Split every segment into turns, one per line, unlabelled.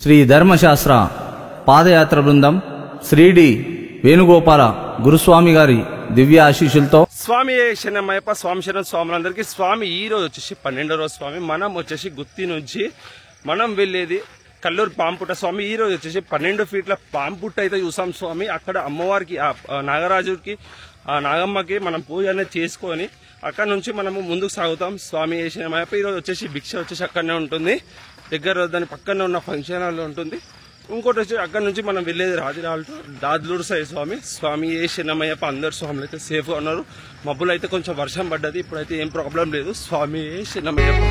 శ్రీ ధర్మశాస్త్ర పాదయాత్ర బృందం శ్రీడి వేణుగోపాల గురుస్వామి గారి దివ్య ఆశీస్సులతో
స్వామి శరణమయ్యప్ప స్వామి శరణ స్వాములందరికీ స్వామి ఈ రోజు వచ్చేసి 12వ రోజు స్వామి మనం వచ్చేసి గుత్తి నుంచి మనం వెళ్ళేది కల్లూరు పాంపుట స్వామి ఈ రోజు వచ్చేసి 12 ఫీట్ల పాంపుట అయితే చూసాం స్వామి అక్కడ అమ్మవారికి నాగరాజుకి నాగమ్మకి మనం పూజ అనేది చేసుకొని అక్కడ నుంచి మనము ముందుకు సాగుతాం స్వామి శరణమయ్యప్ప ఈ రోజు వచ్చేసి భిక్ష వచ్చేసి అక్కడనే ఉంటుంది దగ్గర దాని పక్కనే ఉన్న ఫంక్షన్ హాల్లో ఉంటుంది ఇంకోటి వచ్చి అక్కడ నుంచి మనం వెళ్ళేది రాజులూరు సై స్వామి శరణమయ్యప్ప అందరు స్వాములు అయితే సేఫ్గా ఉన్నారు మబ్బులు అయితే కొంచెం వర్షం పడ్డది ఇప్పుడైతే ఏం ప్రాబ్లం లేదు స్వామి శరణమయ్యప్ప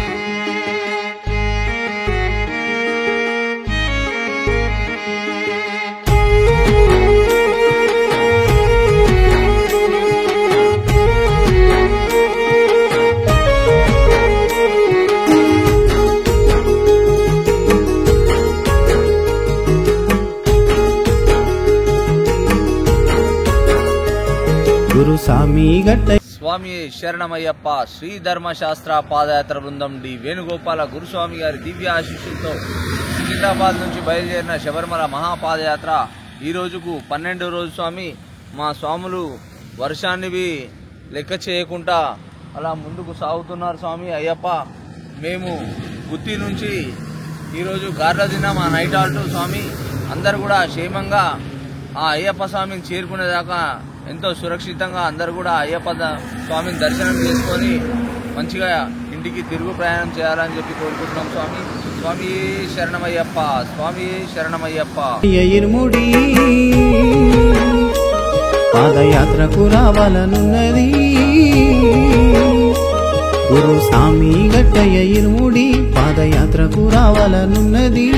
స్వామి శరణమయ్యప్ప శ్రీ ధర్మశాస్త్ర పాదయాత్ర బృందం డి వేణుగోపాల గురుస్వామి గారి దివ్య ఆశీస్సులతో సికింద్రాబాద్ నుంచి బయలుదేరిన శబరిమల మహాపాదయాత్ర ఈ రోజుకు 12వ రోజు స్వామి మా స్వాములు వర్షాన్ని లెక్క చేయకుండా అలా ముందుకు సాగుతున్నారు స్వామి అయ్యప్ప మేము గుత్తి నుంచి ఈరోజు గార్ల దినం ఆ నైట్ ఆల్టూ స్వామి అందరు కూడా క్షేమంగా ఆ అయ్యప్ప స్వామిని చేరుకునేదాకా ఎంతో సురక్షితంగా అందరు కూడా అయ్యప్ప స్వామిని దర్శనం చేసుకొని మంచిగా ఇంటికి తిరుగు ప్రయాణం చేయాలని చెప్పి కోరుకుంటున్నాం స్వామి స్వామి శరణమయ్యప్ప స్వామి శరణమయ్యప్ప
ఇరుముడి పాదయాత్రకు రావాలనున్నది గురు స్వామి గట్టయ్య ఇరుముడి పాదయాత్రకు రావాలనున్నది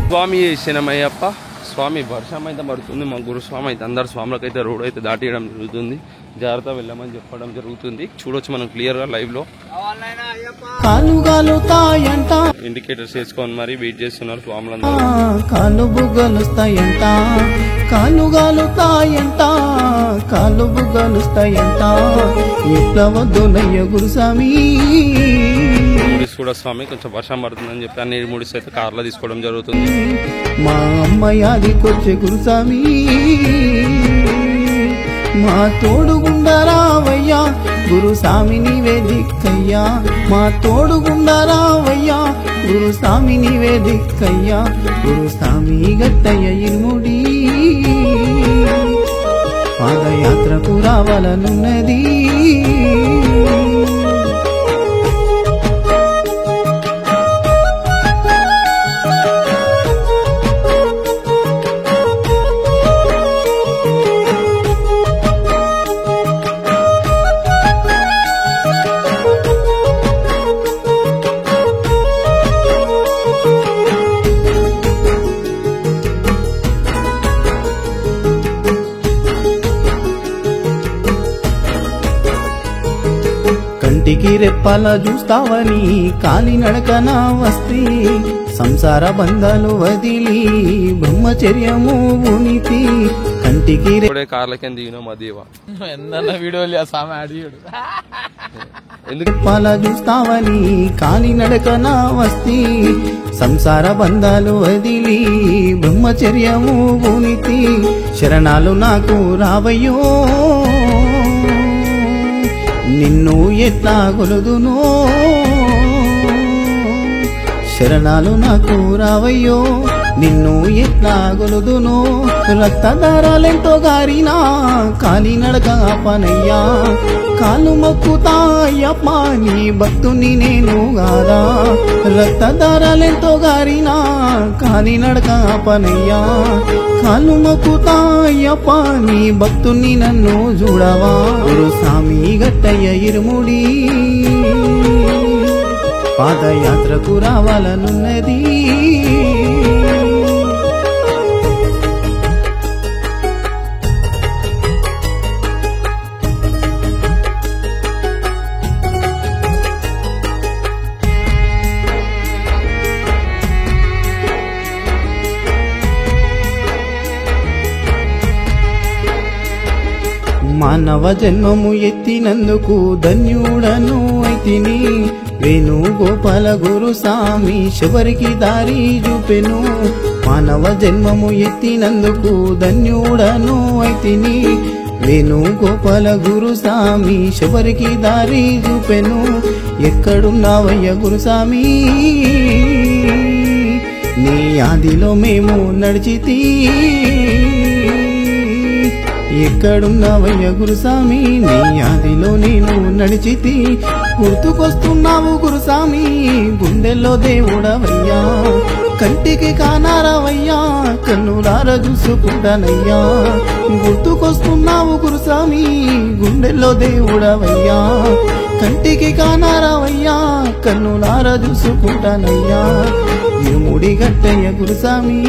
స్వామి శరణమయ్యప్ప స్వామి వర్షం అయితే పడుతుంది మా గురుస్వామి అయితే అందరు స్వాములకైతే రోడ్ అయితే దాటియడం జరుగుతుంది జాగ్రత్త వెళ్ళమని చెప్పడం జరుగుతుంది చూడొచ్చు మనం క్లియర్ గా లైవ్ లో ఇండికేటర్స్ వేసుకొని మరి వెయిట్ చేస్తున్నారు స్వాములందరూ
కాలు బుగ్గలుస్తాయంట కాలుగాలుతాయంట కాలు బుగ్గలుస్తాయంట ఇట్లా వద్దునయ్య గురుస్వామి
కూడా స్వామి కొంచెం వర్షం పడుతుందని చెప్పి అన్ని ముడిసి అయితే కార్లో తీసుకోవడం జరుగుతుంది
మా అమ్మయాదికొచ్చే గురుస్వామి మా తోడుగుండరావయ్యా గురుస్వామి నీవే దిక్కయ్యా మా తోడుగుండరావయ్యా గురుస్వామి నీవే దిక్కయ్యా గురుస్వామి గట్టయ్య ఇరుముడి పాదయాత్రకు రావాలనున్నది కంటికి రెప్పల చూస్తావని కాలినడకన వస్తే సంసార బంధాలు వదిలి బ్రహ్మచర్యము ఉనికి కంటికి
కార్లకి దిగిన మదేవా
రెప్పల చూస్తావని కాలినడకన వస్తే సంసార బంధాలు వదిలి బ్రహ్మచర్యము ఉనికి శరణాలు నాకు రావయ్యో నిన్ను ఎట్లా గొలుదునో శరణాలు నాకు రావయ్యో నిన్ను ఎట్లా గొలుదునో రక్తధారాలెంతో గారినా కాలినడక పనయ్యా కాలు మొక్కుతాయప్ప నీ భక్తుని నేను గాదా రక్తధారాలెంతో గారినా కాలినడక పనయ్యా కాలు మొక్కుతాయప్ప నీ భక్తుని నన్ను చూడవా గురుస్వామి గట్టయ్య ఇరుముడి పాదయాత్రకు రావాలనున్నది మానవ జన్మము ఎత్తినందుకు ధన్యుడను అయితిని వేణుగోపాల గురుస్వామి శబరికి దారి చూపెను మానవ జన్మము ఎత్తినందుకు ధన్యుడను అయితిని వేణుగోపాల గురుస్వామి శబరికి దారి చూపెను ఎక్కడున్నావయ్య గురుస్వామి నీ ఆదిలో మేము నడిచితి ఎక్కడున్నావయ్య గురుస్వామి నీ ఆదిలో నేను నడిచితి గుర్తుకొస్తున్నావు గురుస్వామి గుండెల్లో దేవుడవయ్యా కంటికి కానారావయ్యా కన్నులార చూసుకుంటానయ్యా గుర్తుకొస్తున్నావు గురుస్వామి గుండెల్లో దేవుడవయ్యా కంటికి కానారావయ్యా కన్నులార చూసుకుంటానయ్యా ఇరుముడి గట్టయ్య గురుస్వామి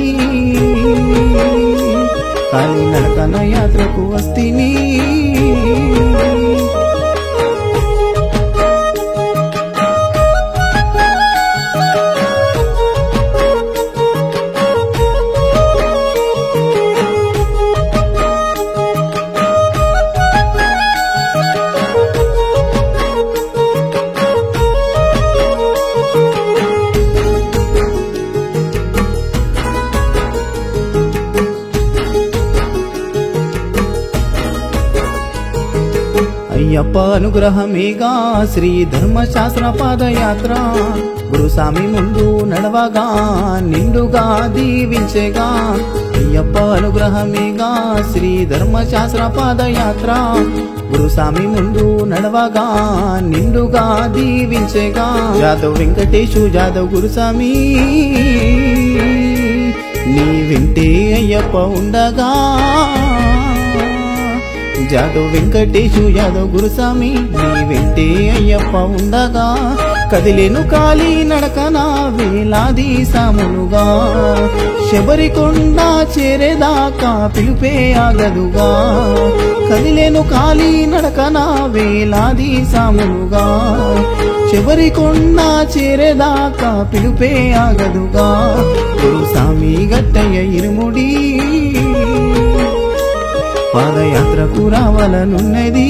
కాలి నడకన యాత్రకు వస్తిని అయ్యప్ప అనుగ్రహమేగా శ్రీ ధర్మశాస్త్ర పాదయాత్ర గురుస్వామి ముందు నడవగా నిండుగా దీవించేగా అయ్యప్ప అనుగ్రహమేగా శ్రీ ధర్మశాస్త్ర పాదయాత్ర గురుస్వామి ముందు నడవగా నిండుగా దీవించేగా జాదవ్ వెంకటేశు జాదవ్ గురుస్వామి నీ వెంటే అయ్యప్ప ఉండగా జాదవ్ వెంకటేశు యాదవ్ గురుస్వామి నీ వెంటే అయ్యప్ప ఉండగా కదిలేను కాలి నడకనా వేలాది సాములుగా శబరికొండ చేరేదాకా పిలుపే ఆగదుగా కదిలేను కాలి నడకనా వేలాది సాములుగా శబరికొండ చేరేదాకా పిలుపే ఆగదుగా గురుస్వామి గట్టయ్య ఇరుముడి పాదయాత్రకు రావాలనున్నది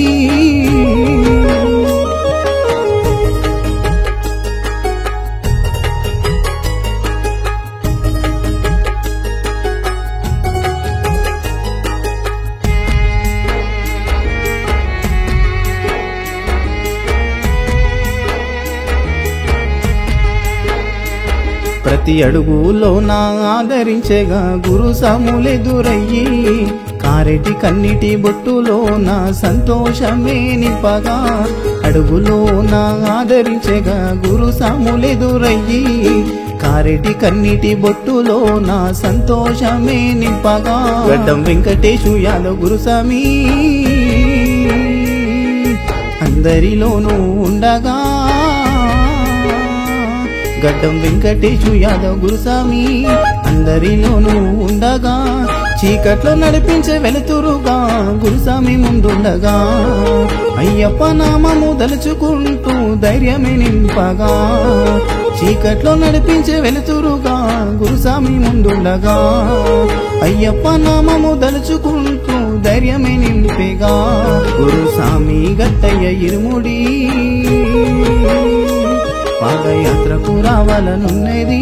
ప్రతి అడుగులో నా ఆదరించేగా గురుస్వాములెదురయ్యి కారెటి కన్నిటి బొట్టులో నా సంతోషమే నింపగా అడుగులో నా ఆదరించేగా గురుస్వాములెదురయ్యి కారెటి కన్నిటి బొట్టులో నా సంతోషమే నింపగా గడ్డం వెంకటేశు యాదవ్ గురుస్వామి అందరిలోనూ ఉండగా గడ్డం వెంకటేశు యాదవ్ గురుస్వామి అందరిలోనూ ఉండగా చీకట్లో నడిపించే వెలుతురుగా గురుస్వామి ముందుండగా అయ్యప్ప నామము దలుచుకుంటూ ధైర్యమే నింపగా చీకట్లో నడిపించే వెలుతురుగా గురుస్వామి ముందుండగా అయ్యప్ప నామము దలుచుకుంటూ ధైర్యమే నింపేగా గురుస్వామి గట్టయ్య ఇరుముడి పాదయాత్రకు రావాలనున్నది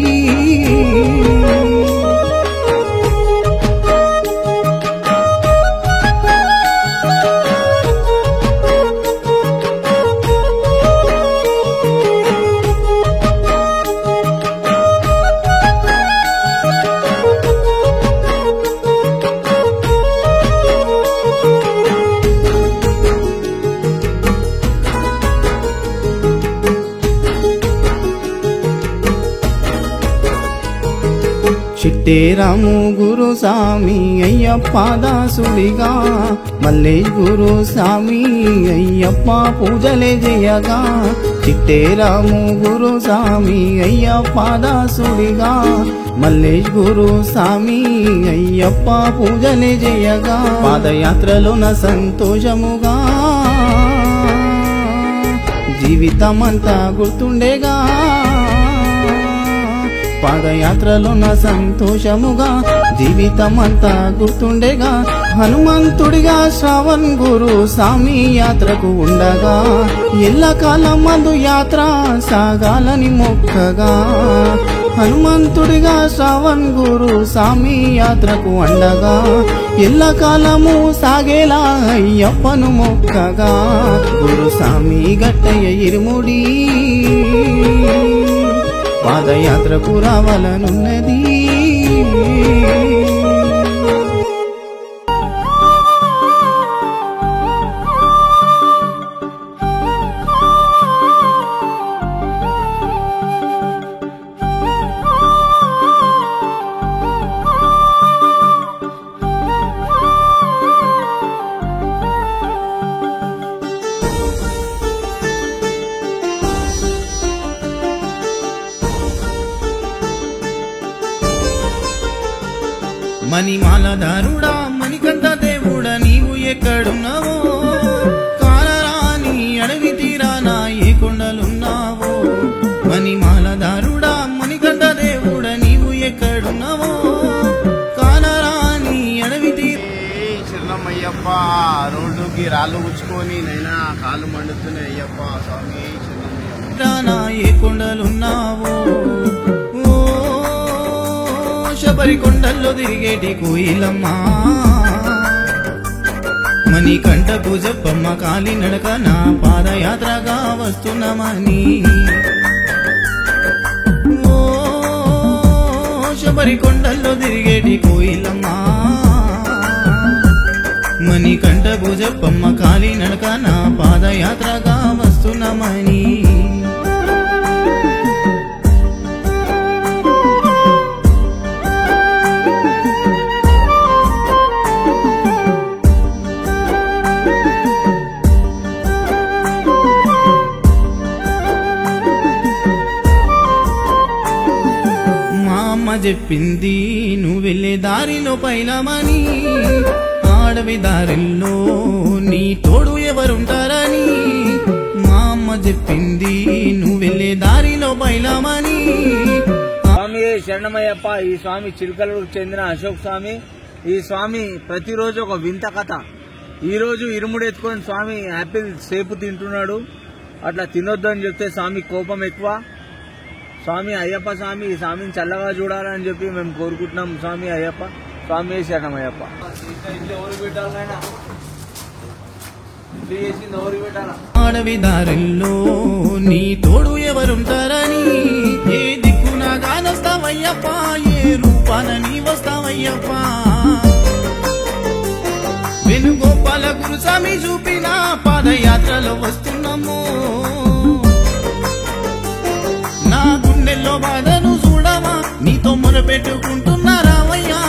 చిట్టేరాము గురుస్వామి అయ్యప్ప దాసుడిగా మల్లేష్ గురుస్వామి అయ్యప్ప పూజలే చేయగా చిట్టేరాము గురుస్వామి అయ్యప్ప దాసుడిగా మల్లేష్ గురుస్వామి అయ్యప్ప పూజలే చేయగా పాదయాత్రలో నా సంతోషముగా జీవితమంతా గుర్తుండేగా పాదయాత్రలో నా సంతోషముగా జీవితమంతా గుర్తుండేగా హనుమంతుడిగా శ్రావణ్ గురుస్వామి యాత్రకు ఉండగా ఎల్లకాలం మందు యాత్ర సాగాలని మొక్కగా హనుమంతుడిగా శ్రావణ్ గురు స్వామి యాత్రకు అండగా ఎల్లకాలము సాగేలా అయ్యప్పను మొక్కగా గురు స్వామి గట్టయ్య ఇరుముడి పాదయాత్రకు రావాలనున్నది. మణిమాలధారుడా మణికంఠ దేవుడా నీవు ఎక్కడున్నావో కానరాని అడవి తీరానా ఏ కొండలున్నావో. మణిమాలధారుడా మణికంఠ దేవుడా నీవు ఎక్కడున్నావో కానరాని అడవి
శరణమయ్యప్ప. రోడ్డుకి రాళ్ళు గుచ్చుకొని నైనా కాళ్ళు మండుతున్నాయి అయ్యప్ప. స్వామి
తీరానా ఏ కొండలున్నావో శబరి కొండల్లో తిరిగేటి కోయిలమ్మా మణికంఠ పూజప్పమ్మ కాలి నడక నా పాదయాత్రగా వస్తున్నామని. ఓ శబరి కొండల్లో తిరిగేటి కోయిలమ్మా మణికంఠ పూజప్పమ్మ కాలి నడక నా పాదయాత్రగా వస్తున్నామని. చెప్పింది నువ్వు వెళ్ళే దారిలో పైలమని ఆడవి దారిలో నీ తోడు ఎవరుంటారని. మా అమ్మ చెప్పింది నువ్వు వెళ్ళే దారిలో పైలమని.
స్వామి శరణమయ్యప్ప. ఈ స్వామి చిలుకలకు చెందిన అశోక్ స్వామి. ఈ స్వామి ప్రతిరోజు ఒక వింత కథ. ఈ రోజు ఇరుముడు ఎత్తుకొని స్వామి యాపిల్ సేపు తింటున్నాడు. అట్లా తినొద్దని చెప్తే స్వామి కోపం ఎక్కువ. స్వామి అయ్యప్ప స్వామి ఈ స్వామిని చల్లగా చూడాలని చెప్పి మేము కోరుకుంటున్నాం. స్వామి అయ్యప్ప. స్వామి శరణమయ్యప్ప.
ఆడవి దారిలో నీ తోడు ఎవరుంటారని ఏ దిక్కునా గానొస్తావయ్యప్ప ఏ రూపాన నీ వస్తావయ్యప్ప. వేణుగోపాల గురుస్వామి చూపిన పాదయాత్రలో వస్తున్నాము. నా గుండెల్లో బాధను చూడవా నీతో మొరపెట్టుకుంటున్నారావయ్యా.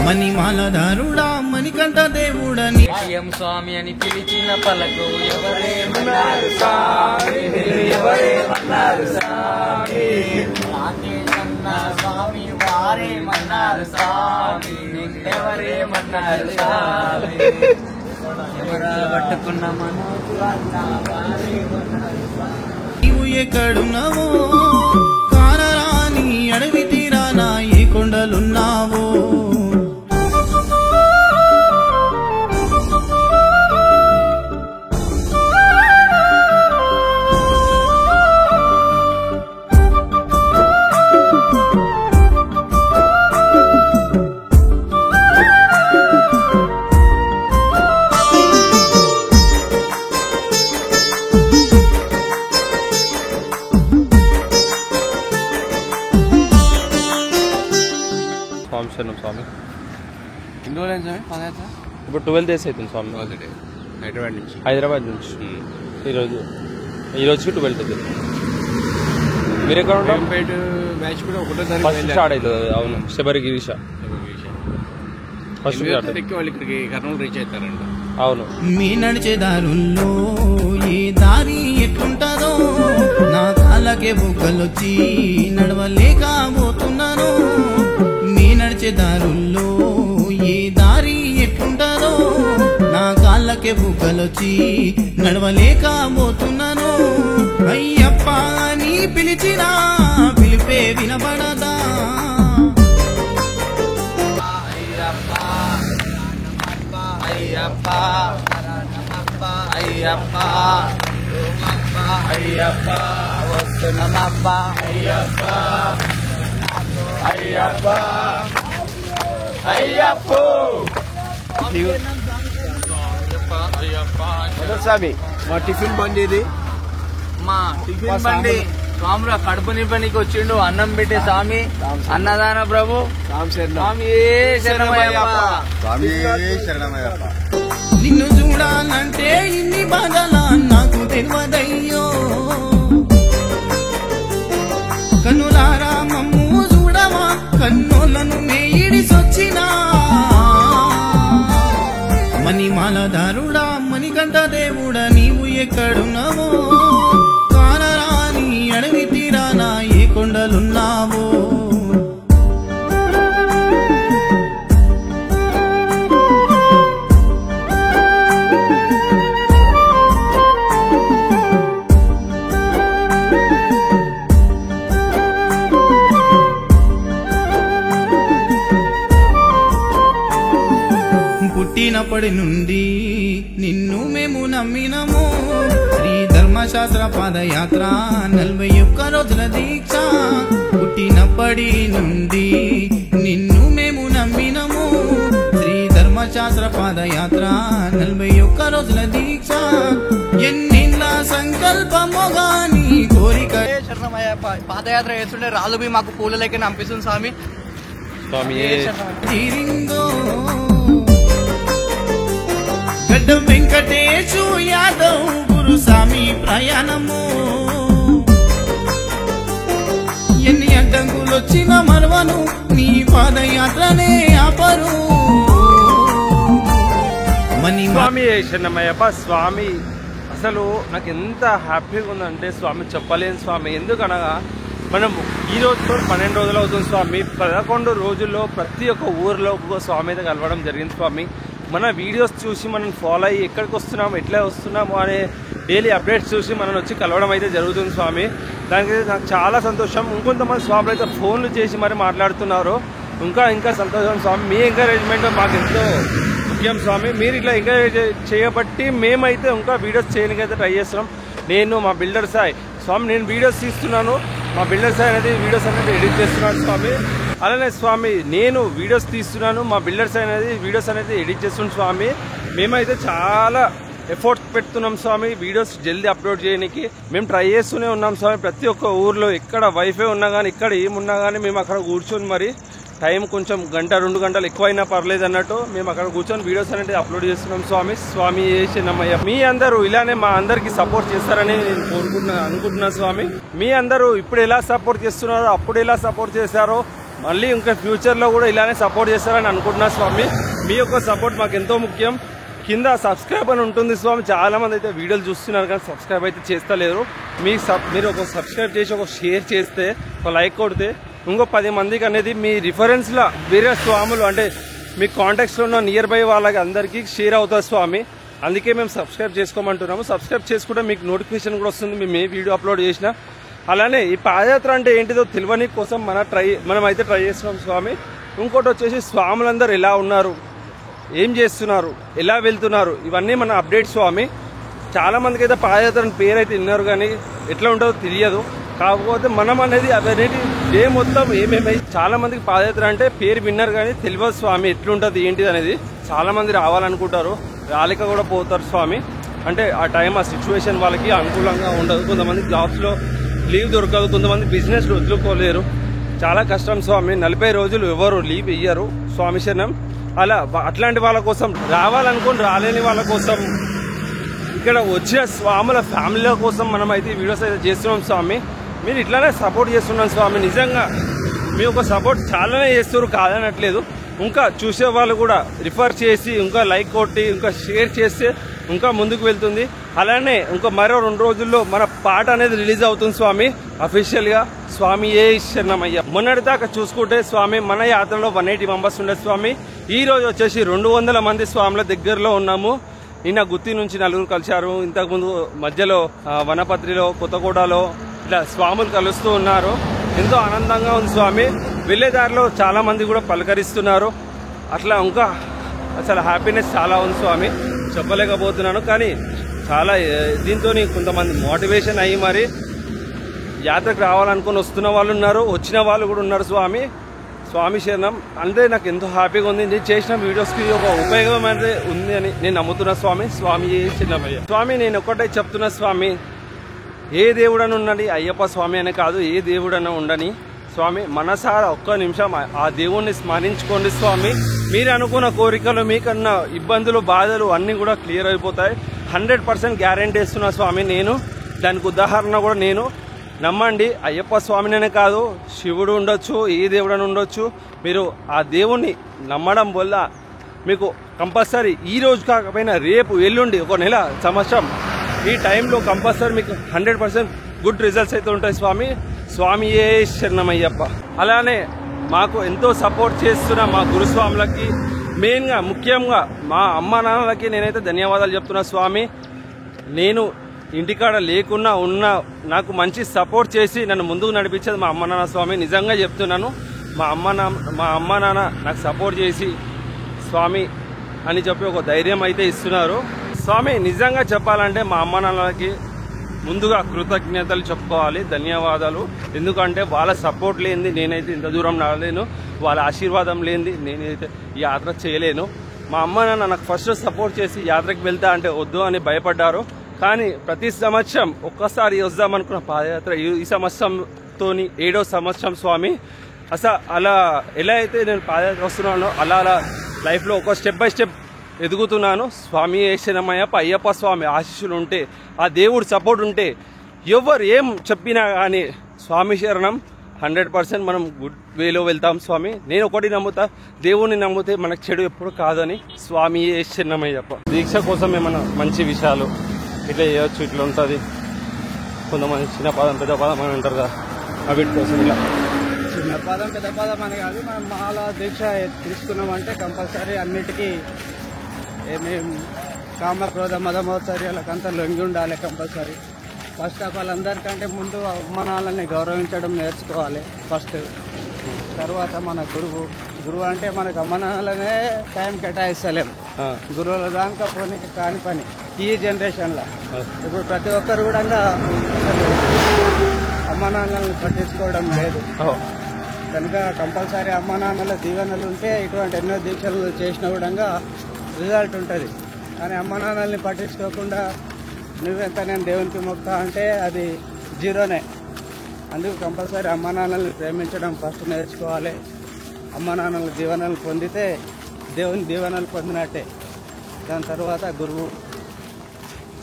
మణిమాలధారుడా మణికంఠ దేవుడని
స్వామి అని పిలిచిన పలకు ఎవరేమన్నారు స్వామి ఎవరేమన్నారు స్వామి నాకేమన్నా స్వామి వారేమన్నారు స్వామి నిన్నెవరేమన్నారు స్వామి ఎవరా పట్టుకున్న మనోజులన్నా వారేమన్నారు స్వామి.
నీవు ఎక్కడున్నావో కానరాని అడవి తీరానా ఏ కొండలున్నావో.
స్వామి
ఎన్ని రోజులు స్వామి పాదయాత్ర?
ఇప్పుడు 12 days అవుతుంది స్వామి. హైదరాబాద్ నుంచి ఈ రోజుకి 12 days. మీరు ఎక్కడ ఉంటారు?
బ్యాచ్ కూడా ఒకటో
ఫస్ట్ స్టార్ట్ అవుతుంది. అవును శబరి గిరీష ఫస్ట్
వాళ్ళు ఇక్కడికి కర్నూలు రీచ్ అవుతారంట.
అవును.
మీ నడిచే దారుల్లో ఏ దారి ఎట్లుంటారో నా కాళ్ళకే బుగ్గలొచ్చి నడవలేకపోతున్నాను. మీ నడిచే దారుల్లో ఏ దారి ఎట్లుంటారో నా కాళ్ళకే బుగ్గలొచ్చి నడవలేకపోతున్నాను. అయ్యప్ప అని పిలిచినా పిలిపే వినబడదా.
అయ్యప్ప అయ్యప్ప అయ్యప్ప వస్తున్నామబ్బా
స్వామి మా టిఫిన్ బండి ఇది
మా టిఫిన్ బండి స్వాముల కడుపు నింపనికి వచ్చిండు అన్నం పెట్టే స్వామి అన్నదాన ప్రభు స్వామి
శరణమయ్యప్ప.
నిన్ను చూడాలంటే ఇన్ని బాధలా నాకు తెలియదయ్యో కన్నులారా మమ్ము చూడవా కన్నులను మేయిడిసొచ్చినా మణిమాలదారుడా మణికంఠ దేవుడా నీవు ఎక్కడున్నావో కానరాని అడవి తీరాన ఏ కొండలున్నావో పుట్టినప్పటి నుండి నిన్ను మేము నమ్మినము శ్రీ ధర్మశాస్త్ర పాదయాత్ర 41 రోజుల దీక్ష పుట్టినప్పటి నుండి నిన్ను మేము నమ్మినము శ్రీ ధర్మశాస్త్ర పాదయాత్ర 41 రోజుల దీక్ష ఎన్నిళ్ళ సంకల్పము గాని కోరిక
పాదయాత్ర చేస్తుంటే రాజుబి మాకు పూల లెక్క అనిపిస్తుంది స్వామి
తీరిందో గడ్డ వెంకటేశు యాదవ్ గురుస్వామి ప్రయాణము ఎన్ని అడ్డంకులు వచ్చిన మరవను నీ పాదయాత్రనే ఆపరు
స్వామి శరణమయ్యప్ప. స్వామి అసలు నాకు ఎంత హ్యాపీగా ఉందంటే స్వామి చెప్పలేను స్వామి. ఎందుకనగా మనం ఈ రోజుతో 12 రోజులు అవుతుంది స్వామి. 11 రోజుల్లో ప్రతి ఒక్క ఊర్లో ఒక్కొక్క స్వామి అయితే కలవడం జరిగింది స్వామి. మన వీడియోస్ చూసి మనం ఫాలో అయ్యి ఎక్కడికి వస్తున్నాము ఎట్లా వస్తున్నాము అనే డైలీ అప్డేట్స్ చూసి మనం వచ్చి కలవడం అయితే జరుగుతుంది స్వామి. దానికి నాకు చాలా సంతోషం. ఇంకొంతమంది స్వాములు అయితే ఫోన్లు చేసి మరి మాట్లాడుతున్నారు. ఇంకా సంతోషం స్వామి. మీ ఎంకరేజ్మెంట్ మాకు ఎంతో ముఖ్యం స్వామి. మీరు ఇట్లా ఎంకరేజ్ చేయబట్టి మేమైతే ఇంకా వీడియోస్ చేయడానికి అయితే ట్రై చేస్తున్నాం. నేను మా బిల్డర్ సాయి స్వామి నేను వీడియోస్ తీస్తున్నాను. మా బిల్డర్ సాయి అనేది వీడియోస్ అనేది ఎడిట్ చేస్తున్నాను స్వామి. అలానే స్వామి నేను వీడియోస్ తీస్తున్నాను. మా బిల్డర్ సాయి అనేది వీడియోస్ అనేది ఎడిట్ చేస్తున్నాను స్వామి. మేమైతే చాలా ఎఫర్ట్స్ పెడుతున్నాం స్వామి వీడియోస్ జల్దీ అప్లోడ్ చేయడానికి. మేము ట్రై చేస్తూనే ఉన్నాం స్వామి. ప్రతి ఒక్క ఊర్లో ఎక్కడ వైఫై ఉన్నా కానీ ఇక్కడ ఏమున్నా కానీ మేము అక్కడ కూర్చొని మరి టైం కొంచెం 1-2 గంటలు ఎక్కువైనా పర్లేదు అన్నట్టు మేము అక్కడ కూర్చొని వీడియోస్ అనేది అప్లోడ్ చేస్తున్నాం స్వామి. స్వామి శరణమయ్య. మీ అందరూ ఇలానే మా అందరికి సపోర్ట్ చేస్తారని నేను అనుకుంటున్నాను స్వామి. మీ అందరూ ఇప్పుడు ఎలా సపోర్ట్ చేస్తున్నారో అప్పుడు ఎలా సపోర్ట్ చేశారో మళ్ళీ ఇంకా ఫ్యూచర్లో కూడా ఇలానే సపోర్ట్ చేస్తారని అనుకుంటున్నాను స్వామి. మీ యొక్క సపోర్ట్ మాకు ఎంతో ముఖ్యం. కింద సబ్స్క్రైబ్ అని ఉంటుంది స్వామి. చాలా మంది అయితే వీడియోలు చూస్తున్నారు కానీ సబ్స్క్రైబ్ అయితే చేస్తలేరు. మీరు ఒక సబ్స్క్రైబ్ చేసి ఒక షేర్ చేస్తే ఒక లైక్ కొడితే ఇంకో 10 మందికి అనేది మీ రిఫరెన్స్లో వేరే స్వాములు అంటే మీ కాంటాక్ట్స్లో ఉన్న నియర్ బై వాళ్ళకి అందరికీ షేర్ అవుతుంది స్వామి. అందుకే మేము సబ్స్క్రైబ్ చేసుకోమంటున్నాము. సబ్స్క్రైబ్ చేసుకుంటే మీకు నోటిఫికేషన్ కూడా వస్తుంది మేము ఏ వీడియో అప్లోడ్ చేసినా. అలానే ఈ పాదయాత్ర అంటే ఏంటిదో తెలియని కోసం మనం అయితే ట్రై చేస్తున్నాం స్వామి. ఇంకోటి వచ్చేసి స్వాములందరూ ఎలా ఉన్నారు, ఏం చేస్తున్నారు, ఎలా వెళ్తున్నారు ఇవన్నీ మన అప్డేట్ స్వామి. చాలా మందికి అయితే పాదయాత్ర పేరు అయితే విన్నారు కానీ ఎట్లా ఉంటుందో తెలియదు. కాకపోతే మనం అనేది అవన్నీ డే మొత్తం ఏమేమి చాలా మందికి పాదయాత్ర అంటే పేరు విన్నారు కానీ తెలియదు స్వామి ఎట్లుంటుంది ఏంటిది అనేది. చాలా మంది రావాలనుకుంటారు రాలేక కూడా పోతారు స్వామి. అంటే ఆ టైం ఆ సిచ్యువేషన్ వాళ్ళకి అనుకూలంగా ఉండదు. కొంతమంది జాబ్స్లో లీవ్ దొరకదు, కొంతమంది బిజినెస్లు వదులుకోలేరు. చాలా కష్టం స్వామి. 40 రోజులు ఎవరు లీవ్ ఇయ్యరు స్వామి శరణం. అట్లాంటి వాళ్ళ కోసం రావాలనుకుని రాలేని వాళ్ళ కోసం ఇక్కడ వచ్చిన స్వాముల ఫ్యామిలీల కోసం మనం అయితే వీడియోస్ అయితే చేస్తున్నాం స్వామి. మీరు ఇట్లానే సపోర్ట్ చేస్తున్నాం స్వామి. నిజంగా మీ యొక్క సపోర్ట్ చాలానే చేస్తారు కాదనట్లేదు. ఇంకా చూసే వాళ్ళు కూడా రిఫర్ చేసి ఇంకా లైక్ కొట్టి ఇంకా షేర్ చేస్తే ఇంకా ముందుకు వెళ్తుంది. అలానే ఇంకా మరో 2 రోజుల్లో మన పాట అనేది రిలీజ్ అవుతుంది స్వామి అఫీషియల్గా. స్వామి ఏ శరణమయ్య. మొన్నటి దాకా చూసుకుంటే స్వామి మన యాత్రలో 180 మెంబర్స్ ఉండే స్వామి. ఈ రోజు వచ్చేసి 200 మంది స్వాముల దగ్గరలో ఉన్నాము. నిన్న గుత్తి నుంచి 4 కలిశారు. ఇంతకుముందు మధ్యలో వనపత్రిలో కొత్తగూడలో ఇట్లా స్వాములు కలుస్తూ ఉన్నారు. ఎంతో ఆనందంగా ఉంది స్వామి. వెళ్ళేదారిలో చాలా మంది కూడా పలకరిస్తున్నారు. అట్లా ఇంకా అసలు హ్యాపీనెస్ చాలా ఉంది స్వామి. చెప్పలేకపోతున్నాను కానీ చాలా దీంతో కొంతమంది మోటివేషన్ అయ్యి మరి యాత్రకు రావాలనుకుని వస్తున్న వాళ్ళు ఉన్నారు, వచ్చిన వాళ్ళు కూడా ఉన్నారు. స్వామి శరణం. అంటే నాకు ఎంతో హ్యాపీగా ఉంది. నేను చేసిన వీడియోస్కి ఒక ఉపయోగం అనేది ఉంది అని నేను నమ్ముతున్నా. స్వామి శరణమయ్య. స్వామి నేను ఒక్కటే చెప్తున్నా, స్వామి ఏ దేవుడని ఉండని, అయ్యప్ప స్వామి అనే కాదు, ఏ దేవుడన్నా ఉండని స్వామి, మనసారా ఒక్క నిమిషం ఆ దేవుణ్ణి స్మరించుకోండి స్వామి. మీరు అనుకున్న కోరికలు, మీకన్నా ఇబ్బందులు, బాధలు అన్నీ కూడా క్లియర్ అయిపోతాయి. 100% గ్యారెంటీ ఇస్తున్నా స్వామి. నేను దానికి ఉదాహరణ కూడా నేను నమ్మండి. అయ్యప్ప స్వామినే కాదు, శివుడు ఉండొచ్చు, ఏ దేవుడని ఉండొచ్చు. మీరు ఆ దేవుణ్ణి నమ్మడం వల్ల మీకు కంపల్సరీ ఈ రోజు కాకపోయినా రేపు, ఎల్లుండి, ఒక నెల, సంవత్సరం ఈ టైంలో కంపల్సరీ మీకు 100% గుడ్ రిజల్ట్స్ అయితే ఉంటాయి స్వామి. స్వామియే శరణమయ్యప్ప. అలానే మాకు ఎంతో సపోర్ట్ చేస్తున్న మా గురుస్వాములకి, మెయిన్గా ముఖ్యంగా మా అమ్మ నాన్నలకి నేనైతే ధన్యవాదాలు చెప్తున్నా స్వామి. నేను ఇంటికాడ లేకున్నా ఉన్నా నాకు మంచి సపోర్ట్ చేసి నన్ను ముందుకు నడిపించేది మా అమ్మ నాన్న స్వామి. నిజంగా చెప్తున్నాను, మా అమ్మ నాన్న నాకు సపోర్ట్ చేసి స్వామి అని చెప్పి ఒక ధైర్యం అయితే ఇస్తున్నారు స్వామి. నిజంగా చెప్పాలంటే మా అమ్మ నాన్నలకి ముందుగా కృతజ్ఞతలు చెప్పుకోవాలి, ధన్యవాదాలు. ఎందుకంటే వాళ్ళ సపోర్ట్ లేనిది నేనైతే ఇంత దూరం రాలేను, వాళ్ళ ఆశీర్వాదం లేనిది నేనైతే ఈ యాత్ర చేయలేను. మా అమ్మ నాన్న నాకు ఫస్ట్ సపోర్ట్ చేసి యాత్రకు వెళ్తా అంటే వద్దు అని భయపడ్డారు. కానీ ప్రతి సంవత్సరం ఒక్కసారి వద్దామనుకున్న పాదయాత్ర ఈ సంవత్సరంతో 7వ సంవత్సరం స్వామి. అలా ఎలా అయితే నేను పాదయాత్ర వస్తున్నానో అలా లైఫ్లో ఒక స్టెప్ బై స్టెప్ ఎదుగుతున్నాను. స్వామి శరణమయ్యప్ప. అయ్యప్ప స్వామి ఆశీస్సులు ఉంటే, ఆ దేవుడు సపోర్ట్ ఉంటే ఎవరు ఏం చెప్పినా కానీ స్వామి శరణం 100% మనం గుడ్ వేలో వెళ్తాం స్వామి. నేను ఒకటి నమ్ముతా, దేవుణ్ణి నమ్మితే మనకు చెడు ఎప్పుడు కాదని. స్వామి శరణమయ్యప్ప. దీక్ష కోసం ఏమన్నా మంచి విషయాలు ఇట్లా చేయొచ్చు, ఇట్లా ఉంటుంది. కొంతమంది చిన్న పాదం పెద్ద పాదం అని అంటారు కదా, వీటి కోసం ఇలా
చిన్న పాదం పెద్ద పాదం అని కాదు, మనం మాల దీక్ష తీసుకున్నామంటే కంపల్సరీ అన్నిటికీ ఏమేం కామ క్రోధ మదమోత్సర్యాలకంతా లొంగి ఉండాలి కంపల్సరీ. ఫస్ట్ ఆఫ్ ఆల్ అందరికంటే ముందు అమ్మనాలని గౌరవించడం నేర్చుకోవాలి ఫస్ట్. తర్వాత మన గురువు అంటే మనకు అమ్మనాలనే టైం కేటాయిస్తలేం. గురువుల దాకా పోనీకి కాని పని ఈ జనరేషన్లో. ఇప్పుడు ప్రతి ఒక్కరు కూడా అమ్మనాన్నలను పట్టించుకోవడం లేదు కనుక కంపల్సరీ అమ్మనాన్నల దీవెనలు ఉంటే ఇటువంటి ఎన్నో దీక్షలు చేసిన కూడా రిజల్ట్ ఉంటుంది. కానీ అమ్మనాన్నల్ని పట్టించుకోకుండా నువ్వెంత నేను దేవునికి మొక్తా అంటే అది జీరోనే. అందుకు కంపల్సరీ అమ్మనాన్నల్ని ప్రేమించడం ఫస్ట్ నేర్చుకోవాలి. అమ్మనాన్నల దీవెనలు పొందితే దేవుని దీవెనలు పొందినట్టే. దాని తర్వాత గురువు.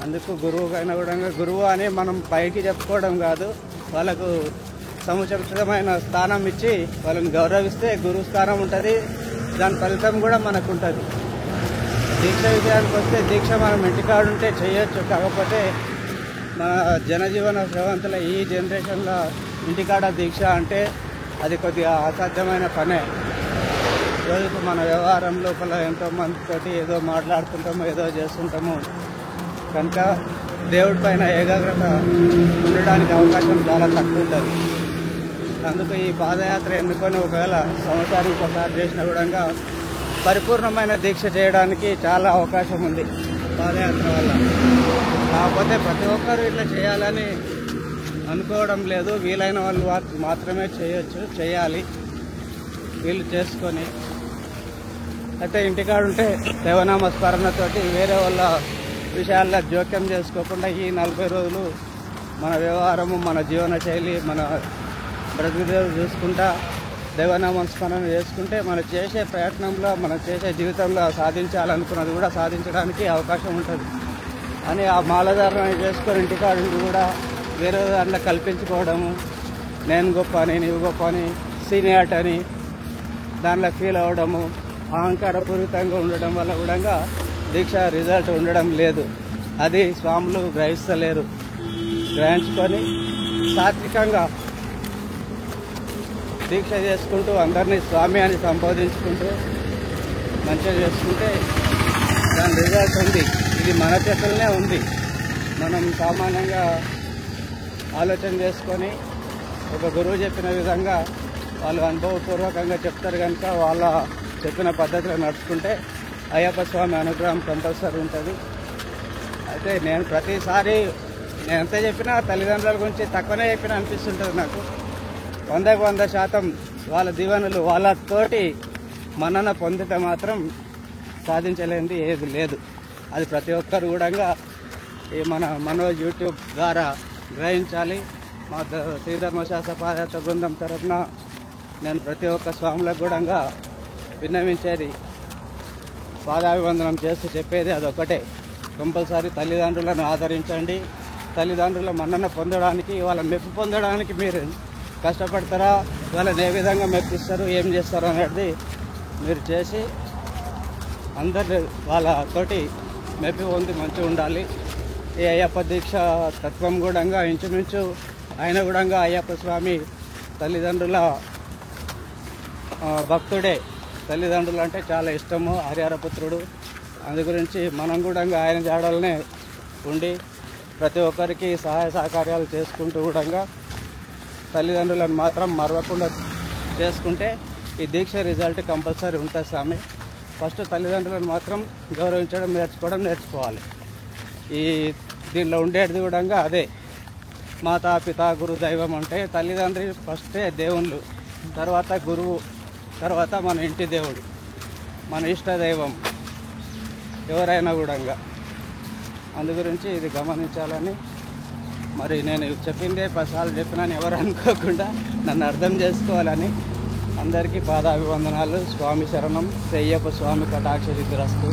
అందుకు గురువుకైనా కూడా గురువు అని మనం పైకి చెప్పుకోవడం కాదు, వాళ్ళకు సముచితమైన స్థానం ఇచ్చి వాళ్ళని గౌరవిస్తే గురువు స్థానం ఉంటుంది. దాని ఫలితం కూడా మనకు ఉంటుంది. దీక్ష విషయానికి వస్తే దీక్ష మనం ఇంటికాడుంటే చేయొచ్చు. కాకపోతే మన జనజీవన శ్రవంతుల ఈ జనరేషన్లో ఇంటికాడ దీక్ష అంటే అది కొద్దిగా అసాధ్యమైన పనే. రోజుకు మన వ్యవహారం లోపల ఎంతో మందితోటి ఏదో మాట్లాడుతుంటాము, ఏదో చేస్తుంటాము. కనుక దేవుడి పైన ఏకాగ్రత ఉండడానికి అవకాశం చాలా తక్కువ ఉంటుంది. అందుకు ఈ పాదయాత్ర ఎన్నుకొని ఒకవేళ సంవత్సరానికి ఒకసారి చేసిన కూడా పరిపూర్ణమైన దీక్ష చేయడానికి చాలా అవకాశం ఉంది పాదయాత్ర వల్ల. కాకపోతే ప్రతి ఒక్కరు ఇట్లా చేయాలని అనుకోవడం లేదు. వీలైన వాళ్ళు మాత్రమే చేయాలి వీళ్ళు చేసుకొని. అయితే ఇంటికాడుంటే దేవనామ స్మరణతోటి వేరే వాళ్ళ విషయాల్లో జోక్యం చేసుకోకుండా ఈ 40 రోజులు మన వ్యవహారము, మన జీవన శైలి, మన బ్రతుకుదేవులు చూసుకుంటా దేవనామ స్మరణ చేసుకుంటే మనం చేసే ప్రయత్నంలో, మనం చేసే జీవితంలో సాధించాలనుకున్నది కూడా సాధించడానికి అవకాశం ఉంటుంది అని ఆ మాలధారణ చేసుకొని ఇంటికాడుండి కూడా వేరే దాంట్లో కల్పించుకోవడము, నేను గొప్ప అని, నీవు గొప్ప అని, సీనియర్ అని దాంట్లో ఫీల్ అవ్వడము, అహంకారపూరితంగా ఉండడం వల్ల కూడా దీక్ష రిజల్ట్ ఉండడం లేదు. అది స్వాములు గ్రహిస్తలేరు. గ్రహించుకొని సాత్వికంగా దీక్ష చేసుకుంటూ అందరినీ స్వామి అని సంబోధించుకుంటూ మంచిగా చేసుకుంటే దాని రిజల్ట్ ఉంది. ఇది మన చేతుల్లోనే ఉంది. మనం సామాన్యంగా ఆలోచన చేసుకొని ఒక గురువు చెప్పిన విధంగా వాళ్ళు అనుభవపూర్వకంగా చెప్తారు కనుక వాళ్ళ చెప్పిన పద్ధతిలో నడుచుకుంటే అయ్యప్ప స్వామి అనుగ్రహం కంపల్సరీ ఉంటుంది. అయితే నేను ప్రతిసారి నేను ఎంత చెప్పినా తల్లిదండ్రుల గురించి తక్కువనే చెప్పినా అనిపిస్తుంటుంది నాకు. 100% వాళ్ళ దీవెనలు వాళ్ళతోటి మన్నన పొందితే మాత్రం సాధించలేనిది ఏది లేదు. అది ప్రతి ఒక్కరు కూడా ఈ మన మనోజ్ యూట్యూబ్ ద్వారా గ్రహించాలి. మా శ్రీధర్మశాస్త్ర పాదయాత్ర బృందం తరఫున నేను ప్రతి ఒక్క స్వాములకు కూడా విన్నవించేది, పాదాభివందనం చేస్తూ చెప్పేది అదొకటే. కంపల్సరీ తల్లిదండ్రులను ఆదరించండి. తల్లిదండ్రుల మన్నన పొందడానికి, వాళ్ళ మెప్పు పొందడానికి మీరు కష్టపడతారా, వాళ్ళని ఏ విధంగా మెప్పిస్తారు, ఏం చేస్తారు అనేది మీరు చేసి అందరు వాళ్ళతోటి మెప్పి పొంది మంచిగా ఉండాలి. ఈ అయ్యప్ప దీక్ష తత్వం కూడా ఇంచుమించు ఆయన కూడా అయ్యప్ప స్వామి తల్లిదండ్రుల భక్తుడే. తల్లిదండ్రులు అంటే చాలా ఇష్టము, హరిహరపుత్రుడు. అందు గురించి మనం కూడా ఆయన జాడలనే ఉండి ప్రతి ఒక్కరికి సహాయ సహకార్యాలు చేసుకుంటూ కూడా తల్లిదండ్రులను మాత్రం మరవకుండా చేసుకుంటే ఈ దీక్ష రిజల్ట్ కంపల్సరీ ఉంటుంది స్వామి. ఫస్ట్ తల్లిదండ్రులను మాత్రం గౌరవించడం నేర్చుకోవాలి. ఈ దీనిలో ఉండేది కూడా అదే, మాతా పిత గురు దైవం అంటే తల్లిదండ్రి ఫస్టే దేవుళ్ళు, తర్వాత గురువు, తర్వాత మన ఇంటి దేవుడు, మన ఇష్ట దైవం ఎవరైనా కూడా. అందు గురించి ఇది గమనించాలని, మరి నేను చెప్పిందే 10 సార్లు చెప్పినాను ఎవరు అనుకోకుండా నన్ను అర్థం చేసుకోవాలని అందరికీ పాదాభివందనాలు. స్వామి శరణం. అయ్యప్ప స్వామి కటాక్ష సిద్ధిరస్తు.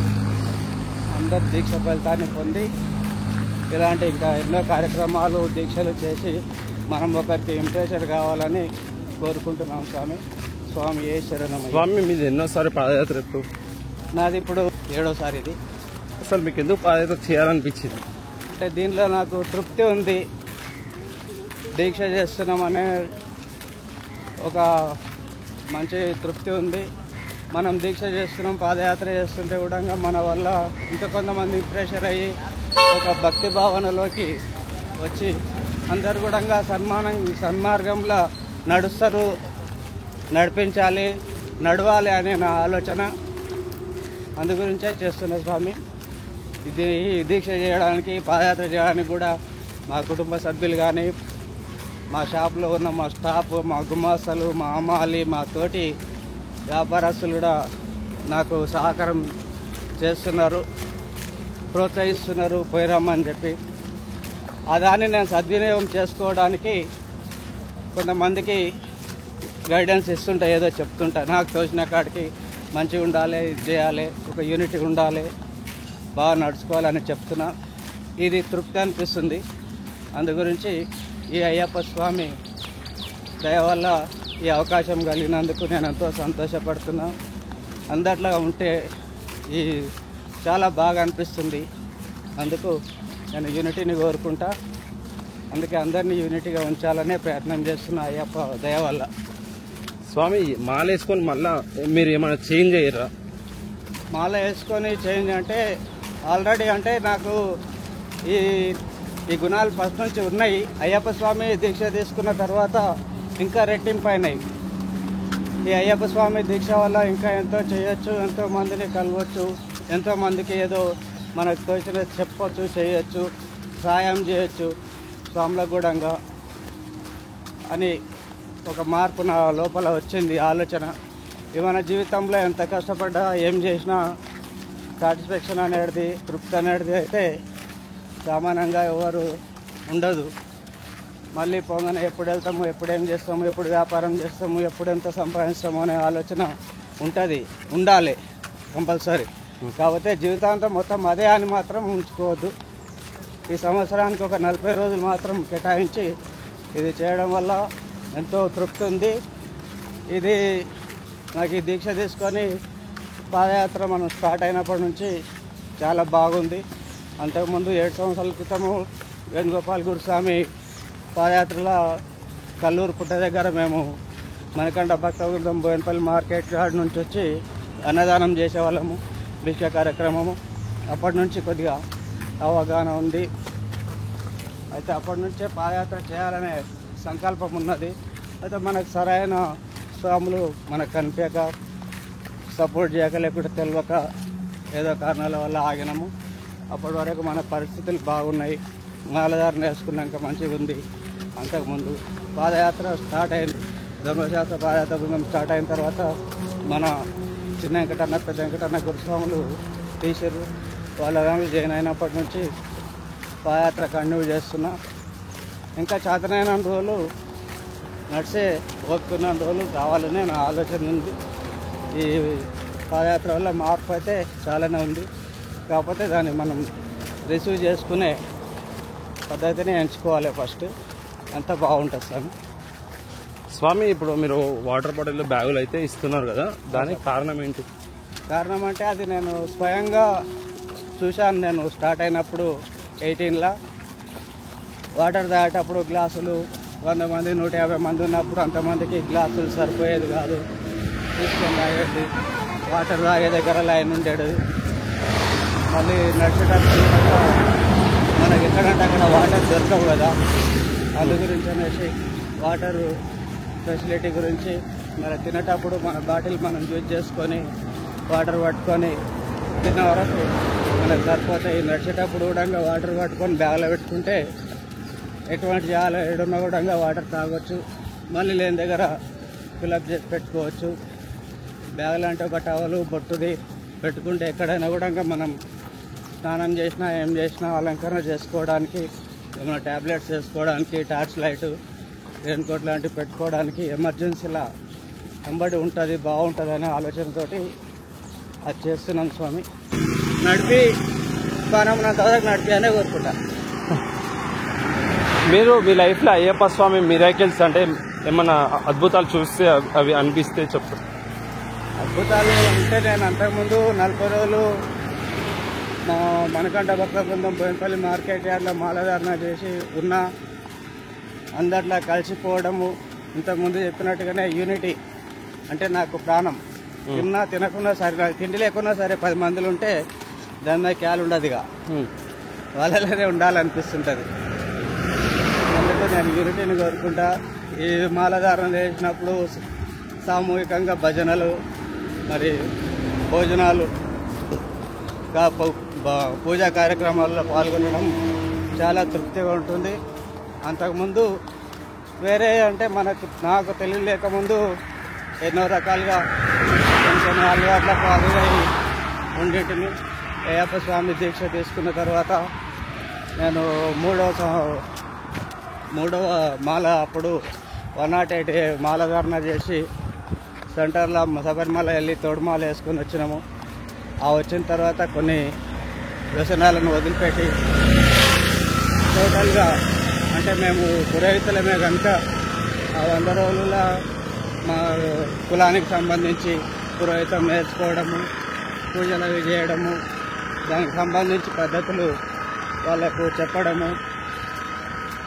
అందరు దీక్ష ఫలితాన్ని పొంది ఇలాంటి ఇంకా ఎన్నో కార్యక్రమాలు దీక్షలు చేసి మనం ఒకరికి ఇంప్రెషన్ కావాలని కోరుకుంటున్నాం స్వామి. స్వామి ఏ శరణం.
స్వామి మీది ఎన్నోసారి పాదయాత్ర ఎత్తు?
నాది ఇప్పుడు 7వ సారి ఇది.
అసలు మీకు ఎందుకు పాదయాత్ర చేయాలనిపించింది?
అంటే దీనిలో నాకు తృప్తి ఉంది. దీక్ష చేస్తున్నామనే ఒక మంచి తృప్తి ఉంది. మనం దీక్ష చేస్తున్నాం, పాదయాత్ర చేస్తుంటే కూడా మన వల్ల ఇంకా కొంతమంది ప్రెషర్ అయ్యి ఒక భక్తి భావనలోకి వచ్చి అందరు కూడా సన్మార్గంలో నడుస్తారు, నడిపించాలి, నడవాలి అనే నా ఆలోచన. అందు గురించే చేస్తున్నా స్వామి. ఇది దీక్ష చేయడానికి, పాదయాత్ర చేయడానికి కూడా మా కుటుంబ సభ్యులు కానీ, మా షాప్లో ఉన్న మా స్టాఫ్, మా గుమాస్తలు, మా అమ్మాలి, మా తోటి వ్యాపారస్తులు కూడా నాకు సహకారం చేస్తున్నారు, ప్రోత్సహిస్తున్నారు పోయిరమ్మని చెప్పి. ఆ దాన్ని నేను సద్వినియోగం చేసుకోవడానికి కొంతమందికి గైడెన్స్ ఇస్తుంటా, ఏదో చెప్తుంటా. నాకు తోచిన కాడికి మంచిగా ఉండాలి, ఇది చేయాలి, ఒక యూనిటీ ఉండాలి, బాగా నడుచుకోవాలని చెప్తున్నా. ఇది తృప్తి అనిపిస్తుంది. అందు గురించి ఈ అయ్యప్ప స్వామి దయ వల్ల ఈ అవకాశం కలిగినందుకు నేను ఎంతో సంతోషపడుతున్నా. అందట్లో ఉంటే ఈ చాలా బాగా అనిపిస్తుంది. అందుకు నేను యూనిటీని కోరుకుంటా. అందుకే అందరినీ యూనిటీగా ఉంచాలనే ప్రయత్నం చేస్తున్నా అయ్యప్ప దయ వల్ల.
స్వామి మాల వేసుకొని మళ్ళా మీరు ఏమైనా చేంజ్ అయ్యారా?
మాల వేసుకొని చేంజ్ అంటే ఆల్రెడీ అంటే నాకు ఈ గుణాలు ఫస్ట్ నుంచి ఉన్నాయి. అయ్యప్ప స్వామి దీక్ష తీసుకున్న తర్వాత ఇంకా రెట్టింపు అయినాయి. ఈ అయ్యప్ప స్వామి దీక్ష వల్ల ఇంకా ఎంతో చేయొచ్చు, ఎంతో మందిని కలవచ్చు, ఎంతో మందికి ఏదో మనకు తోచిన చెప్పొచ్చు, చేయొచ్చు, సహాయం చేయొచ్చు స్వాములకు కూడా అని ఒక మార్పు నా లోపల వచ్చింది ఆలోచన. మన జీవితంలో ఎంత కష్టపడ్డా ఏం చేసినా సాటిస్ఫాక్షన్ అనేది, తృప్తి అనేది అయితే సామాన్యంగా ఎవరు ఉండదు. మళ్ళీ పోగానే ఎప్పుడు వెళ్తాము, ఎప్పుడు ఏం చేస్తాము, ఎప్పుడు వ్యాపారం చేస్తాము, ఎప్పుడు ఎంత సంపాదిస్తాము అనే ఆలోచన ఉంటుంది, ఉండాలి కంపల్సరీ. కాకపోతే జీవితాంతం మొత్తం అదే అని మాత్రం ఉంచుకోవద్దు. ఈ సంవత్సరానికి ఒక 40 రోజులు మాత్రం కేటాయించి ఇది చేయడం వల్ల ఎంతో తృప్తి ఉంది. ఇది నాకు ఈ దీక్ష తీసుకొని పాదయాత్ర మనం స్టార్ట్ అయినప్పటి నుంచి చాలా బాగుంది. అంతకుముందు 7 సంవత్సరాల క్రితము వేణుగోపాల్ గురుస్వామి పాదయాత్రలో కల్లూరు పుట్ట దగ్గర మేము మనకండ భక్తవృందం బోయనపల్లి మార్కెట్ యార్డ్ నుంచి వచ్చి అన్నదానం చేసేవాళ్ళము, దీక్ష కార్యక్రమము. అప్పటి నుంచి కొద్దిగా అవగాహన ఉంది. అయితే అప్పటి నుంచే పాదయాత్ర చేయాలనే సంకల్పం ఉన్నది. అయితే మనకు సరైన స్వాములు మనకు కనిపించక, సపోర్ట్ చేయక, లేకుంటే తెలియక ఏదో కారణాల వల్ల ఆగినాము. అప్పటి వరకు మన పరిస్థితులు బాగున్నాయి. మాలధారణ వేసుకున్నాక మంచిగా ఉంది. అంతకుముందు పాదయాత్ర స్టార్ట్ అయింది, ధర్మశాస్త్ర పాదయాత్ర బృందం స్టార్ట్ అయిన తర్వాత మన చిన్న వెంకటన్న పెద్ద వెంకటన్న గురుస్వాములు తీసారు. వాళ్ళ దాంట్లో జాయిన్ అయినప్పటి నుంచి పాదయాత్ర కంటిన్యూ చేస్తున్నా. ఇంకా చేతనైన రోజులు నడిచే ఓపుకున్న రోజులు కావాలనే నా ఆలోచన ఉంది. ఈ పాదయాత్ర వల్ల మార్పు అయితే చాలానే ఉంది. కాకపోతే దాన్ని మనం రిసీవ్ చేసుకునే పద్ధతిని ఎంచుకోవాలి. ఫస్ట్ అంత బాగుంటుంది స్వామి.
స్వామి ఇప్పుడు మీరు వాటర్ బాటిల్ బ్యాగులు అయితే ఇస్తున్నారు కదా, దానికి కారణం ఏంటి?
కారణం అంటే అది నేను స్వయంగా చూశాను. నేను స్టార్ట్ అయినప్పుడు 18లో వాటర్ తాగేటప్పుడు గ్లాసులు 100 మంది 150 మంది ఉన్నప్పుడు అంతమందికి గ్లాసులు సరిపోయేది కాదు. తీసుకొని తాగేది, వాటర్ తాగే దగ్గర లైన్ ఉండేది. మళ్ళీ నడిచేటప్పుడు మనకి ఎక్కడంటే అక్కడ వాటర్ దొరకవు కదా, అందు గురించి అనేసి వాటర్ ఫెసిలిటీ గురించి మరి తినేటప్పుడు మన బాటిల్ మనం యూజ్ చేసుకొని వాటర్ పట్టుకొని తిన్న వరకు మనకు సరిపోతాయి. నడిచేటప్పుడు కూడా వాటర్ పట్టుకొని బ్యాగ్లో పెట్టుకుంటే ఎటువంటి చాలా ఏడున్నా కూడా వాటర్ తాగొచ్చు. మళ్ళీ లేని దగ్గర ఫిలప్ చేసి పెట్టుకోవచ్చు. బ్యాగులు అంటే ఒక టవలు బొట్టుది పెట్టుకుంటే ఎక్కడైనా కూడా మనం స్నానం చేసినా ఏం చేసినా అలంకరణ చేసుకోవడానికి, ఏమైనా ట్యాబ్లెట్స్ చేసుకోవడానికి, టార్చ్ లైటు, రెయిన్ కోట్ లాంటివి పెట్టుకోవడానికి ఎమర్జెన్సీలా వెంబడి ఉంటుంది, బాగుంటుంది అనే ఆలోచనతోటి అది చేస్తున్నాం స్వామి. నడిపి బాణంనంత వరకు నడిపి అనే కోరుకుంటా.
మీరు మీ లైఫ్లో అయ్యప్ప స్వామి మిరాకిల్స్ అంటే ఏమన్నా అద్భుతాలు చూస్తే అవి అనిపిస్తే చెప్పు.
అద్భుతాలు అంటే నేను అంతకుముందు 40 రోజులు మా మనకంట భక్త బృందం బోయినపల్లి మార్కెట్ యార్డ్లో మాలధారణ చేసి ఉన్న అందరిలో కలిసిపోవడము. ఇంతకుముందు చెప్పినట్టుగానే యూనిటీ అంటే నాకు ప్రాణం. తిన్నా తినకున్నా సరే, నాకు తిండి లేకున్నా సరే 10 మందిలు ఉంటే దాని మీద క్యాలు ఉండదుగా, వాళ్ళలోనే ఉండాలనిపిస్తుంటుంది. అందుకే నేను యూనిటీని కోరుకుంటా. ఈ మాలధారణ చేసినప్పుడు సామూహికంగా భజనలు, మరి భోజనాలు, పూజా కార్యక్రమాల్లో పాల్గొనడం చాలా తృప్తిగా ఉంటుంది. అంతకుముందు వేరే అంటే నాకు తెలియలేకముందు ఎన్నో రకాలుగా కొంచెం అలవాట్ల పాల్గొని ఉండేటిని. అయ్యప్ప స్వామి దీక్ష తీసుకున్న తర్వాత నేను మూడవ మాల అప్పుడు 108 మాలధారణ చేసి సెంటర్లో శబరిమల వెళ్ళి తోడుమాల వేసుకొని వచ్చినాము. ఆ వచ్చిన తర్వాత కొన్ని వ్యసనాలను వదిలిపెట్టి టోటల్గా అంటే మేము పురోహితులమే కనుక ఆ 100 రోజుల మా కులానికి సంబంధించి పురోహితం నేర్చుకోవడము, పూజలు అవి చేయడము, దానికి సంబంధించి పద్ధతులు వాళ్ళకు చెప్పడము,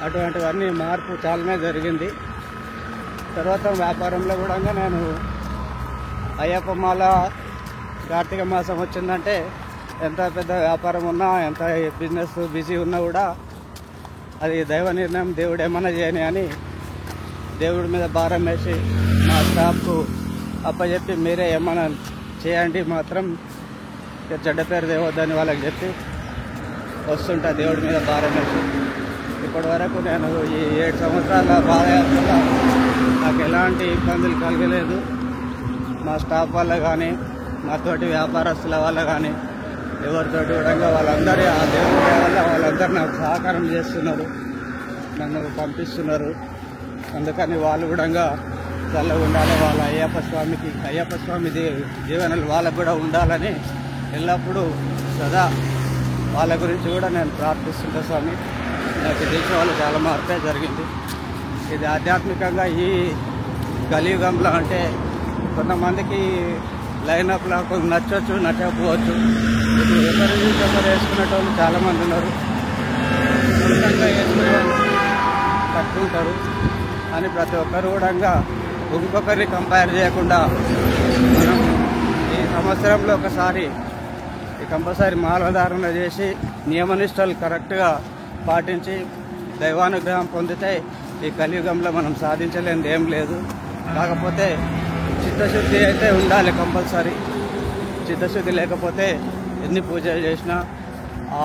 అటువంటివన్నీ మార్పు చాలానే జరిగింది. తర్వాత వ్యాపారంలో కూడా నేను అయ్యప్ప మాల కార్తీక మాసం వచ్చిందంటే ఎంత పెద్ద వ్యాపారం ఉన్నా, ఎంత బిజినెస్ బిజీ ఉన్నా కూడా అది దైవ నిర్ణయం, దేవుడు ఏమన్నా చేయని అని దేవుడి మీద భారం వేసి మా స్టాఫ్కు అప్పచెప్పి మీరే ఏమన్నా చేయండి, మాత్రం చెడ్డ పేరు తేవద్దని వాళ్ళకి చెప్పి వస్తుంటా దేవుడి మీద భారం వేసి. ఇప్పటి వరకు నేను ఈ 7 సంవత్సరాల పాదయాత్రలో నాకు ఎలాంటి ఇబ్బందులు కలగలేదు. మా స్టాఫ్ వల్ల కానీ, మాతోటి వ్యాపారస్తుల వల్ల కానీ, ఎవరితోటి కూడా వాళ్ళందరి ఆ దేవుడి వల్ల వాళ్ళందరూ నాకు సహకారం చేస్తున్నారు, నన్ను పంపిస్తున్నారు. అందుకని వాళ్ళు కూడా చల్లగా ఉండాలి, వాళ్ళ అయ్యప్ప స్వామి జీవనాలు వాళ్ళకు కూడా ఉండాలని ఎల్లప్పుడూ సదా వాళ్ళ గురించి కూడా నేను ప్రార్థిస్తుంటా స్వామి. నాకు దీక్ష వల్ల చాలా మార్పే జరిగింది. ఇది ఆధ్యాత్మికంగా ఈ కలియుగంలో అంటే కొంతమందికి లైనప్లో కొంచెం నచ్చవచ్చు, నచ్చకపోవచ్చు. ఇప్పుడు ఒకరి నుంచి ఒకరు వేసుకునేటోళ్ళు చాలామంది ఉన్నారు, సొంతంగా వేసుకునే తక్కువ ఉంటారు. అని ప్రతి ఒక్కరు కూడా ఇంకొకరిని కంపేర్ చేయకుండా మనం ఈ సంవత్సరంలో ఒకసారి కంపల్సరీ మాలధారణ చేసి నియమనిష్టలు కరెక్ట్గా పాటించి దైవానుగ్రహం పొందితే ఈ కలియుగంలో మనం సాధించలేనిది ఏం లేదు. కాకపోతే చిత్తశుద్ధి అయితే ఉండాలి కంపల్సరీ. చిత్తశుద్ధి లేకపోతే ఎన్ని పూజలు చేసినా ఆ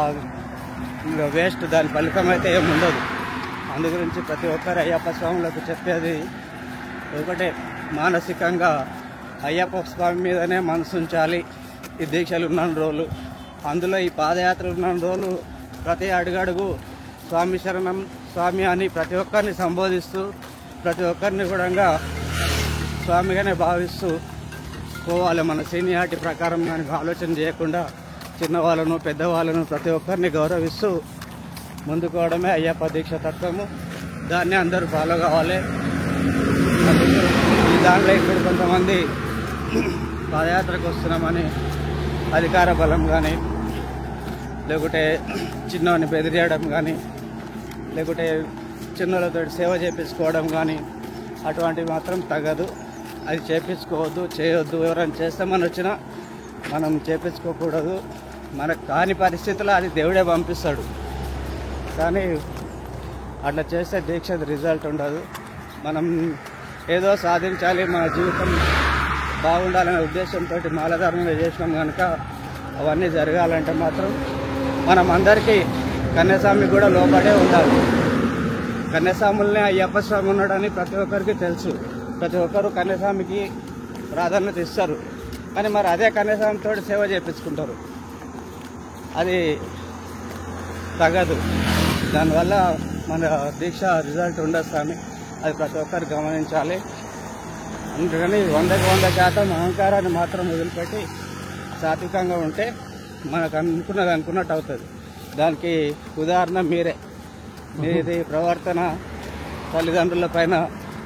ఇంకా వేస్ట్, దాని ఫలితం అయితే ఏమి ఉండదు. అందు గురించి ప్రతి ఒక్కరు అయ్యప్ప స్వాములకు చెప్పేది ఒకటే, మానసికంగా అయ్యప్ప స్వామి మీదనే మనసు ఉంచాలి. ఈ దీక్షలు ఉన్న రోజులు, అందులో ఈ పాదయాత్ర ఉన్న రోజులు ప్రతి అడుగడుగు స్వామి శరణం స్వామి అని ప్రతి ఒక్కరిని సంబోధిస్తూ ప్రతి ఒక్కరిని కూడా స్వామిగానే భావిస్తూ పోవాలి. మన సీనియారిటీ ప్రకారం కానీ ఆలోచన చేయకుండా చిన్నవాళ్ళను పెద్దవాళ్ళను ప్రతి ఒక్కరిని గౌరవిస్తూ ముందుకోవడమే అయ్యప్ప దీక్ష తత్వము. దాన్ని అందరూ ఫాలో కావాలి. ఈ దాంట్లో ఇప్పుడు కొంతమంది పాదయాత్రకు వస్తున్నామని అధికార బలం కానీ, లేకుంటే చిన్నవాడిని బెదిరియడం కానీ, లేకుంటే చిన్నలతో సేవ చేయించుకోవడం కానీ అటువంటివి మాత్రం తగదు. అది చేయించుకోవద్దు, చేయొద్దు. ఎవరైనా చేస్తామని వచ్చినా మనం చేయించుకోకూడదు. మనకు కాని పరిస్థితుల్లో అది దేవుడే పంపిస్తాడు. కానీ అట్లా చేస్తే దీక్ష రిజల్ట్ ఉండదు. మనం ఏదో సాధించాలి, మన జీవితం బాగుండాలనే ఉద్దేశంతో మాలధారణగా చేసినాం కనుక అవన్నీ జరగాలంటే మాత్రం మనం అందరికీ కన్యాస్వామి కూడా లోబడే ఉండాలి. కన్యాస్వాములనే అయ్యప్ప స్వామి ఉన్నాడని ప్రతి ఒక్కరికి తెలుసు. ప్రతి ఒక్కరు కన్యాస్వామికి ప్రాధాన్యత ఇస్తారు. కానీ మరి అదే కన్యాస్వామితో సేవ చేయించుకుంటారు. అది తగదు. దానివల్ల మన దీక్ష రిజల్ట్ ఉండదు స్వామి. అది ప్రతి ఒక్కరు గమనించాలి. అందుకని 100% అహంకారాన్ని మాత్రం వదిలిపెట్టి సాత్వికంగా ఉంటే మనకు అనుకున్నట్టు అవుతుంది. దానికి ఉదాహరణ మీరే. మీది ప్రవర్తన, తల్లిదండ్రుల పైన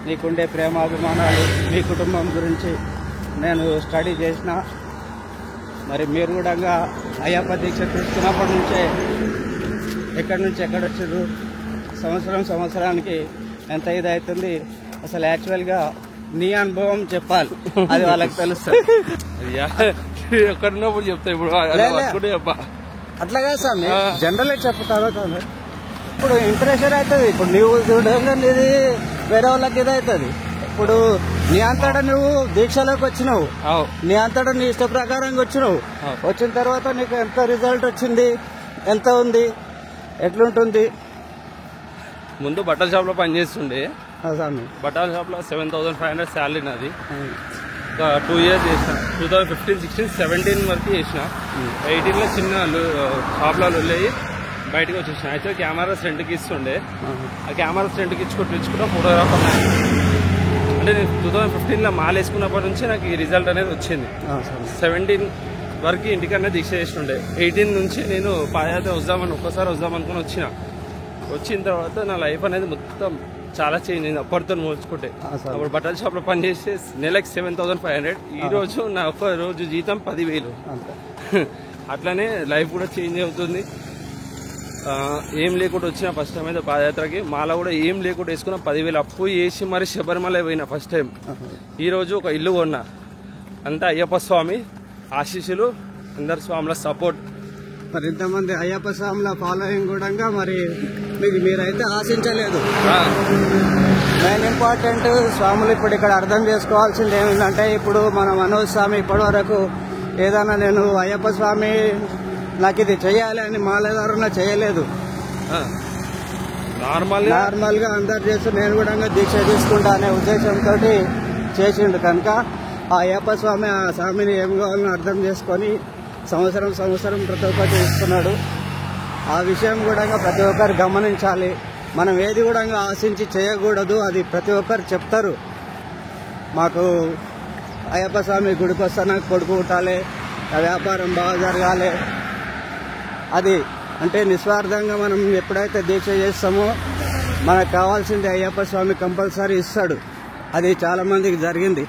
నీకుండే ప్రేమాభిమానాలు, మీ కుటుంబం గురించి నేను స్టడీ చేసిన. మరి మీరు కూడా అయ్యప్ప దీక్ష తీసుకున్నప్పటి నుంచే ఎక్కడి నుంచి ఎక్కడొచ్చారు, సంవత్సరానికి ఎంత ఇది అవుతుంది, అసలు యాక్చువల్గా నీ అనుభవం చెప్పాలి. అది వాళ్ళకి తెలుస్తుంది.
ఎక్కడున్నప్పుడు చెప్తా. ఇప్పుడు
అట్లాగా స్వామి జనరల్ చెప్తాను. ఇప్పుడు ఇంప్రెషన్ అవుతుంది. ఇప్పుడు నువ్వు చూడండి, ఇది వేరే వాళ్ళకి ఇది అవుతుంది. ఇప్పుడు నీ అంతటా నువ్వు దీక్షలోకి వచ్చినావు, నీ అంతటా నీ ఇష్ట ప్రకారంగా వచ్చినావు. వచ్చిన తర్వాత నీకు ఎంత రిజల్ట్ వచ్చింది, ఎంత ఉంది, ఎట్లుంటుంది?
ముందు బట్టల షాప్ లో పనిచేస్తుండే.
స్వామి
బట్టల షాప్ లో 7,500 శాలరీ నాది. 2 years చేసిన. 2015, 16, 17 వరకు చేసిన. 18 లో చిన్న షాప్ లో వెళ్ళి బయటకు వచ్చేసిన. అయితే కెమెరాస్ రెంట్కి ఇస్తుండే. ఆ కెమెరాస్ రెంట్కి ఇచ్చుకుంటూ ఫోటోగ్రాఫర్. అంటే నేను 2015 లో మాల వేసుకున్నప్పటి నుంచి నాకు ఈ రిజల్ట్ అనేది వచ్చింది. 17 వరకు ఇంటికన్నా దీక్ష చేస్తుండే. 18 నుంచి నేను పాదయాత్ర ఒక్కసారి వద్దామనుకుని వచ్చిన తర్వాత నా లైఫ్ అనేది మొత్తం చాలా చేంజ్ అయింది. అప్పటితో పోల్చుకుంటే అప్పుడు బట్టల షాప్ లో పనిచేస్తే నెలకి 7,500. ఈ రోజు నా ఒక్క రోజు జీతం 10,000. అట్లానే లైఫ్ కూడా చేంజ్ అవుతుంది. ఏం లేకుండా వచ్చిన ఫస్ట్ టైం అయితే పాదయాత్రకి. మాల కూడా ఏం లేకుండా వేసుకున్న 10,000 అప్పు చేసి మరి శబరిమల పోయినా ఫస్ట్ టైం. ఈ రోజు ఒక ఇల్లు కొన్నా. అంతా అయ్యప్ప స్వామి ఆశీస్సులు, అందరు స్వాముల సపోర్ట్.
మరి ఇంతమంది అయ్యప్ప స్వాముల ఫాలోయింగ్ కూడా మరి మీరైతే ఆశించలేదు. మెయిన్ ఇంపార్టెంట్ స్వాములు ఇప్పుడు ఇక్కడ అర్థం చేసుకోవాల్సింది ఏమిటంటే, ఇప్పుడు మన మనోజ్ స్వామి ఇప్పటి వరకు ఏదైనా నేను అయ్యప్ప స్వామి నాకు ఇది చెయ్యాలి అని మాలధారణ చేయలేదు. నార్మల్ గా అందరు చేస్తూ నేను కూడా దీక్ష తీసుకుంటా అనే ఉద్దేశంతో చేసిండు. కనుక ఆ అయ్యప్ప స్వామి ఆ స్వామిని ఏం కావాలని అర్థం చేసుకొని సంవత్సరం ప్రతి ఒక్కటి ఇస్తున్నాడు. ఆ విషయం కూడా ప్రతి ఒక్కరు గమనించాలి. మనం ఏది కూడా ఆశించి చేయకూడదు. అది ప్రతి ఒక్కరు చెప్తారు. మాకు అయ్యప్ప స్వామి గుడికి వస్తాను, కొడుకు పుట్టాలి, వ్యాపారం బాగా జరగాలి. అది అంటే నిస్వార్థంగా మనం ఎప్పుడైతే దీక్ష చేస్తామో మనకు కావాల్సింది అయ్యప్ప స్వామి కంపల్సరీ ఇస్తాడు. అది చాలా మందికి జరిగింది.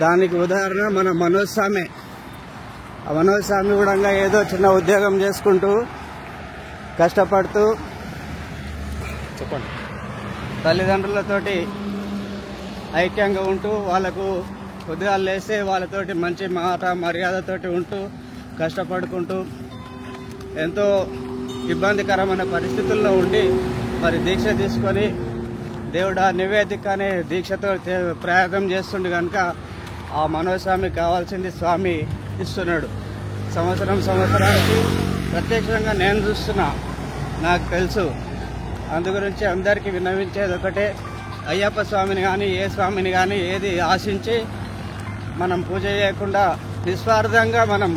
దానికి ఉదాహరణ మన మనోజ్ స్వామి. ఆ మనోజ్ స్వామి కూడా ఏదో చిన్న ఉద్యోగం చేసుకుంటూ కష్టపడుతూ
చెప్పండి
తల్లిదండ్రులతోటి ఐక్యంగా ఉంటూ వాళ్ళకు ఉదయాలు లేస్తే వాళ్ళతోటి మంచి మాట మర్యాదతోటి ఉంటూ కష్టపడుకుంటూ ఎంతో ఇబ్బందికరమైన పరిస్థితుల్లో ఉండి మరి దీక్ష తీసుకొని దేవుడు ఆ నివేదిక అనే దీక్షతో ప్రయాగం చేస్తుండే కనుక ఆ మనోజ్ స్వామికి కావాల్సింది స్వామి ఇస్తున్నాడు. సంవత్సరానికి ప్రత్యక్షంగా నేను చూస్తున్నా. నాకు తెలుసు. అందు గురించి అందరికీ విన్నవించేది ఒకటే, అయ్యప్ప స్వామిని కానీ ఏ స్వామిని కానీ ఏది ఆశించి మనం పూజ చేయకుండా నిస్వార్థంగా మనం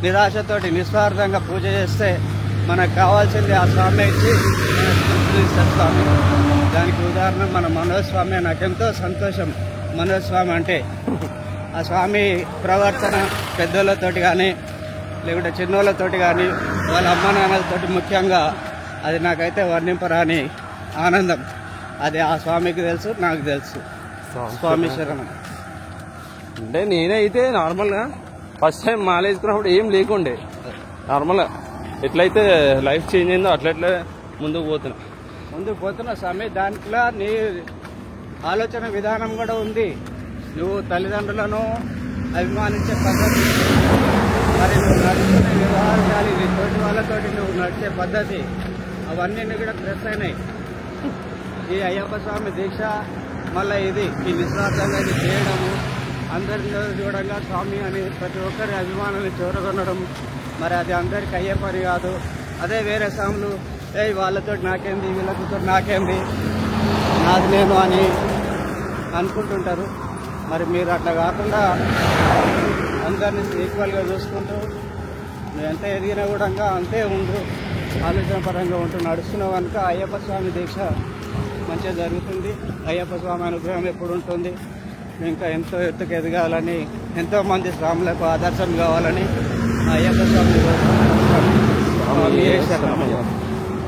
నిరాశతోటి నిస్వార్థంగా పూజ చేస్తే మనకు కావాల్సింది ఆ స్వామి ఇచ్చి ఇస్తారు స్వామి. దానికి ఉదాహరణ మన మనోజ్ స్వామి. నాకెంతో సంతోషం మనోజ్ స్వామి అంటే. ఆ స్వామి ప్రవర్తన పెద్దోళ్ళతోటి కానీ లేకుంటే చిన్నోళ్ళతోటి కానీ వాళ్ళ అమ్మ నాన్నలతోటి ముఖ్యంగా అది నాకైతే వర్ణింపరాని ఆనందం. అది ఆ స్వామికి తెలుసు, నాకు తెలుసు. స్వామి శరణం.
అంటే నేనైతే నార్మల్గా ఫస్ట్ టైం మాల వేసుకున్నప్పుడు ఏం లేకుండే, నార్మల్గా ఎట్లయితే లైఫ్ చేంజ్ అయిందో అట్లట్లే ముందుకు పోతున్నా స్వామి. దాంట్లో నీ ఆలోచన విధానం కూడా ఉంది. నువ్వు తల్లిదండ్రులను అభిమానించే పద్ధతి, మరి నువ్వు నడుచుకునే వ్యవహారం కానీ నీ తోటి వాళ్ళతోటి నువ్వు నడిచే పద్ధతి అవన్నీ కూడా ప్రెస్ అయినాయి. ఈ అయ్యప్ప స్వామి దీక్ష మళ్ళీ ఇది ఈ నిస్వార్థంగా ఇది చేయడము, అందరిలో చూడంగా స్వామి అని ప్రతి ఒక్కరి అభిమానాన్ని చూరగొనడం, మరి అది అందరికి అయ్యే పని కాదు. అదే వేరే స్వాములు వాళ్ళతో నాకేంది వీళ్ళతో నాకేంది నాది నేను అని అనుకుంటుంటారు. మరి మీరు అట్లా కాకుండా అందరినీ ఈక్వల్గా చూసుకుంటూ నువ్వు ఎంత ఎదిగినా కూడా అంతే ఉండు, ఆలోచన పరంగా ఉంటూ నడుస్తున్నావు కనుక అయ్యప్ప స్వామి దీక్ష మంచిగా జరుగుతుంది. అయ్యప్ప స్వామి అనుగ్రహం ఎప్పుడు ఉంటుంది. ఇంకా ఎంతో ఎత్తుకు ఎదగాలని, ఎంతో మంది స్వాములకు ఆదర్శం కావాలని అయ్యప్ప స్వామి.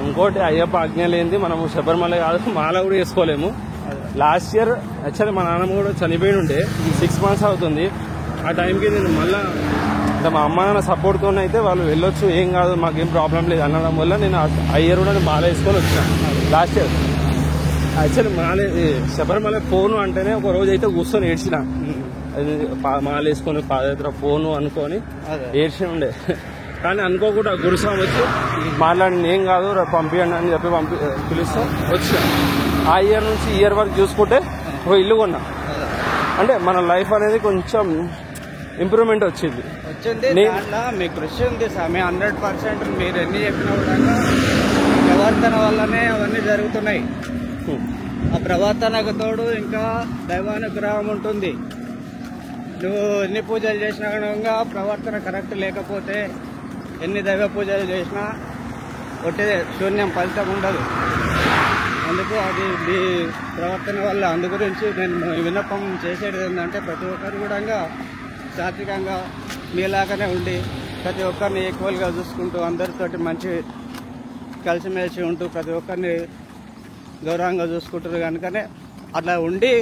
ఇంకోటి అయ్యప్ప ఆజ్ఞ లేనిది మనము శబరిమల కాదు మాల కూడా వేసుకోలేము. లాస్ట్ ఇయర్ యాక్చువల్లీ మా నాన్నమ్మ కూడా చనిపోయి ఉండే 6 months అవుతుంది. ఆ టైంకి నేను మళ్ళా మా అమ్మ నాన్న సపోర్ట్తో అయితే వాళ్ళు వెళ్ళొచ్చు, ఏం కాదు మాకేం ప్రాబ్లం లేదు అనడం వల్ల నేను ఆ ఇయర్ కూడా మాల వేసుకొని వచ్చిన. Last year actually Sabarimala phone అంటేనే ఒక రోజు అయితే కూర్చొని ఏడ్చిన, మాల వేసుకొని పాదయాత్ర ఫోను అనుకొని ఏడ్చి ఉండే. కానీ అనుకోకుండా గురుస్వామి వచ్చి మాట్లాడి ఏం కాదు పంపించండి అని చెప్పి పిలుస్తూ వచ్చా. ఆ ఇయర్ నుంచి ఈ ఇయర్ వరకు చూసుకుంటే ఒక ఇల్లు కొన్నా. అంటే మన లైఫ్ అనేది కొంచెం ఇంప్రూవ్మెంట్ వచ్చింది.
దాంట్లో మీ కృషి ఉంది స్వామి 100%. మీరు ఎన్ని చెప్పినా కూడా ప్రవర్తన వల్లనే అవన్నీ జరుగుతున్నాయి. ఆ ప్రవర్తనకు తోడు ఇంకా దైవానుగ్రహం ఉంటుంది. నువ్వు ఎన్ని పూజలు చేసినా కూడా ప్రవర్తన కరెక్ట్ లేకపోతే ఎన్ని దైవ పూజలు చేసినా ఒకటే శూన్యం, ఫలితం ఉండదు. అందుకు అది మీ ప్రవర్తన వల్ల. అందు గురించి నేను విన్నపం చేసేది ఏంటంటే ప్రతి ఒక్కరు కూడా సాత్వికంగా మీలాగానే ఉండి ప్రతి ఒక్కరిని ఈక్వల్గా చూసుకుంటూ అందరితోటి మంచి కలిసిమెలిసి ఉంటూ ప్రతి ఒక్కరిని గౌరవంగా చూసుకుంటారు కనుకనే అట్లా ఉండి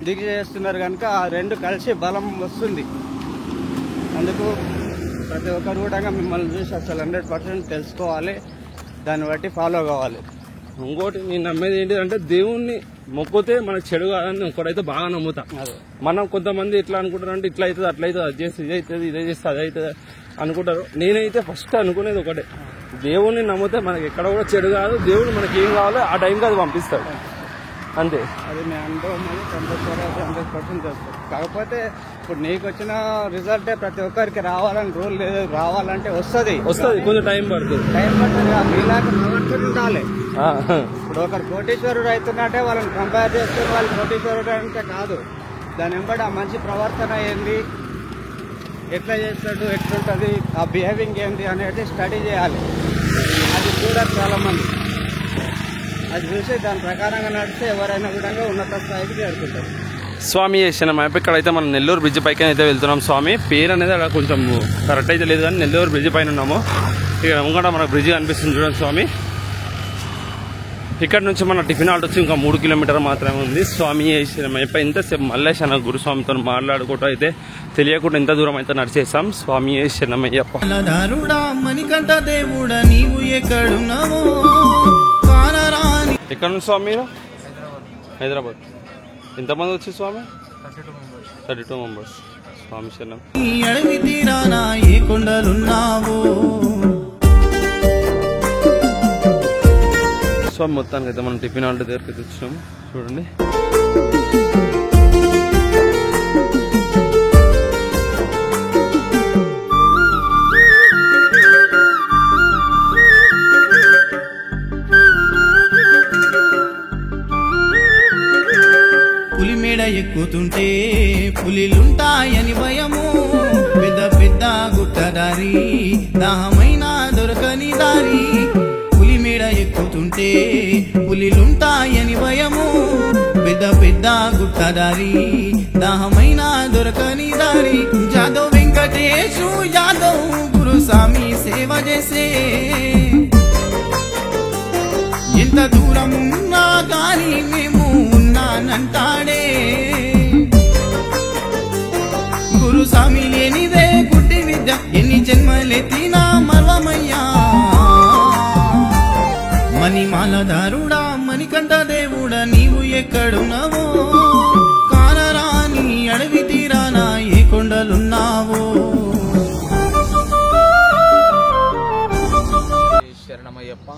దిగి చేస్తున్నారు కనుక ఆ రెండు కలిసి బలం వస్తుంది. అందుకు ప్రతి ఒక్కరు కూడా మిమ్మల్ని చూసి అసలు 100% తెలుసుకోవాలి, దాన్ని బట్టి ఫాలో కావాలి.
ఇంకోటి నేను నమ్మేది ఏంటంటే దేవుణ్ణి మొక్కితే మనకు చెడు కాదని ఒకటైతే బాగా నమ్ముతా. మనం కొంతమంది ఎట్లా అనుకుంటారు అంటే ఇట్లా అవుతుంది అట్లా అవుతుంది, అది చేస్తే ఇది అవుతుంది ఇదే చేస్తే అది అవుతుంది అనుకుంటారు. నేనైతే ఫస్ట్ అనుకునేది ఒకటే, దేవుణ్ణి నమ్మితే మనకి ఎక్కడ కూడా చెడు కాదు, దేవుడు మనకి ఏం కావాలో ఆ టైంకి అది పంపిస్తాడు అంతే.
అది మీ అనుభవం 100% చేస్తారు. కాకపోతే ఇప్పుడు నీకు వచ్చిన రిజల్టే ప్రతి ఒక్కరికి రావాలని రూల్ లేదు. రావాలంటే వస్తుంది,
కొంచెం టైం పడుతుంది.
మీలాగా ప్రవర్తన ఉండాలి. ఇప్పుడు ఒకరు కోటీశ్వరుడు అవుతున్నట్టే వాళ్ళని కంపేర్ చేస్తే వాళ్ళు కోటీశ్వరుడు అంటే కాదు. దాని వెంబడి ఆ మంచి ప్రవర్తన ఏంది, ఎట్లా చేస్తాడు, ఎట్లుంటుంది, ఆ బిహేవింగ్ ఏంటి అనేది స్టడీ చేయాలి. అది చూడాలి చాలా మంది. అది చూసి దాని ప్రకారంగా నడిస్తే ఎవరైనా కూడా ఉన్నత స్థాయికి చేరుకుంటారు.
స్వామి చేసిన మ్యాప్ ఇక్కడైతే మనం నెల్లూరు బ్రిడ్జ్ పైకి అయితే వెళ్తున్నాం. స్వామి పేరు అనేది అక్కడ కొంచెం కరెక్ట్ అయితే లేదు కానీ నెల్లూరు బ్రిడ్జ్ పైన ఉన్నాము. ఇక్కడ ముంగట మనకు బ్రిడ్జ్ కనిపిస్తుంది చూడండి స్వామి. ఇక్కడ నుంచి మన టిఫిన్ ఆల్ట్ వచ్చి ఇంకా 3 కిలోమీటర్లు మాత్రమే ఉంది. స్వామి చేసిన మ్యాప్ ఇంతసేపు మల్లేశన గురుస్వామితో మాట్లాడుకుంటూ అయితే తెలియకుండా ఎంత దూరం అయితే నడిచేసాం. స్వామి శరణమయ్యప్ప.
మణికంఠ దేవుడా నీవు ఎక్కడున్నావో
ఎక్కడ నుంచి స్వామి మీరు? హైదరాబాద్. ఎంతమంది వచ్చి స్వామి? 32 మెంబర్స్. స్వామి శరణం.
అడవి తీరానా ఏ కొండలున్నావో.
స్వామి మొత్తానికి అయితే మనం టిఫిన్ ఆల్ట్ దగ్గరికి అయితే వచ్చినాము చూడండి.
పులిలుంటాయని భయము పెద్ద పెద్ద గుట్టదారి దాహమైన దొరకని దారి పులి మేడ ఎక్కుతుంటే పులిలుంటాయని భయము పెద్ద పెద్ద గుట్టదారి దాహమైన దొరకని దారి జాదవ్ వెంకటేశు యాదవ్ గురుస్వామి సేవ చేసే ఎంత దూరమున్నా గాని మేము ఉన్నానంటాడే గురుస్వామి లేనిదే గుడ్డి విద్య ఎన్ని జన్మలెత్తినా మర్వమయ్యా మణిమాలధారుడా మణికంఠ దేవుడా నీవు ఎక్కడున్నావో కానరాని అడవి తీరానా ఏ కొండలున్నావో
శరణమయ్యప్ప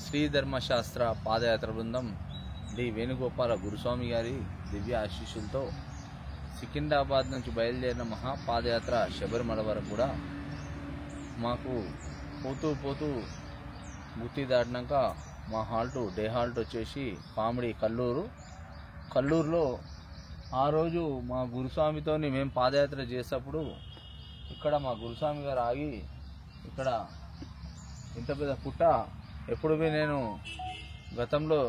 శ్రీ ధర్మశాస్త్ర పాదయాత్ర బృందం డి వేణుగోపాల గురుస్వామి గారి దివ్య ఆశీస్సులతో సికింద్రాబాద్ నుంచి బయలుదేరిన మహాపాదయాత్ర శబరిమల వరకు కూడా మాకు పోతూ పోతూ గుత్తి దాటినాక మా డే హాల్ట్ వచ్చేసి పామిడి కల్లూరులో ఆ రోజు మా గురుస్వామితో మేము పాదయాత్ర చేసేటప్పుడు ఇక్కడ మా గురుస్వామి గారు ఆగి ఇక్కడ ఇంత పెద్ద పుట్ట ఎప్పుడు నేను గతంలో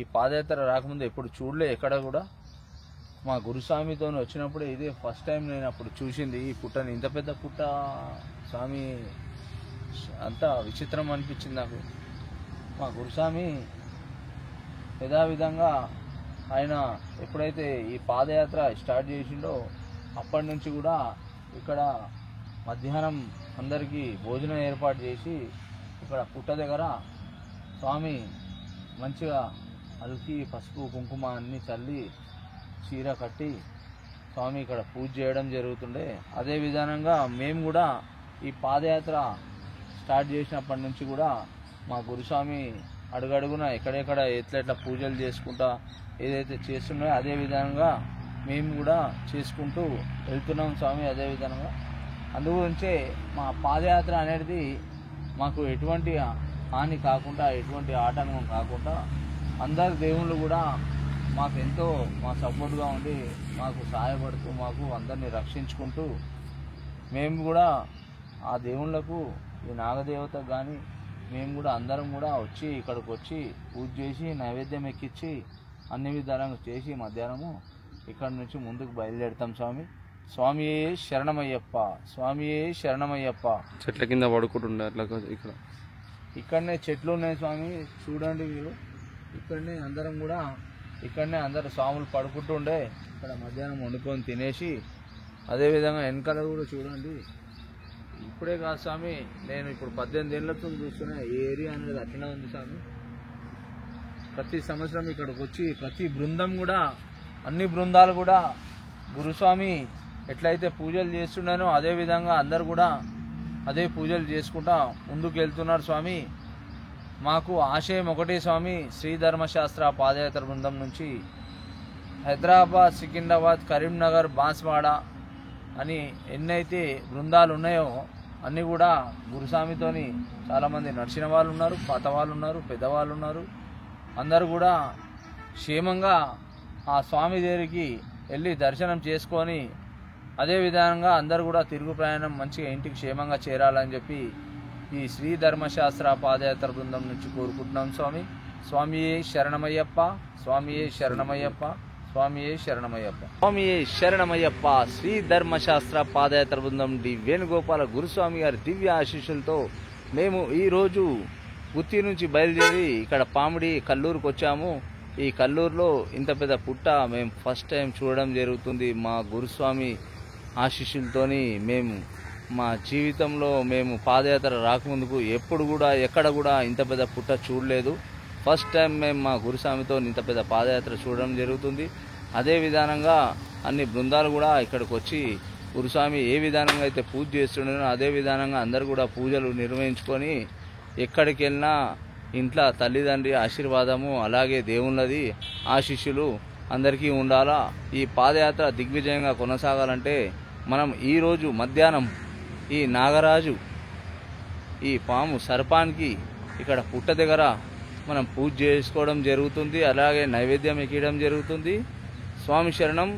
ఈ పాదయాత్ర రాకముందు ఎప్పుడు చూడలే ఎక్కడ కూడా మా గురుస్వామితో వచ్చినప్పుడు ఇదే ఫస్ట్ టైం నేను అప్పుడు చూసింది ఈ పుట్టని ఇంత పెద్ద పుట్ట స్వామి అంతా విచిత్రం అనిపించింది నాకు మా గురుస్వామి యథావిధంగా ఆయన ఎప్పుడైతే ఈ పాదయాత్ర స్టార్ట్ చేసిండో అప్పటి నుంచి కూడా ఇక్కడ మధ్యాహ్నం అందరికీ భోజనం ఏర్పాటు చేసి ఇక్కడ పుట్ట దగ్గర స్వామి మంచిగా అలికి పసుపు కుంకుమ అన్నీ చల్లి చీర కట్టి స్వామి ఇక్కడ పూజ చేయడం జరుగుతుండే. అదే విధానంగా మేము కూడా ఈ పాదయాత్ర స్టార్ట్ చేసినప్పటి నుంచి కూడా మా గురుస్వామి అడుగడుగున ఎక్కడెక్కడ ఎట్లా పూజలు చేసుకుంటా ఏదైతే చేస్తున్నాయో అదే విధంగా మేము కూడా చేసుకుంటూ వెళ్తున్నాం స్వామి. అదే విధంగా అందుగురించే మా పాదయాత్ర అనేది మాకు ఎటువంటి హాని కాకుండా ఎటువంటి ఆటంకం కాకుండా అందరు దేవుళ్ళు కూడా మాకు ఎంతో మా సపోర్ట్గా ఉండి మాకు సహాయపడుతూ మాకు అందరినీ రక్షించుకుంటూ మేము కూడా ఆ దేవుళ్ళకు ఈ నాగదేవతకు కానీ మేము కూడా అందరం కూడా వచ్చి ఇక్కడికి వచ్చి పూజ చేసి నైవేద్యం ఎక్కించి అన్ని విధాలుగా చేసి మధ్యాహ్నము ఇక్కడ నుంచి ముందుకు బయలుదేరుతాం స్వామి. స్వామియే శరణమయ్యప్ప, స్వామియే శరణమయ్యప్ప.
చెట్ల కింద పడుకుంటుండే అట్లా
ఇక్కడనే చెట్లు ఉన్నాయి స్వామి, చూడండి మీరు. ఇక్కడనే అందరం కూడా అందరు స్వాములు పడుకుంటుండే ఇక్కడ మధ్యాహ్నం వండుకొని తినేసి అదేవిధంగా వెనకాల కూడా చూడండి. ఇప్పుడే కాదు స్వామి, నేను ఇప్పుడు 18 ఏళ్లతో చూస్తున్నా ఈ ఏరియా అనేది అట్లనే ఉంది స్వామి. ప్రతి సంవత్సరం ఇక్కడికి వచ్చి ప్రతి బృందం కూడా అన్ని బృందాలు కూడా గురుస్వామి ఎట్లయితే పూజలు చేస్తున్నానో అదేవిధంగా అందరు కూడా అదే పూజలు చేసుకుంటా ముందుకు వెళ్తున్నారు స్వామి. మాకు ఆశయం ఒకటే స్వామి, శ్రీ ధర్మశాస్త్ర పాదయాత్ర బృందం నుంచి హైదరాబాద్, సికింద్రాబాద్, కరీంనగర్, బాన్స్వాడ అని ఎన్నైతే బృందాలు ఉన్నాయో అన్నీ కూడా గురుస్వామితోని చాలామంది నడిచిన వాళ్ళు ఉన్నారు, పాత వాళ్ళు ఉన్నారు, పెద్దవాళ్ళు ఉన్నారు. అందరూ కూడా క్షేమంగా ఆ స్వామి దగ్గరికి వెళ్ళి దర్శనం చేసుకొని అదేవిధంగా అందరూ కూడా తిరుగు ప్రయాణం మంచిగా ఇంటికి క్షేమంగా చేరాలని చెప్పి ఈ శ్రీ ధర్మశాస్త్ర పాదయాత్ర బృందం నుంచి కోరుకుంటున్నాం స్వామి. స్వామియే శరణమయ్యప్ప, స్వామియే శరణమయ్యప్ప, స్వామియే శరణమయ్యప్ప, స్వామియే శరణమయ్యప్ప. శ్రీ ధర్మశాస్త్ర పాదయాత్ర బృందం డి వేణుగోపాల గురుస్వామి గారి దివ్య ఆశీస్సులతో మేము ఈరోజు గుత్తి నుంచి బయలుదేరి ఇక్కడ పామిడి కల్లూరుకు వచ్చాము. ఈ కల్లూరులో ఇంత పెద్ద పుట్ట మేము ఫస్ట్ టైం చూడడం జరుగుతుంది. మా గురుస్వామి ఆశీస్సులతోని మేము మా జీవితంలో మేము పాదయాత్ర రాకముందుకు ఎప్పుడు కూడా ఎక్కడ కూడా ఇంత పెద్ద పుట్ట చూడలేదు. ఫస్ట్ టైం మేము మా గురుస్వామితో ఇంత పెద్ద పాదయాత్ర చూడడం జరుగుతుంది. అదే విధానంగా అన్ని బృందాలు కూడా ఇక్కడికి వచ్చి గురుస్వామి ఏ విధానంగా అయితే పూజ చేస్తున్నారో అదే విధానంగా అందరూ కూడా పూజలు నిర్వహించుకొని ఎక్కడికి వెళ్ళినా ఇంట్లో తల్లిదండ్రి ఆశీర్వాదము అలాగే దేవుళ్ళది ఆశీస్సులు అందరికీ ఉండాలా. ఈ పాదయాత్ర దిగ్విజయంగా కొనసాగాలంటే మనం ఈరోజు మధ్యాహ్నం ఈ నాగరాజు ఈ పాము సర్పానికి ఇక్కడ పుట్ట దగ్గర మనం పూజ చేసుకోవడం జరుగుతుంది. అలాగే నైవేద్యం ఎక్కడం జరుగుతుంది. స్వామి శరణం.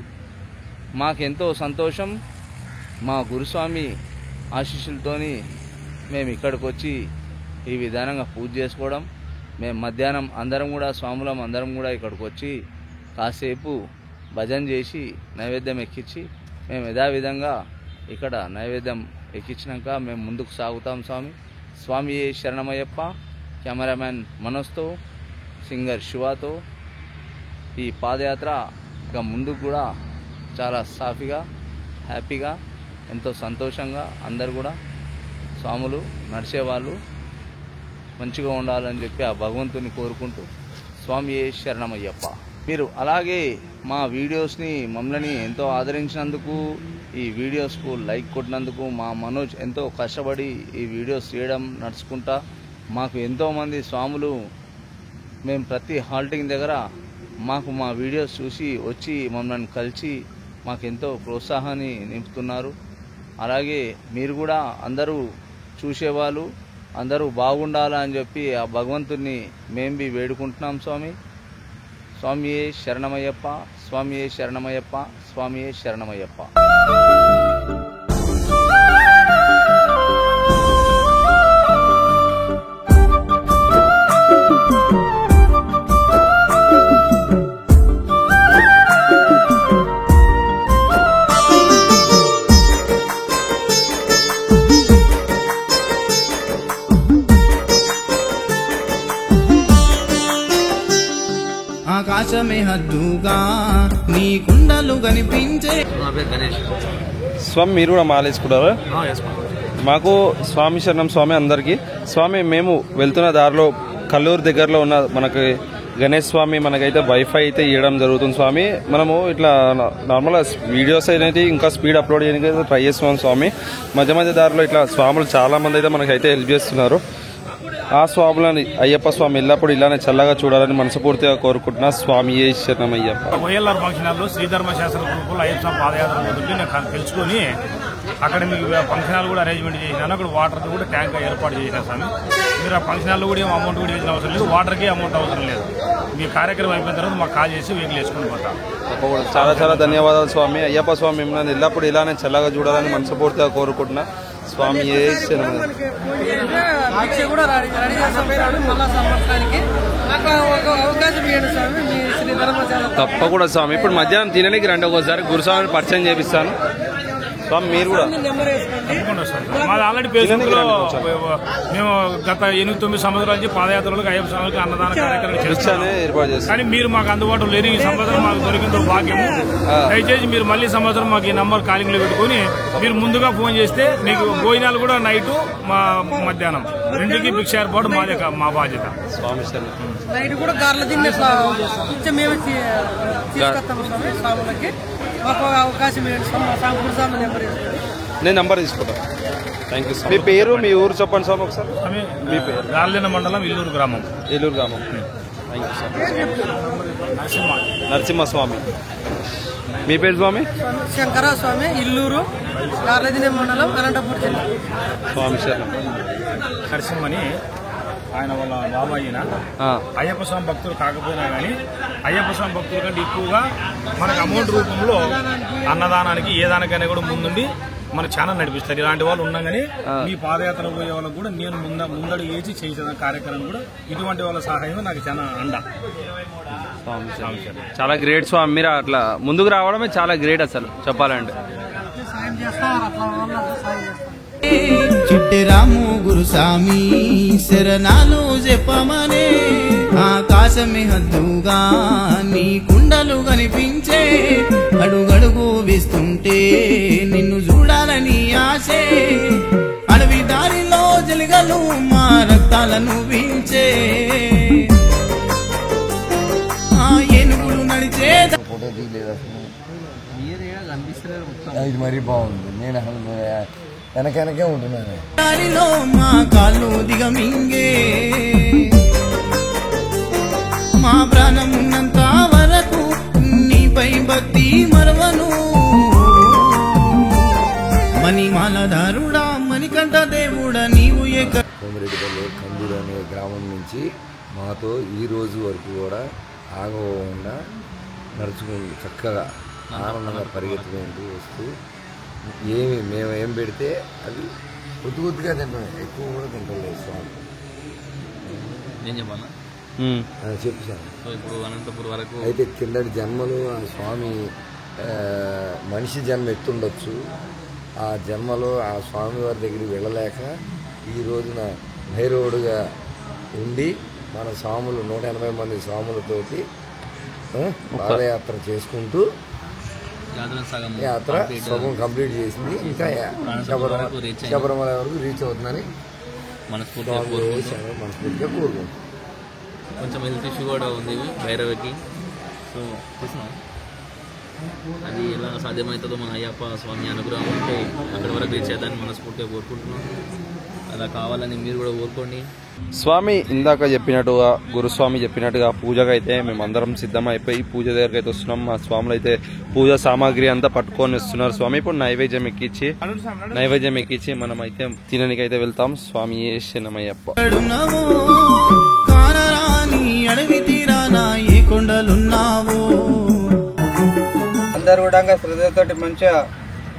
మాకెంతో సంతోషం. మా గురుస్వామి ఆశీస్సులతోని మేము ఇక్కడికి వచ్చి ఈ విధానంగా పూజ చేసుకోవడం. మేము మధ్యాహ్నం అందరం కూడా స్వాములం అందరం కూడా ఇక్కడికి వచ్చి కాసేపు భజన చేసి నైవేద్యం ఎక్కించి మేము యథావిధంగా ఇక్కడ నైవేద్యం ఎక్కించినాక మేము ముందుకు సాగుతాం. స్వామి శరణమయ్యప్ప. కెమెరామ్యాన్ మనోజ్తో, సింగర్ శివాతో ఈ పాదయాత్ర ఇక ముందుకు కూడా చాలా సాఫీగా హ్యాపీగా ఎంతో సంతోషంగా అందరు కూడా స్వాములు నడిచేవాళ్ళు మంచిగా ఉండాలని చెప్పి ఆ భగవంతుని కోరుకుంటూ స్వామి శరణమయ్యప్ప. మీరు అలాగే మా వీడియోస్ని మమ్మల్ని ఎంతో ఆదరించినందుకు, ఈ వీడియోస్కు లైక్ కొట్టినందుకు, మా మనోజ్ ఎంతో కష్టపడి ఈ వీడియోస్ చేయడం నడుచుకుంటా మాకు ఎంతోమంది స్వాములు మేము ప్రతి హాల్టింగ్ దగ్గర మాకు మా వీడియోస్ చూసి వచ్చి మమ్మల్ని కలిసి మాకెంతో ప్రోత్సాహాన్ని నింపుతున్నారు. అలాగే మీరు కూడా అందరూ చూసేవాళ్ళు అందరూ బాగుండాలని చెప్పి ఆ భగవంతుని మేము వేడుకుంటున్నాం. స్వామియే శరణమయ్యప్ప. స్వామియే శరణమయ్యప్ప. స్వామియే శరణమయ్యప్ప.
ఆకాశమే హద్దుగా నీ కుండలు కనిపించే.
స్వామి మీరు కూడా మాలేసుకుంటారా? మాకు స్వామి శరణం స్వామి. అందరికీ స్వామి, మేము వెళ్తున్న దారిలో కల్లూరు దగ్గరలో ఉన్న మనకి గణేష్ స్వామి మనకైతే వైఫై అయితే ఇవ్వడం జరుగుతుంది స్వామి. మనము ఇట్లా నార్మల్గా వీడియోస్ అనేది ఇంకా స్పీడ్ అప్లోడ్ చేయడానికి ట్రై చేస్తున్నాం స్వామి. మధ్య మధ్య దారిలో ఇట్లా స్వాములు చాలా మంది అయితే మనకైతే హెల్ప్ చేస్తున్నారు. ఆ స్వాములని అయ్యప్ప స్వామి ఎల్లప్పుడు ఇలానే చల్లగా చూడాలని మనస్ఫూర్తిగా కోరుకుంటున్నా. స్వామి శరణమయ్యప్ప.
OLR ఫంక్షన్ హాల్లో శ్రీధర్మశాస్త్ర గ్రూపులో అయ్యప్ప స్వామి పాదయాత్ర మొదటి నేను తెలుసుకొని అక్కడ మీకు ఫంక్షన్ హాల్ కూడా అరేంజ్మెంట్ చేసినాను. అక్కడ వాటర్ కూడా ట్యాంక్ ఏర్పాటు చేసిన స్వామి. మీరు ఆ ఫంక్షన్ హాల్లో కూడా ఏం అమౌంట్ కూడా వేసిన అవసరం లేదు, వాటర్కి అమౌంట్ అవసరం లేదు. మీ కార్యక్రమం అయిపోయిన తర్వాత మాకు కాల్ చేసి వెహికల్ వేసుకొని పోతాం.
చాలా చాలా ధన్యవాదాలు స్వామి. అయ్యప్ప స్వామి మిమ్మల్ని ఎల్లప్పుడు ఇలానే చల్లగా చూడాలని మనస్ఫూర్తిగా కోరుకుంటున్నా. స్వామి తప్పకుండా స్వామి. ఇప్పుడు మధ్యాహ్నం తినడానికి రండి, ఒకసారి గురుస్వామిని పరిచయం చేపిస్తాను. స్వామి మీరు కూడా
మాది ఆల్రెడీ ఫేస్బుక్ లో మేము గత 8-9 సంవత్సరాల నుంచి పాదయాత్రలకు అయ్యప్ప స్వామికి అన్నదాన కార్యక్రమం చేస్తాను. కానీ మీరు మాకు అందుబాటులో లేని ఈ సంవత్సరం మాకు దొరికిందో భాగ్యము. దయచేసి మీరు మళ్ళీ సంవత్సరం మాకు ఈ నంబర్ కాలింగ్ లో పెట్టుకుని మీరు ముందుగా ఫోన్ చేస్తే మీకు భోజనాలు కూడా నైట్ మధ్యాహ్నం రెండుకి భిక్ష ఏర్పాటు మా బాధ్యత.
నైట్ కూడా గార్ల తిన్నే మేము తీసుకొస్తాము స్వాములకి. మాకు అవకాశం
నేను నంబర్ తీసుకుంటాను. Thank you. మీ పేరు మీ ఊరు చెప్పండి స్వామి ఒకసారి.
మీ పేరు? గార్లెన మండలం ఇల్లూరు గ్రామం.
ఏలూరు గ్రామం. Thank you sir. నరసింహస్వామి. మీ పేరు స్వామి?
శంకర స్వామి, ఇల్లూరు, గార్లదినే మండలం, అనంతపురం జిల్లా.
స్వామి శరణం.
నరసింహని ఆయన వాళ్ళ బాబాయ్. అయ్యప్ప స్వామి భక్తులు కాకపోయినా కానీ అయ్యప్ప స్వామి భక్తుల కంటే ఎక్కువగా మనకు అమౌంట్ రూపంలో అన్నదానానికి ఏ దానికైనా కూడా ముందుండి మన ఛానల్ నడిపిస్తారు. ఇలాంటి వాళ్ళు ఉన్నా కానీ మీ పాదయాత్ర పోయే వాళ్ళకు కూడా నేను ముందడుగు వేసి చేసే కార్యక్రమం కూడా ఇటువంటి వాళ్ళ సహాయం నాకు చాలా అండ.
చాలా గ్రేట్ స్వామి. మీరు అట్లా ముందుకు రావడమే చాలా గ్రేట్ అసలు చెప్పాలంటే.
చిట్టి రాము గురుస్వామి శరణాలు చెప్పమనే. ఆకాశమే హద్దుగా నీ కుండలు కనిపించే. అడుగడుగు వేస్తుంటే నిన్ను చూడాలని ఆశే. అడవి దారిలో జలిగలు మా రక్తాలను వీల్చే. ఆ ఏనుగులు నడిచే
ఇది మరీ బాగుంది. నేను వెనకే ఉంటున్నాను.
దారిలో మా కాళ్ళు దిగమింగే. మా ప్రాణం ఉన్నంత వరకు నీపై భక్తి మరవను. మణిమాలధారుడా మణికంఠ దేవుడా నీవు
కోమిరెడ్డిపల్లి కందూరు అనే గ్రామం నుంచి మాతో ఈ రోజు వరకు కూడా ఆగకుండా నడుచుకుని చక్కగా ఆనందంగా పరిగెత్తుకుంటూ వస్తూ మేము ఏం పెడితే అది కొద్దిగా తింటాం, ఎక్కువ కూడా తింటలేదు స్వామి.
నేను చెప్పాలా
చెప్పు సార్.
సో ఇప్పుడు అనంతపురం వరకు
అయితే కిందటి జన్మలు ఆ స్వామి మనిషి జన్మ ఎత్తుండొచ్చు, ఆ జన్మలో ఆ స్వామి వారి దగ్గరికి వెళ్ళలేక ఈ రోజున భైరవుడుగా ఉండి మన స్వాములు 180 మంది స్వాములతోటి పాదయాత్ర చేసుకుంటూ యాత్ర సగం కంప్లీట్ చేసింది. ఇంకా శబరిమల వరకు రీచ్ అవుతుందని
మనస్ఫూర్తిగా
కోరుకుంటున్నాం.
కొంచెం హెల్త్ ఇష్యూ కూడా ఉంది భైరవికి. సో చూసినాం అది ఎలా సాధ్యమవుతుందో మన అయ్యప్ప స్వామి అనుగ్రహం ఉంటే అక్కడి వరకు రీచ్ అవుతాన్ని మనస్ఫూర్తిగా కోరుకుంటున్నాం. అలా కావాలని మీరు కూడా కోరుకోండి.
స్వామి ఇందాక చెప్పినట్టుగా గురుస్వామి చెప్పినట్టుగా పూజగా అయితే మేమందరం సిద్ధమైపోయి పూజ దగ్గరికి అయితే వస్తున్నాం. మా స్వాములు అయితే పూజ సామాగ్రి అంతా పట్టుకొని వస్తున్నారు. స్వామి ఇప్పుడు నైవేద్యం ఎక్కించి మనం అయితే తిననికైతే వెళ్తాం. స్వామి శరణమయ్యప్ప.
అడవి తీరానా ఏ కొండలున్నావు,
అందరు కూడా శ్రద్ధతోటి మంచిగా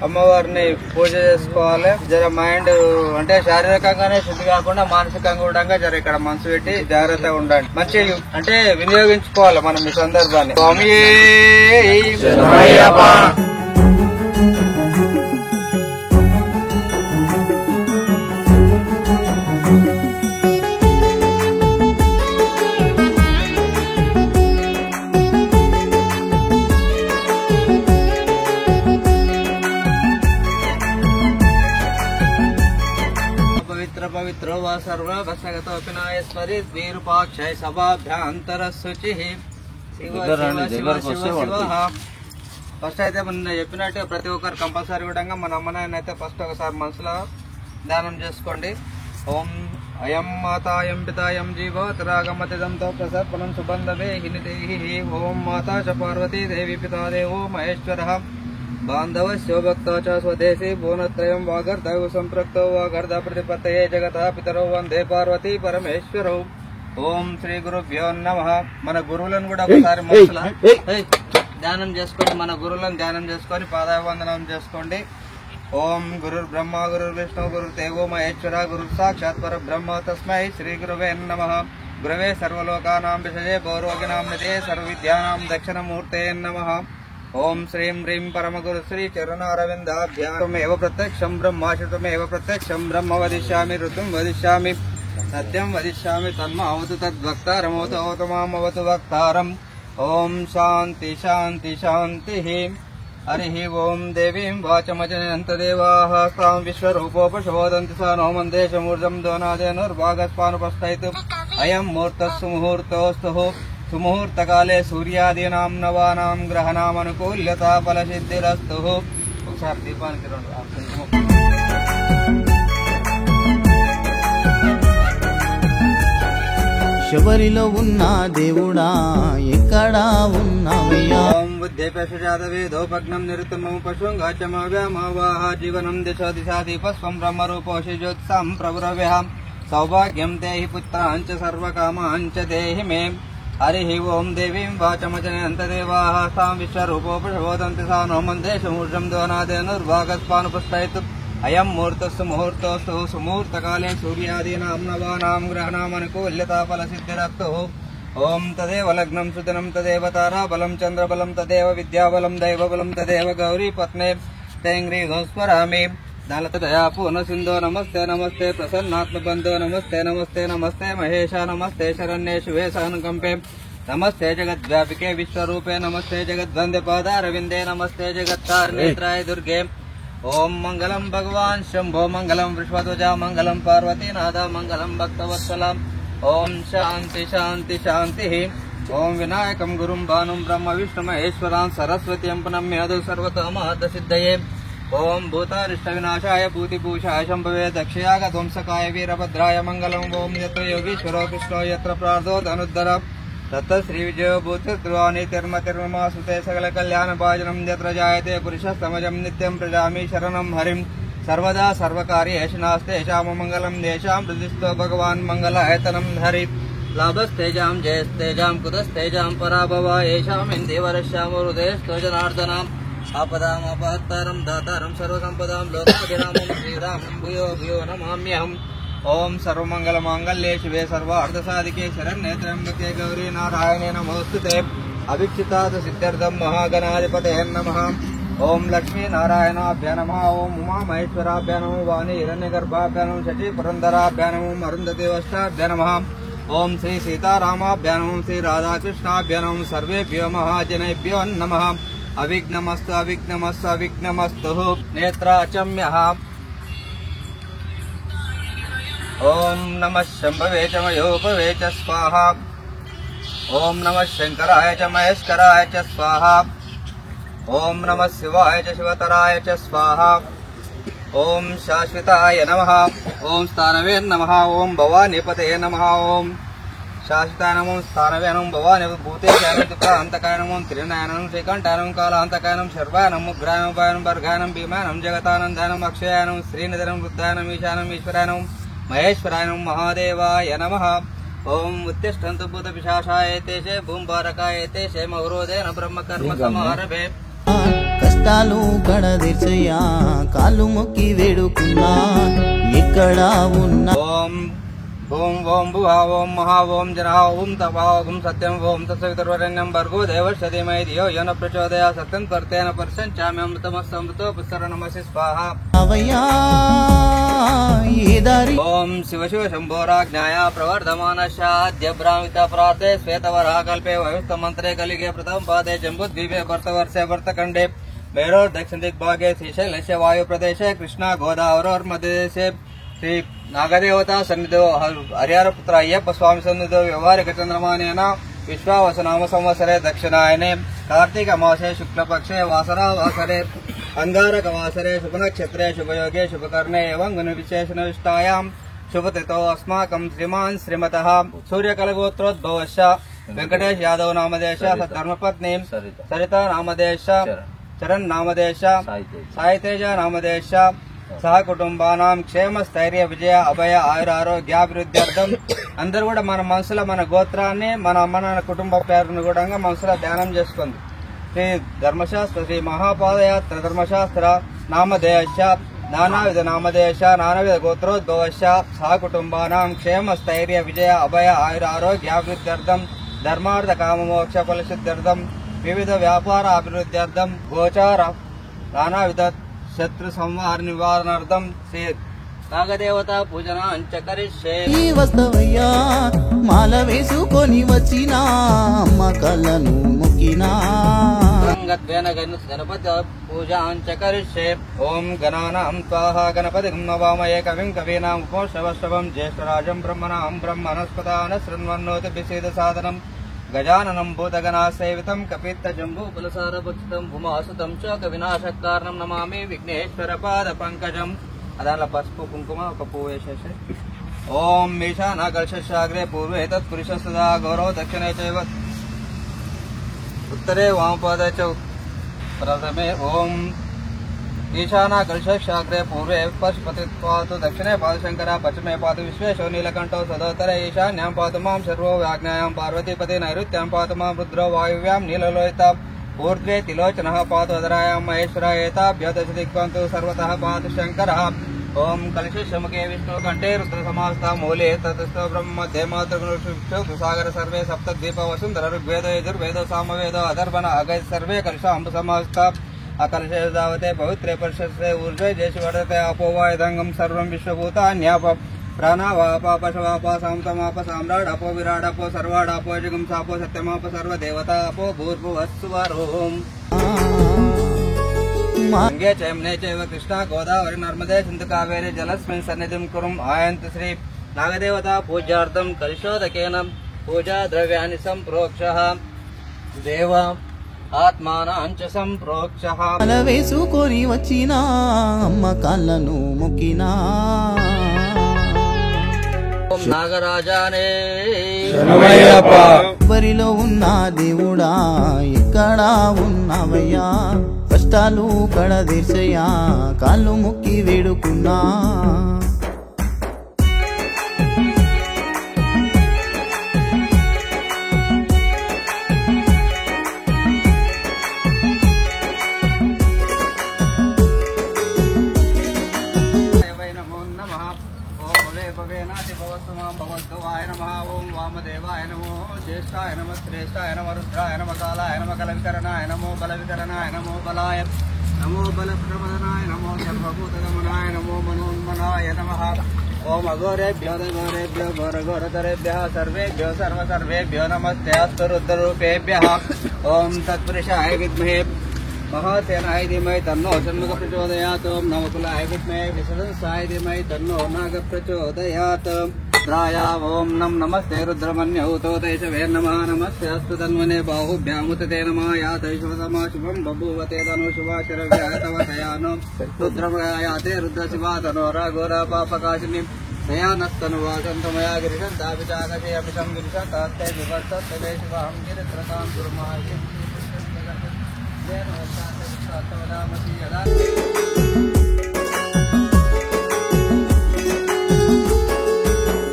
అమ్మవారిని పూజ చేసుకోవాలి. జర మైండ్ అంటే శారీరకంగానే శుద్ధి కాకుండా మానసికంగా కూడా జర ఇక్కడ మనసు పెట్టి జాగ్రత్తగా ఉండండి. మంచి అంటే వినియోగించుకోవాలి మనం ఈ సందర్భాన్ని. స్వామి పవిత్రో వా సర్వగతోపినాయస్మరి ద్విరూపాక్షయ సభాభ్యాంతర శుచి. ఫస్ట్ అయితే మొన్న చెప్పినట్టు ప్రతి ఒక్కరు కంపల్సరీ కూడా మన అమ్మ నాయన అయితే ఫస్ట్ ఒకసారి మనసులో ధ్యానం చేసుకోండి. ఓం అయం మాతాయం పితాయం జీవో తరాగమతిదంతో ప్రసర్పణం సుబంధవే హినిదేహి. ఓం మాతా చ పార్వతీ దేవి పితా దేవో మహేశ్వరః బాంధవస్యో భక్తో చ స్వదేశీ భువనత్రయం వాగర్ధ సంపృక్తో వాగర్ధ ప్రతిపత్తయే జగతః పితరో వందే పార్వతీ పరమేశ్వరౌ. ఓం శ్రీ గురుభ్యో నమః. మన గురువులను కూడా ఒకసారి మనసులో ధ్యానం చేసుకోండి. మన గురువులను ధ్యానం చేసుకొని పాదాభివందనం చేసుకోండి. ఓం గురుర్ బ్రహ్మ గురుర్ విష్ణు గురుర్ దేవో మహేశ్వర గురుర్ సాక్షాత్ పరబ్రహ్మ తస్మై శ్రీ గురువే నమః. గురవే సర్వలోకానాం విషజే భౌరోగినాం నిధే సర్వవిద్యానాం దక్షిణమూర్తే నమః. ఓం శ్రీం హ్రీం పరమగురు శ్రీ చరణారవిందాభ్యామేవ ప్రత్యక్షం బ్రహ్మాశుతమేవ ప్రత్యక్షం బ్రహ్మ వదిష్యామి ఋతుం వదిష్యామి సత్యం వదిష్యామి తన్మ అవతు తద్వక్తారమవతు అవతు మామవతు వక్తారం. ఓం శాంతి శాంతి శాంతి. హరి ఓం దేవీం వాచమజనంత దేవాః తాం విశ్వరూపోపశోదంతి సా నో మందేశమూర్ధం దోనాదేనుర్భాగస్పానుపస్థైతు. అయం ముహూర్తస్సు ముహూర్తోస్తు సుముహూర్తకాలే సూర్యాదీనాం నవానాం గ్రహణామనుకూల్యతా ఫలసిద్ధిరస్తు. ఒకసారి దీపానికి
శబరిలో ఉన్న దేవుడా ఎక్కడా ఉన్నావయ్యా.
ఓం బుద్ధేపేషాదవేదోపగ్నం నిరుత్తమం పశుం గాచమావ్యామావాహ జీవనం దిశ దిశా దీపస్వం బ్రహ్మరూపోషి జ్యోత్సాం ప్రభురవ్యహం. సౌభాగ్యం దేహి పుత్రాంచ సర్వకామాంచ దేహి మే. హరి ఓం దేవీం వాచమజనంత దేవాః తాం విశ్వరూపోపశోదంతి సా నో మందేశమూర్ధం దోనాదేనుర్భాగస్పానుపస్థైతు. అయం ముహూర్తస్సు ముహూర్తోస్తు సుముహూర్తకాలే సూర్యాదీనాం నవానాం గ్రహణామనుకూల్యతా ఫలసిద్ధిరస్తు. ఓం తదేవ లగ్నం సుదినం తదేవ తారాబలం చంద్రబలం తదేవ విద్యాబలం దైవబలం తదేవ గౌరీ పత్నే తేంగ్రీగోస్మరామి. దళతదయా పూర్ణ సింధో నమస్తే నమస్తే ప్రసన్నాత్మబంధో నమస్తే నమస్తే నమస్తే మహేశ నమస్తే శరణ్యే శివే సహనుకంపే నమస్తే జగద్వ్యాపికే విశ్వరూపే నమస్తే జగద్వందే పాదారవిందే నమస్తే జగత్తారినేత్రాయ దుర్గే. ఓం మంగళం భగవాన్ శంభో మంగళం విశ్వధ్వజ మంగళం పార్వతీనాథ మంగళం భక్తవత్సలం. ఓం శాంతి శాంతి శాంతి. ఓం వినాయకం గురుం భానుం బ్రహ్మ విష్ణు మహేశ్వరాం సరస్వతీం ప్రణమ్యాదు సర్వతోమహద్ద సిద్ధయే. ఓం భూతారిష్ట వినాశాయ భూతిభూషాయ శంభవే దక్షయాగ ధ్వంసకాయ వీరభద్రాయ మంగళం. ఓం యత్ర యోగీశ్వరో కృష్ణో యత్ర ప్రార్థో ధనుద్ధర తత్ర శ్రీ విజయో భూతిర్వాణి తిర్మతిర్మమాసుతే సకల కళ్యాణ భాజనం. యత్ర జాయతే పురుష సమజం నిత్యం ప్రజామి శరణం హరిం. సర్వదా సర్వకార్యేషు నాస్తేషాం మంగళం దేశాం హృదిస్థో భగవాన్ మంగళాయతనం హరి. లాభస్తేజాం జయస్తేజాం కుతస్తేజాం పరాభవ ఏషాం ఇందేవరశ్యామో హృదయస్థో జనార్దనాం.
आपदामपहत्तारं दातारं सर्वसम्पदां लोकपतिरामं श्रीरामं भूयो भूयो नमाम्यहम्। ओम सर्वमंगलमांगल्ये शिवे सर्वार्थसाधिके शरण्ये त्र्यंबके गौरी नारायणे नमोस्तुते। अभिक्षितात् सिद्ध्यर्थं महागणाधिपतये नमः। ओम लक्ष्मी नारायणाभ्य नमः। ओम उमा महेश्वराभ्य नमो। वाणी हिरण्यगर्भाभ्य नमो। शचि पुरंदराभ्य नमो। अरुन्धति वष्टाभ्य नमः। ओम श्री सीतारामाभ्य नमो। श्री राधाकृष्णाभ्य नमो। सर्वेभ्यो महाजनेभ्यो नमः। अविघ्नमस्तु अविघ्नमस्तु अविघ्नमस्तु। नेत्राचम्यः। ओम नमः शंभवे च मयोपवे च स्वाहा। ओम नमः शंकराय च महेश्वराय च स्वाहा। ओम नमः शिवाय च शिवतराय च स्वाहा। ओम शाश्वताय नमः। ओम स्थानवे नमः। ओम भवानीपतये नमः। ओम शाश्वताय नमो। स्थानवे नमो। भवानी भूतेशाय दुःखान्तकाय नमो। त्रिनयनाय नमो। श्रीकण्ठाय नमो। कालान्तकाय नमो। शर्वाय नमो। उग्राय नमो। उपाय नमो। वर्गाय नमो। भीमाय नमो। जगतानन्दाय नमो। अक्षयाय नमो। श्रीनिधय नमो। बुद्धाय नमो। ईशाय नमो। ईश्वराय नमो। महेश्वराय नमो। महादेवाय नमः। ओम उत्तिष्ठन्तु भूतपिशाचाय तेषे भूम्बारकाय तेषे मौरोधेन ब्रह्मकर्म समारभे।
కష్టాలు కడదీర్చయ్యా కాలు మొక్కి వేడుకున్నా ఎక్కడ ఉన్నా।
ओम ओम ओम भुवा ओम महा ओम जना ओम तपा ओम सत्यम ओम तत्सवितुर्वरेण्यं भर्गो देवस्य धीमहि धियो यो न प्रचोदयात्। सत्यं कर्तेन पर्षञ्चाम्यमृतमस्तमृतो पुष्करणमसि स्वाहा।
అవయ్యా ఏ దారి
ओम शिव शिव शंभोराज्ञाय प्रवर्धमानस्याद्य ब्राह्मिता प्राते श्वेतवराकल्पे वयुस्तमन्त्रे कलिगे प्रथम पादे जम्बुद्वीपे भरतवर्षे भरतखण्डे भैरव दक्षिण दिग्भागे श्रीशैलस्य वायुप्रदेशे कृष्णा गोदावरोर्मध्यदेशे श्री नागदेवता सन्निधौ हरिहरपुत्र अय्यप्प स्वामी सन्निधौ व्यवहारिक चंद्रमानेन विश्वावसनाम संवत्सरे दक्षिणायने कार्तिक मासे शुक्लपक्षे वासरा वासरे अंगारक वासरे शुभनक्षत्रे शुभयोगे शुभकर्णे एवं गुणविशेषणविष्टायां शुभतिथौ अस्माकं श्रीमान् श्रीमतः सूर्यकलगोत्रोद्भवस्य वेंकटेश यादव नामदेश धर्मपत्नी सरिता नामदेश चरण नामदेश साईतेज नामदेश सह कुटुंबानां क्षेम स्थैर्य विजय अभय आयुर आरोग्याभिवृद्ध्यर्थం అందరూ కూడా మన మనసులో మన గోత్రాన్ని మన అమ్మ నాన్న కుటుంబ పేరును కూడా మనసులో ధ్యానం చేసుకుంది। శ్రీ ధర్మశాస్త్ర శ్రీ మహాపాదయాత్ర ధర్మశాస్త్ర నామధేయశ్చ నానావిధ నామధేయశ్చ నానావిధ గోత్రోద్భవశ్చ సహ కుటుంబానాం క్షేమ స్థైర్య విజయ అభయ ఆయుర ఆరోగ్యాభివృద్ధ్యర్థం ధర్మార్థ కామమోక్ష ఫలసిద్ధ్యర్థం వివిధ వ్యాపార అభివృద్ధ్యర్థం గోచార నానావిధ శత్రు సంహార నివారణార్థం శ్రీ నాగదేవత పూజన అంచకరిష్యే।
వస్తవయ్యా మాల వేసుకొని వచ్చినా అమ్మ కళ్ళను మొక్కినా
గణపతి పూజ అంచకరిష్యే। ఓం గణానాం త్వాహా గణపతిం నవామయే కవిం కవీనాం ఉపోషవశ్రవం జ్యేష్ఠరాజం బ్రహ్మణాం బ్రహ్మణస్పదాన శృణ్వన్నోతి విసేద సాధనం गजाननं भूतगणासेवितं कपित्तजम्बूफलसारभक्षितं भूमासुतं च कविनाशकारणं नमामि विघ्नेश्वरपादपङ्कजम्। अदाला पసుపు కుంకుమ ఒక పువ్వు వేసేసి ఓం ఈశానాకల్షాగ్రే పూర్వే తత్పురుషస్తదా గౌరవ దక్షిణే చైవ उत्तरे वामपादे च प्रथमे ओम ईशानाकल्षाग्रे पूर्वे पशुपतित्वात् दक्षिणे पादशंकरा पश्चिमे पाद विश्वेशो नीलकंठो सदोत्तरे ईशान्यां पातु मां शर्वो व्याज्ञायां पार्वतीपति नैऋत्यां पातु मां रुद्रो वायुव्यां नीललोहिता ऊर्ध्वे तिलोचनः पातु अधरायां महेश्वरायेताभ्यो दशदिक्पन्तु सर्वतः पातु शंकरः। ओम कलशमुखे विष्णु कंठे रुद्रसमास्था मूले ततस्तो ब्रह्म मध्ये मातृगुणसागर सर्वे सप्तद्वीप वसुंधर ऋग्वेदो यजुर्वेदो सामवेदो अदर्भन अगय सर्वे कलशाम्ब समास्था अकलशे दावते पवित्रे परिषत्से ऊर्ध्वे जयसि वर्धते आपो वा इदंगम सर्वं विश्वभूतान्याप प्राणावापा पशवापा सामतमाप साम्राट अपो विराट अपो सर्वाड अपो जगम सापो सत्यमाप सर्वदेवता अपो भूर्भुवस्सुवरोम। गंगे च यमुने चैव कृष्णा गोदावरी नर्मदे सिन्धु कावेरी जलस्मिन् सन्निधिं कुरुम्। आयन्तु श्री नागदेवता पूजार्थं कलशोदकेन पूजा द्रव्याणि सम्प्रोक्षः देव ఆత్మానాంచ సంప్రోక్షః।
మాల వేసుకొని వచ్చినా అమ్మ కాళ్ళను మొక్కినా
ఓం నాగరాజానే
శరణమయ్యప్ప।
బరిలో ఉన్న దేవుడా ఎక్కడ ఉన్నావయ్యా కష్టాలు కడదీర్చయ్యా కాళ్ళు మొక్కి వేడుకున్నా।
भवे भवेनाति भवस्तु मां भगवद्गवाय नमः ओं वामदेवाय नमो ज्येष्ठाय नमः श्रेष्ठाय नमः रुद्राय नमः कालाय नमः कलविकरणाय नमो बलविकरणाय नमो बलाय नमो बलप्रमदनाय नमो सर्वभूतगमनाय नमो मनोन्मनाय नमः ओम अघोरेभ्यो घोरेभ्यो घोरघोरतरेभ्यः सर्वेभ्यो सर्वसर्वेभ्यो नमस्ते अस्तु रुद्ररूपेभ्यः ओम तत्पुरुषाय विद्महे महासेनाय धीमहि तन्नो षण्मुख प्रचोदयात् ओम नवकुलाय विद्महे विष्णुसाय धीमहि तन्नो नाग प्रचोदयात् रुद्राय ओम नमस्ते रुद्रमन्यौतोतैषवे नमः नमस्ते अस्तु तन्वने बाहुभ्यामुतते नमः यातैश्वतमः शुभं बभूवते तनु शुभाशरव्यातवतयानो रुद्रमयाते रुद्रशिवा तनोराघोरपापकाशिनी दयानस्तनुवासन्तमया गिरिशन्ताभिचाकशे अभिषं गिरिशन्तास्ते विवर्तस्ते शिवाहं गिरित्रतां कुर्मः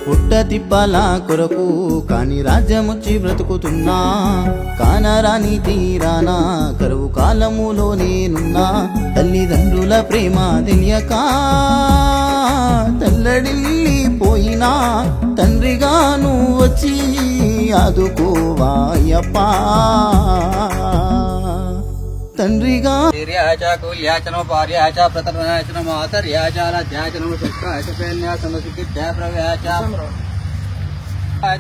పుట్ట తిప్పల కొరకు కాని రాజ్యముచ్చి బ్రతుకుతున్నా కానరాని తీరానా కరువు కాలములో నేనున్నా తల్లిదండ్రుల ప్రేమ తెలియక తల్లడిల్లిపోయినా తండ్రిగాను వచ్చి ఆదుకోవాయప్పా తండ్రిగా
కుల్యాచనోపార్యాచ ప్రతర్యాచన మాతర్యాచాలధ్యాచ నమ శుక్రాచ పేన్యాచ ప్రవ్యాచ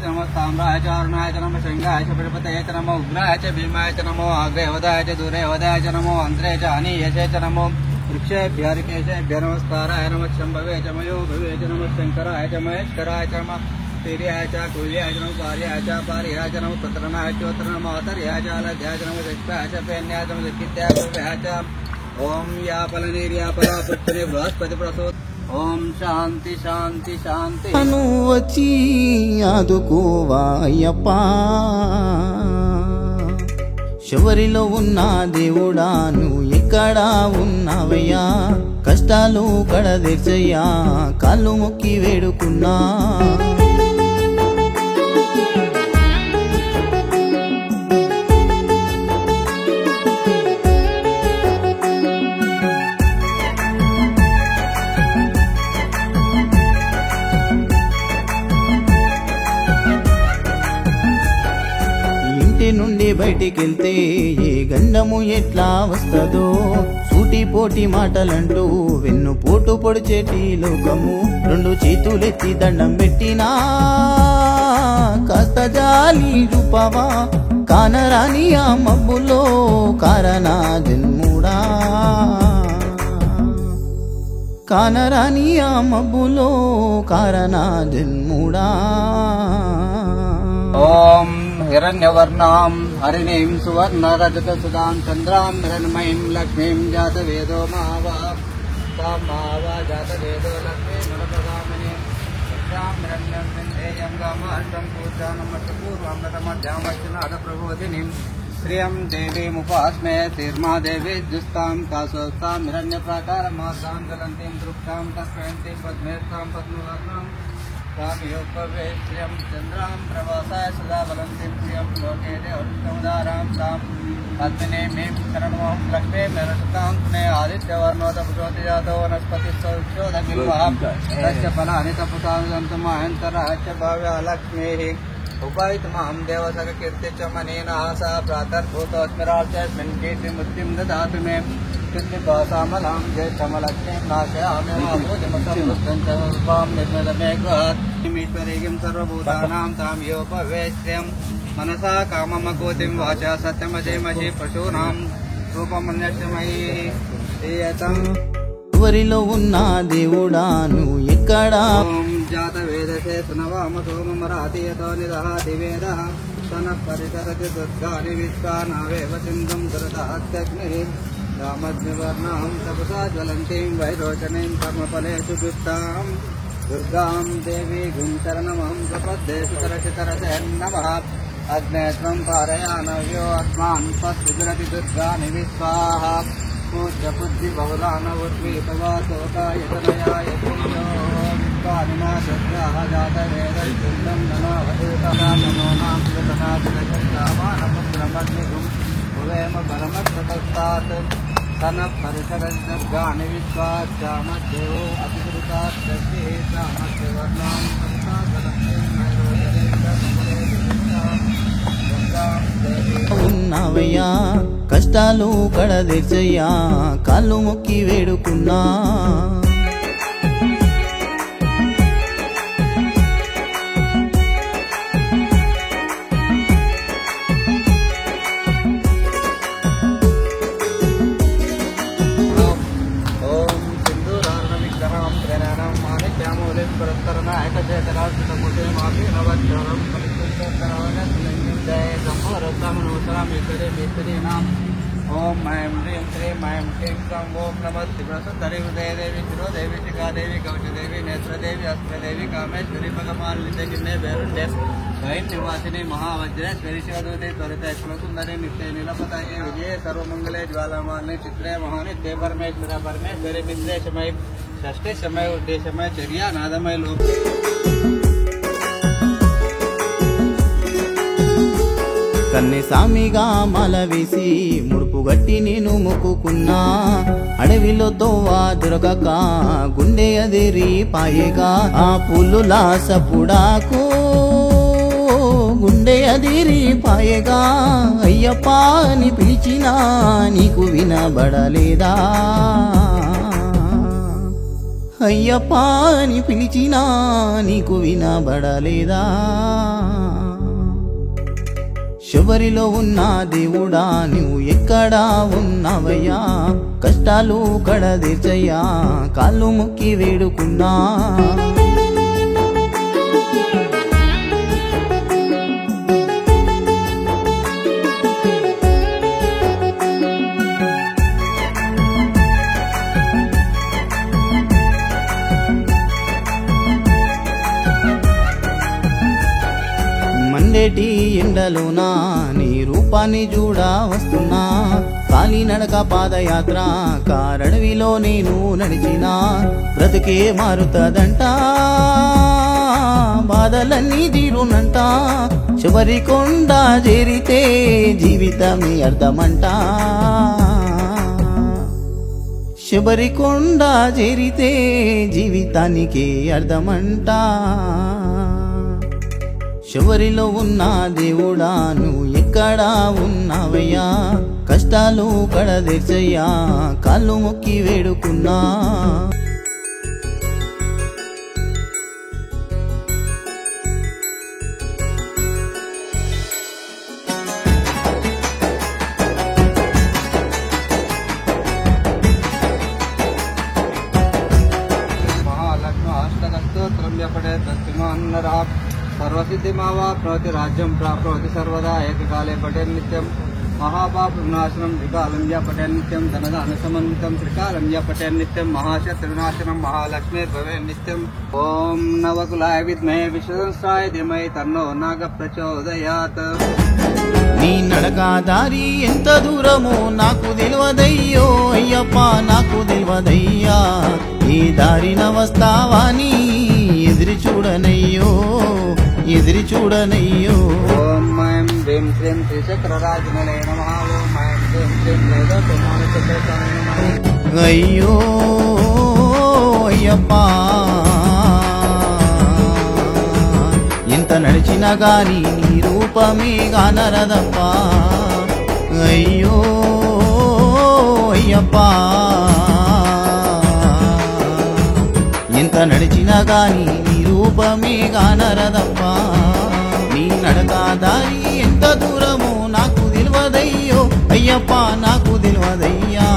नमो ताम्राय च अरुणाय च नमो शृंगाय च प्रपतये च नमो उग्राय च भीमाय च नमो अग्रेवदाय च दूरेवदाय च नमो अन्त्रे च अनीयसे च नमो वृक्षेभ्यः ऋकेशेभ्यः नमस्काराय नमः शम्भवे च मयो भवे च नमः शङ्कराय च महेश्वराय च नमः तीर्याय च कुल्याय च नमो पार्याय च पार्याय च नमो प्रतरणाय च उत्तरनमातर्याय च अलध्याय च नमो शक्ताय च पेन्याय च नमो लिखित्याय प्रव्याय च ओम यापलनीर्यापला पुत्रे बृहस्पति प्रसोद ओम शांति शांति शांति
అను వచ్చి ఆదుకోవాయప్పా శబరిలో ఉన్న దేవుడా నువ్వు ఎక్కడా ఉన్నావయ్యా కష్టాలు కడదీర్చయ్యా కాళ్ళు మొక్కి వేడుకున్నా నుండి బయటికెళ్తే ఏ గండము ఎట్లా వస్తదో సూటిపోటి మాటలంటూ వెన్ను పోటు పొడిచేటి లోకము రెండు చేతులెత్తి దండం పెట్టినా కాస్త జాలి రూపవా కానరాని ఆ మబ్బులో కారనా జన్ముడా కానరాని ఆ మబ్బులో కారనా జన్ముడా
ओम हिरण्यवर्णां हरिणीं सुवर्णरजतसुधां चन्द्रां हिरण्मयीं लक्ष्मीं जातवेदो मावा तां मावा जातवेदो लक्ष्मीं शां हिरण्यं विन्देयं गामाष्टं पूजानमष्टपूर्वं नतमध्यामश्चनादप्रबोधिनीं श्रियं देवीमुपास्मे तीर्मा देवी जुस्तां कासोस्तां हिरण्यप्राकारमासां ज्वलन्तीं दृष्टां तस्मयन्तीं पद्मेष्टां पद्मवर्णां स्वामियोपवेश्यं चन्द्रां प्रवासाय सदा बलन्तीं प्रियं लोके देवरुष्टमुदारां तां पद्मिनीं शरणमहं लक्ष्मीं नरसतां पुने आदित्यवर्णोतपुषोति जातो वनस्पतिश्चोदगिल्वः तस्य फलानि तपसां सन्तमायन्तराय च भव्या लक्ष्मीः उपायितमां देवसखकीर्ति च मनेन सा प्रातर्भूतोऽस्मिरार्चस्मिन् कीर्तिमुक्तिं ददातु मे कृष्णिपासामलां ज्येष्ठमलक्ष्मीं नाशयामि माभूतिमसंवृद्धं च रूपां निर्मलमे गृहात् सर्वभूतानां तां योपवेश्यं मनसा काममकोतिं वाचा सत्यमजयमहि पशूनां रूपमन्यश्यमयि
ఎవరిలో ఉన్న దేవుడా నువ్వు ఎక్కడా
जातवेदसे सुनवाम सोममराति यतो निदहाति वेदः तनः परिसरति दुर्गानि विश्वानावेव सिन्धुं दुरदहत्यग्निः रामग्निवर्णां तपसा ज्वलन्तीं वैरोचनीं कर्मफलेषु युक्तां दुर्गां देवीं शरणमहं प्रपद्ये सुतरसितरसे नमः अग्नेत्रं पारयानव्यो अस्मान् पत्युदरति दुर्गानि विश्वाः पूज्य बुद्धि बहुलानवद्वीतवासोकाय तनयाय पुण्यो विश्वानिना दुर्गाः जातवेदं ननावधूतनामनोनां सुतनातिरशस्तावानपुत्रमग्निगुं भुवेम परमप्रतस्तात् తన పరిసరగాని విశ్వాచామదేవో
ఉన్నవయ్యా కష్టాలు కడదెచ్చయ్యా కాళ్ళు మొక్కి వేడుకున్నా
ओम ऐं ह्रीं श्रीं ऐं क्लीं क्लौं ओम नमः त्रिपुरसुन्दरी हृदय देवी शिरोदेवी शिखादेवी कवचदेवी नेत्रदेवी अस्त्रदेवी कामेश्वरी भगमालिते बेरुंडे स्वयं निवासिनी महावज्रेश्वरी शिवदूते त्वरिते सुंदरी नित्य नीलपताके विजये सर्वमंगले ज्वालामालिनी चित्रे महानित्ये परमेश्वर परमेश्वरी मित्रे समय षष्ठे समय उद्दे समय चर्या नादमय लोक
కన్నె సామిగా మాల వేసి ముడుపు గట్టి నేను మొక్కుకున్నా అడవిలో తోవా దొరకక గుండె అదిరి పాయగా ఆ పుల్లులా సపుడాకు గుండె అదిరి పాయగా అయ్యప్ప అని పిలిచినా నీకు వినబడలేదా అయ్యప్ప అని పిలిచినా నీకు వినబడలేదా శబరిలో ఉన్న దేవుడా నువ్వు ఎక్కడా ఉన్నావయ్యా కష్టాలు కడదీర్చయ్యా కాళ్ళు మొక్కి వేడుకున్నా మండేటి ఎండలోనా నీ రూపాన్ని చూడా వస్తున్నా కాలినడక పాదయాత్ర కారడవిలో నేను నడిచినా బ్రతుకే మారుతదంట బాధలన్నీ తీరునంట చివరి కొండ చేరితే జీవితమే అర్థమంట శబరి కొండ చేరితే జీవితానికి అర్థమంట శబరిలో ఉన్న దేవుడా నువ్వు ఎక్కడా ఉన్నావయ్యా కష్టాలు కడదీర్చయ్యా కాళ్ళు మొక్కి వేడుకున్నా
మహాలక్ష్మి అష్టకస్తోత్రం జపడే తత్తిమాన్నరా सर्वसिद्धिमावाप्नोति राज्यं प्राप्नोति सर्वदा एककाले पठेन् नित्यं महापाप विनाशनं त्रिकालं य पठेन् नित्यं धनदानसमन्वितं त्रिकालं य पठेन् नित्यं महाशत्रुनाशनं महालक्ष्मीर्भवेन् नित्यम् ॐ नवकुलाय विद्महे विश्वसंस्थाय धीमहि तन्नो नागः प्रचोदयात्
నీ నడక దారి ఎంత దూరమో నాకు తెలియదయ్యో అయ్యప్ప నాకు తెలియదయ్యా ఈ దారిన వస్తావాని ఎదిరి చూడనయ్యో ఎదిరి చూడనయ్యో
ఓం ఐం హ్రీం శ్రీం శ్రీచక్రరాజనలే నమః ఓం ఐం హ్రీం శ్రీం వేదోపమానచక్రసాయ నమః
అయ్యో అయ్యప్ప ఎంత నడిచినా గాని నీ రూపమే గానరదప్ప అయ్యో అయ్యప్ప ఎంత నడిచినా గాని నీ రూపమే గానరదప్ప నీ నడక దారి ఎంత దూరమో నాకు తెలియదయ్యో అయ్యప్ప నాకు తెలియదయ్యా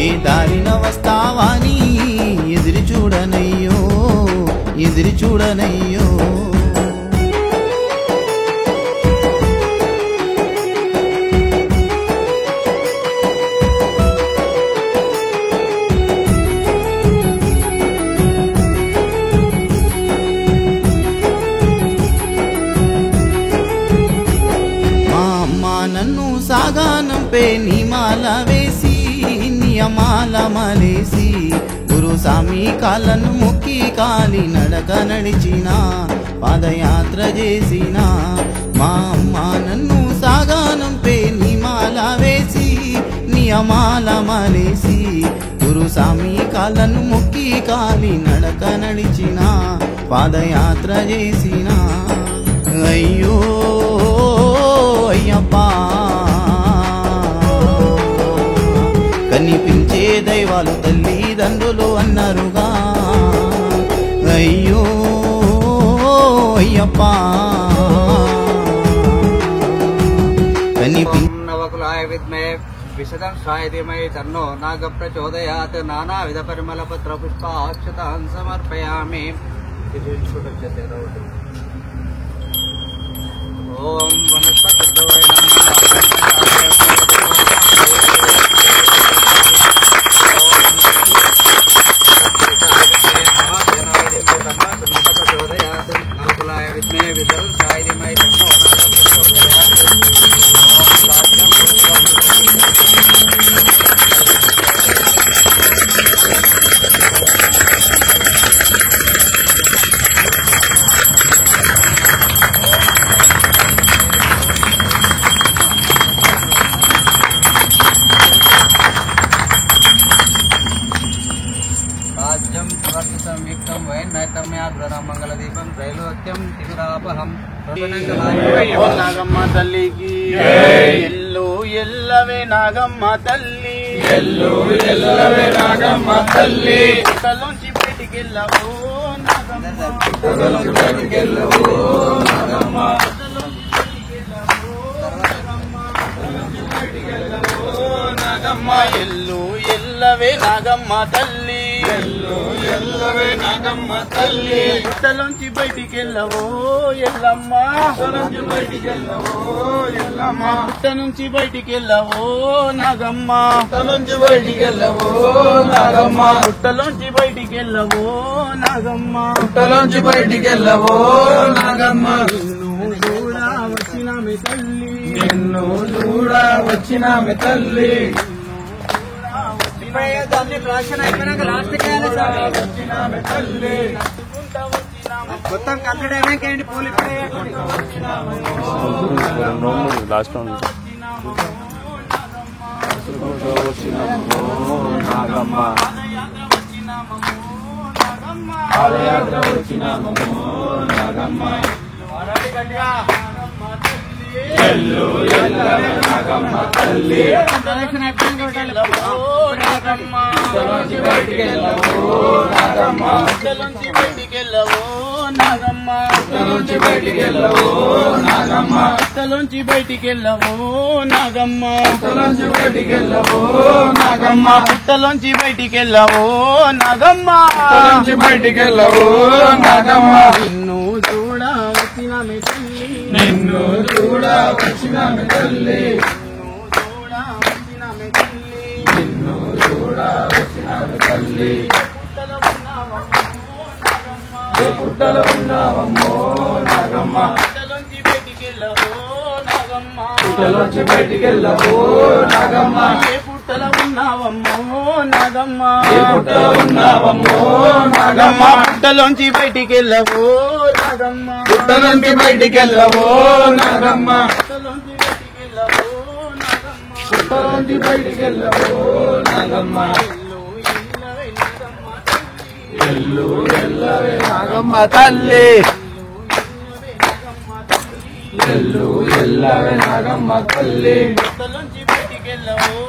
ఏ దారిన వస్తావాని ఎదిరి చూడనయ్యో ఎదిరి చూడనయ్యో నన్ను సాగానంపే నిమాల వేసి నియమాల మలేసి గురు స్వామి కాళ్ళను మొక్కి కాలి నడక నడిచిన పాదయాత్ర చేసిన మా అమ్మ నన్ను సాగానంపే నిమాల వేసి నియమాల మలేసి గురుస్వామి కాళ్ళను మొక్కి కాలి నడక నడిచిన పాదయాత్ర చేసిన అయ్యో అయ్యప్పా కనిపించే దైవాలు తల్లిదండ్రులు అన్నారుగా అయ్యో అయ్యప్పా
నవకులాయ విద్మహే విశదంశాయ ధీమహి తన్నో నాగ ప్రచోదయాత్ నానావిధ పరిమళ పత్ర పుష్పాక్షతాన్ సమర్పయామి. ఓం వనస్పతిర్గవై నవకులాయ విద్మహే విశదంశాయ ధీమహి తన్నో నాగ రాజ్యం సంయుక్తం వైనైతమ్యాగ్రహ మంగళదీపం త్రైలోక్యం తిగురాపహం. నాగమ్మ తల్లికి ఎల్లు ఎల్లవే నాగమ్మ తల్లి, ఎల్లు ఎల్లవే నాగమ్మ తల్లి. పుట్టలోంచి బయటికెళ్ళవో నాగమ్మ, పుట్టలోంచి బయటికెళ్ళవో నాగమ్మ, నాగమ్మ. ఎల్లు ఎల్లవే నాగమ్మ తల్లి, ఎల్లు ఎల్లవే నాగమ్మ తల్లి. పుట్టలోంచి బయటికెళ్ళవో ఎల్లమ్మ, పుట్టలోంచి బయటికెళ్ళవో ఎల్లమ్మ, పుట్ట నుంచి బయటికెళ్ళవో నాగమ్మ, పుట్టలోంచి బయటికెళ్ళవో నాగమ్మ, పుట్టలోంచి బయటికెళ్ళవో నాగమ్మ, పుట్టలోంచి బయటికెళ్ళవో నాగమ్మ. నిన్ను చూడా వచ్చినామె తల్లి, నిన్ను చూడా వచ్చినామె తల్లి. దాన్ని ప్రాచీన అయిపోయినాక లాస్ట్ వచ్చినామె తల్లి. మొత్తం కంప్లీట్ అయినాక ఏంటి పూలు
లాస్ట్ నాగమ్మ పాదయాత్ర వచ్చినామో నాగమ్మ. ఎల్లు ఎల్లవే నాగమ్మ తల్లి, పుట్టలోంచి బయటికెళ్ళవో నాగమ్మ, పుట్టలోంచి బయటికెళ్ళవో నాగమ్మ, పుట్టలోంచి బయటికెళ్ళవో నాగమ్మ, పుట్టలోంచి బయటికెళ్ళవో నాగమ్మ, పుట్టలోంచి బయటికెళ్ళవో నాగమ్మ, పుట్టలోంచి బయటికెళ్ళవో నాగమ్మ, పుట్టలోంచి బయటికెళ్ళవో నాగమ్మ. నిన్ను చూడా వచ్చినామె తల్లి, నిన్ను చూడా వచ్చినామె తల్లి, నిన్ను చూడా వచ్చినామె తల్లి. పుట్టలో ఉన్నావమ్మో నాగమ్మ, పుట్టలోంచి బయటికెళ్ళవో నాగమ్మ, పుట్టలోంచి బయటికెళ్ళవో నాగమ్మ. ఏ పుట్టలో ఉన్నావమ్మో నాగమ్మ, ఏ పుట్టలో ఉన్నావమ్మో నాగమ్మ, పుట్టలోంచి బయటికెళ్ళవో నాగమ్మ, పుట్టలోంచి బయటికెళ్ళవో నాగమ్మ, పుట్టలోంచి బయటికెళ్ళవో నాగమ్మ, పుట్టలోంచి బయటికెళ్ళవో నాగమ్మ. ఎల్లు ఎల్లవే నాగమ్మ తల్లి, ఎల్లు ఎల్లవే నాగమ్మ తల్లి. పుట్టలోంచి బయటికెళ్ళవో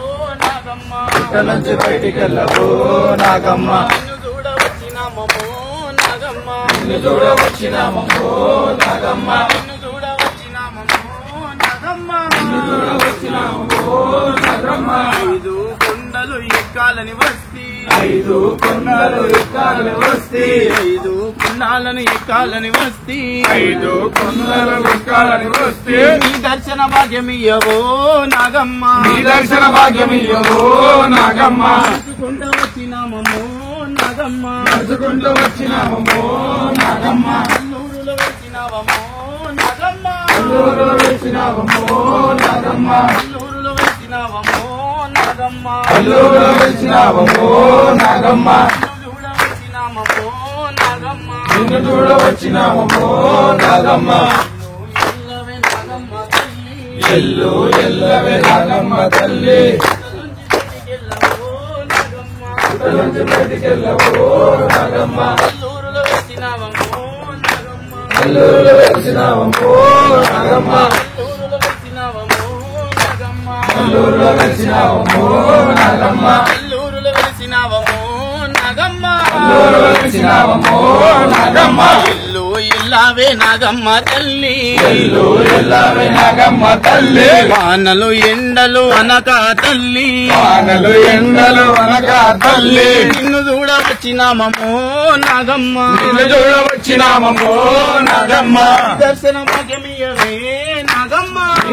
నాగమ్మ, పుట్టలోంచి బయటికెళ్ళవో నాగమ్మ. నిన్ను చూడవచ్చినామో నాగమ్మ, నిన్ను చూడవచ్చినామో నాగమ్మ, నిన్ను చూడవచ్చినామో నాగమ్మ, నిన్ను చూడవచ్చినామో నాగమ్మ. ఐదు కొండలు ఎక్కాలని వస్తే, ఐదు కొండలు ఎక్కాలని వస్తే, ఐదు కొండాలను ఎక్కాలని వస్తే, ఐదు కొండలు ఎక్కాలని వస్తే. నీ దర్శన భాగ్యమియ్యవో నాగమ్మ, నీ దర్శన భాగ్యమియ్యవో నాగమ్మ. నడుచుకుంటూ వచ్చినామో నాగమ్మ, నడుచుకుంటూ వచ్చినామో నాగమ్మ. అల్లూరులో వచ్చినావమో నాగమ్మ, అల్లూరులో వచ్చినావమో నాగమ్మ, అల్లూరులో వచ్చినావమో నాగమ్మ, అల్లూరులో వచ్చినావమో నాగమ్మ. నిన్ను చూడవచ్చినామో నాగమ్మ, ఎల్లు ఎల్లవే నాగమ్మ తల్లి,
ఇల్లు ఇల్లావే నాగమ్మ తల్లి వానలు ఎండలు అనక తల్లి నిన్ను చూడవచ్చినామో నాగమ్మ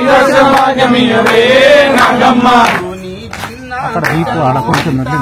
దర్శన భాగ్యమియవే నాగమ్మ అక్కడ దీపు ఆడకుంటున్నట్లు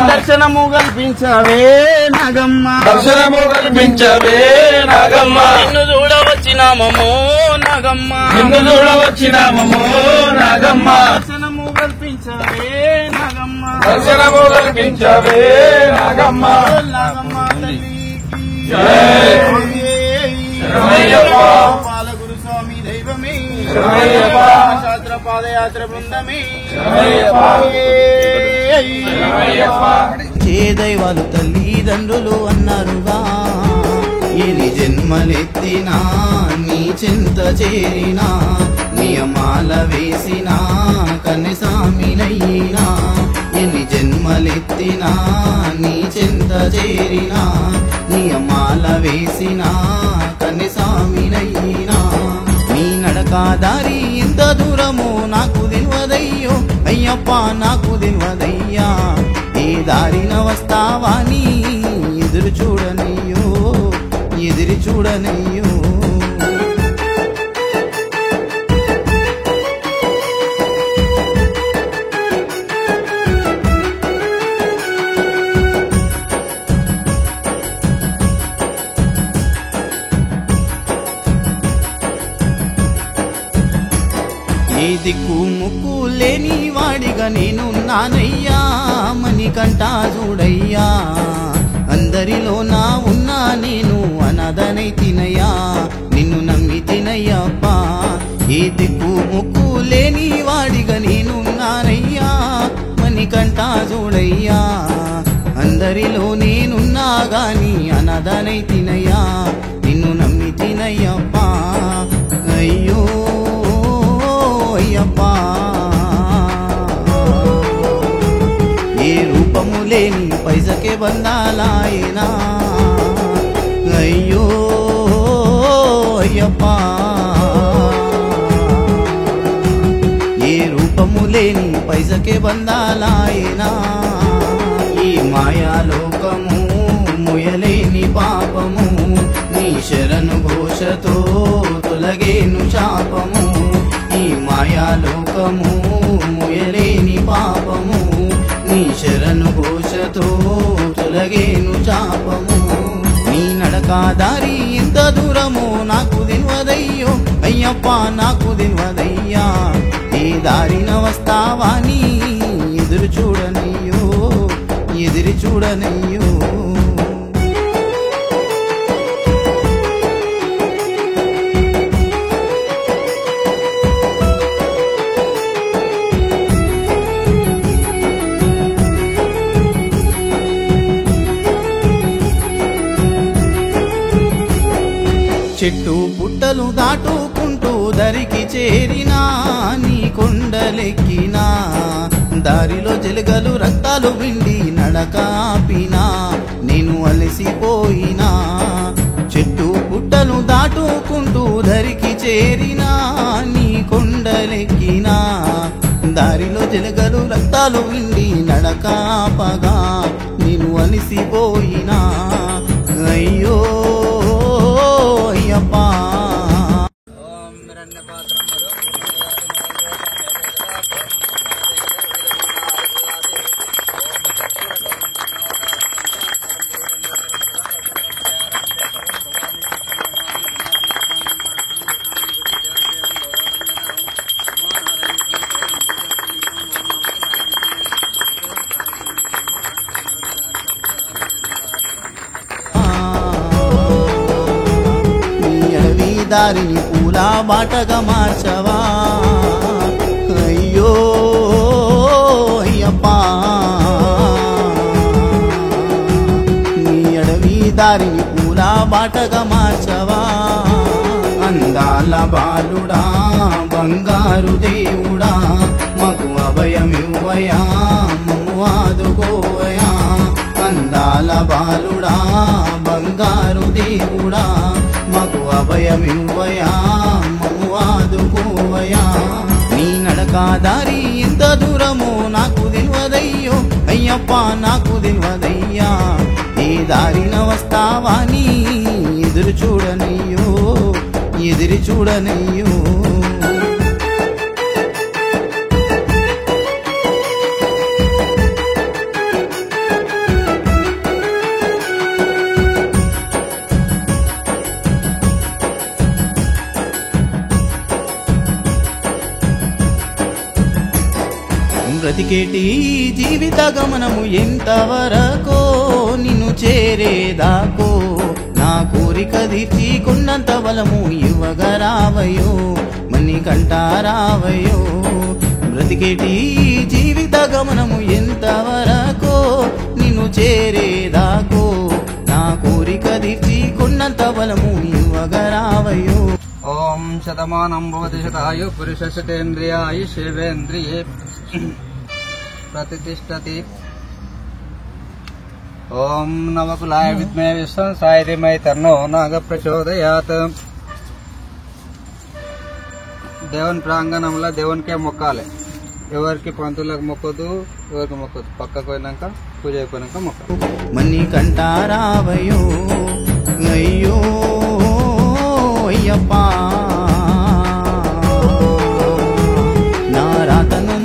దర్శనము కల్పించవే నాగమ్మ నిన్ను చూడవచ్చినామో నాగమ్మ దర్శనము కల్పించవే నాగమ్మ నాగమ్మ పాలగురు స్వామి దైవమే శాస్త్ర పాదయాత్ర బృందమే
దైవాలు తల్లిదండ్రులు అన్నారుగా ఎన్ని జన్మలెత్తినా నీ చింత చేరినా నియమాల వేసినా కన్నెసామినయ్యినా ఎన్ని జన్మలెత్తినా నీ చింత చేరినా నియమాల వేసినా కన్నెసామినయ్యినా నీ నడకా దారి ఇంత దూరము నాకు తెలియదయ్యో అయ్యప్ప నాకు తెలియదయ్యా ఏ దారిన వస్తావా నీ ఎదురు చూడనయ్యో ఎదురు చూడనయ్యో ఏ దిక్కు ముక్కు లేని వాడిగా నేను నానయ్యా మణికంఠ చూడయ్యా అందరిలో నా ఉన్నా నేను అనాథనై తినయ్యా నిన్ను నమ్మి తినయ్యప్పా ఏ దిక్కు ముక్కు లేని వాడిగా నేను నానయ్యా మణికంఠ చూడయ్యా అందరిలో నేనున్నా గాని అనాథనై తినయ్యా నిన్ను నమ్మి తినయ్యప్పా అయ్యో అయ్యప్పా ఏ రూపము లేని పైసకే బందాలాయనా అయ్యో అయ్యప్పా ఏ రూపము లేని పైసకే బందాలాయనా ఈ మాయాలోకము ముయలేని పాపము నీ శరణు ఘోషతో తొలగేను శాపము ఈ మాయాలోకము ముయలేని పాపము నీ శరణు ఘోషతో తొలగేను శాపము నీ నడకా దారి ఇంత దూరము నాకు తెలియదయ్యో అయ్యప్ప నాకు తెలియదయ్యా ఏ దారిన వస్తావా నీ ఎదురు చూడనయ్యో ఎదురు చూడనయ్యో చెట్టు పుట్టలు దాటుకుంటూ దరికి చేరినా నీ కొండలెక్కినా దారిలో జలగలు రక్తాలు విండి నడకాపినా నేను అలసిపోయినా చెట్టు పుట్టలు దాటుకుంటూ దరికి చేరినా నీ కొండలెక్కినా దారిలో జలగలు రక్తాలు విండి నడకాపగా నేను అలసిపోయినా అయ్యో అయ్యప్పా దారిని పూల బాటగా మార్చవా అయ్యో అయ్యప్పా నీ అడవి దారిని పూల బాటగా మార్చవా అందాల బాలుడా బంగారు దేవుడా మాకు అభయమివ్వయా మమ్ము ఆదుకోవయా అందాల బాలుడా బంగారు దేవుడా మాకు అభయమివ్వయా మమ్ము ఆదుకోవయా నీ నడకా దారి ఎంత దూరమో నాకు తెలియదయ్యో అయ్యప్ప నాకు తెలియదయ్యా ఏ దారిన వస్తావా నీ ఎదురు చూడనయ్యో ఎదురు చూడనయ్యో బ్రతికేటి జీవిత గమనము ఎంతవరకో నిన్ను చేరేదాకో నా కోరిక తీర్చి కొన్నంత బలము ఇవ్వగరావయో మణికంఠారావయో బ్రతికేటి జీవిత గమనము ఎంతవరకో నిన్ను చేరేదాకో నా కోరిక తీర్చి కొన్నంత బలము ఇవ్వగరావయో
ఓం శతమానం భవతి శతాయు పురుషశతేంద్రియాయు శివేంద్రియే प्रतिष्ठति ओम नवकुलाय विद्महे विश्वंसाय धीमहि तन्नो नाग प्रचोदयात् దేవుని ప్రాంగణంలో దేవునికే మొక్కాలి ఎవరికి పంతులకు మొక్కదు ఎవరికి మొక్కదు పక్కకు పోయినాక పూజ అయిపోయినాక మొక్కాలి
మణికంఠారావయో అయ్యో అయ్యప్పా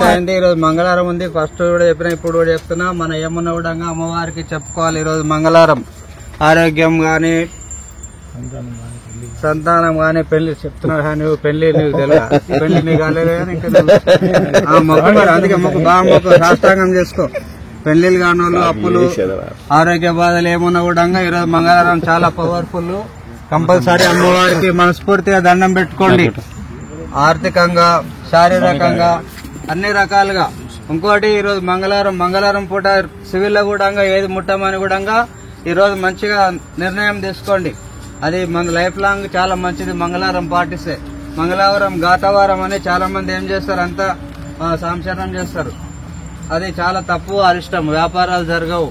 అండి ఈరోజు మంగళవారం ఉంది ఫస్ట్ కూడా చెప్పినా ఇప్పుడు కూడా చెప్తున్నా మన ఏమన్నా కూడా అమ్మవారికి చెప్పుకోవాలి ఈరోజు మంగళవారం ఆరోగ్యం గాని సంతానం గాని పెళ్లి చెప్తున్నా కానీ పెళ్లి నీకు తెలియదు పెళ్లి నీకు కాలేదు కానీ ఇంకా మొక్కు మరి అందుకే మొక్కు బాగా మొక్కు సాష్టాంగం చేసుకో పెళ్లిళ్ళు కాని వాళ్ళు అప్పులు ఆరోగ్య బాధలు ఏమన్నా కూడా ఈరోజు మంగళవారం చాలా పవర్ఫుల్ కంపల్సరీ అమ్మవారికి మనస్ఫూర్తిగా దండం పెట్టుకోండి ఆర్థికంగా శారీరకంగా అన్ని రకాలుగా ఇంకోటి ఈరోజు మంగళవారం పూట సివిల్లో కూడా ఏది ముట్టమని కూడా ఈరోజు మంచిగా నిర్ణయం తీసుకోండి అది మన లైఫ్ లాంగ్ చాలా మంచిది మంగళవారం పాటిస్తే మంగళవారం గాతవారం అని చాలా మంది ఏం చేస్తారు అంతా సంచలనం చేస్తారు అది చాలా తప్పు అరిష్టం వ్యాపారాలు జరగవు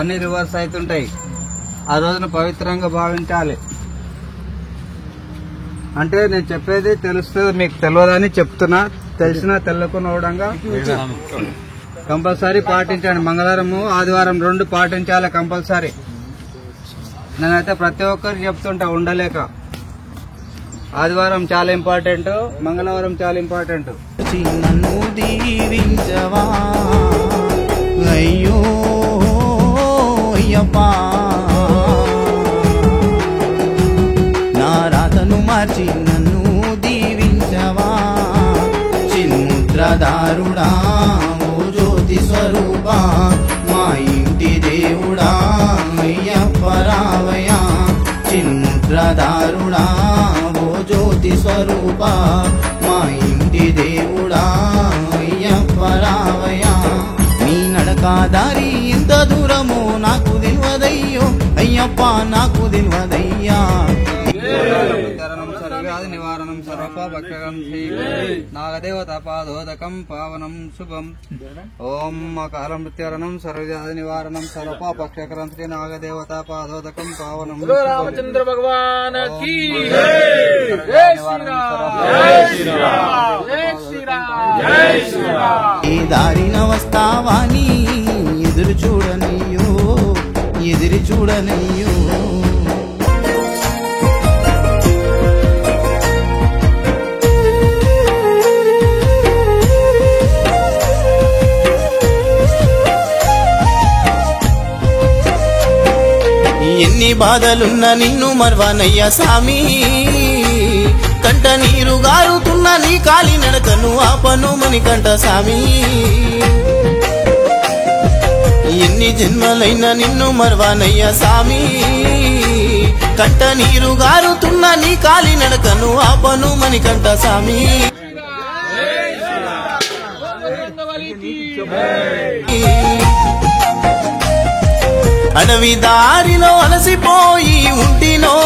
అన్ని రివర్స్ అవుతుంటాయి ఆ రోజున పవిత్రంగా భావించాలి అంటే నేను చెప్పేది తెలుస్తుంది మీకు తెలియదని చెప్తున్నా తెలిసినా తెల్లకునవడంగా కంపల్సరీ పాటించండి మంగళవారము ఆదివారం 2 పాటించాలి కంపల్సరీ నేనైతే ప్రతి ఒక్కరికి చెప్తుంటా ఉండలేక ఆదివారం చాలా ఇంపార్టెంట్ మంగళవారం చాలా ఇంపార్టెంట్
నన్ను దీవించవా అయ్యో అయ్యప్పా నా రాతను మార్చి నన్ను దీవించవా చిన్ముద్రదారుడా ఓ జ్యోతి స్వరూపా మా ఇంటి దేవుడా అయ్యప్ప రావయ్యా చిన్ముద్రదారుడా ఓ జ్యోతి స్వరూపా మా ఇంటి దేవుడా అయ్యప్ప రావయ్యా నీ నడకా దారి ఎంత దూరమో నాకు తెలియదయ్యో అయ్యప్ప నాకు తెలియదయ్యా
సర్వపాపక్షకంసి నాగదేవతాపాదోదకం పావనం శుభం. ఓం అకాల మృత్యురణం సర్వజాతి నివారణం సర్వపాపక్షకరం శ్రీ నాగదేవతాపాదోదకం పావనం
రామచంద్ర భగవాన్
ఈ దారిన వస్తావాని ఎదురు చూడనయ్యో ఎదురు చూడనయ్యో. ఎన్ని బాధలున్నా నిన్ను మర్వానయ్యా సామి, కంట నీరు గారుతున్న నీ కాలి నడకను ఆపను మణికంఠ సామి. ఎన్ని జన్మలైనా నిన్ను మర్వానయ్యా సామి, కంట నీరు గారుతున్న నీ కాలి నడకను ఆపను మణికంఠ సామి. అడవి దారిలో అలసిపోయి ఉంటినో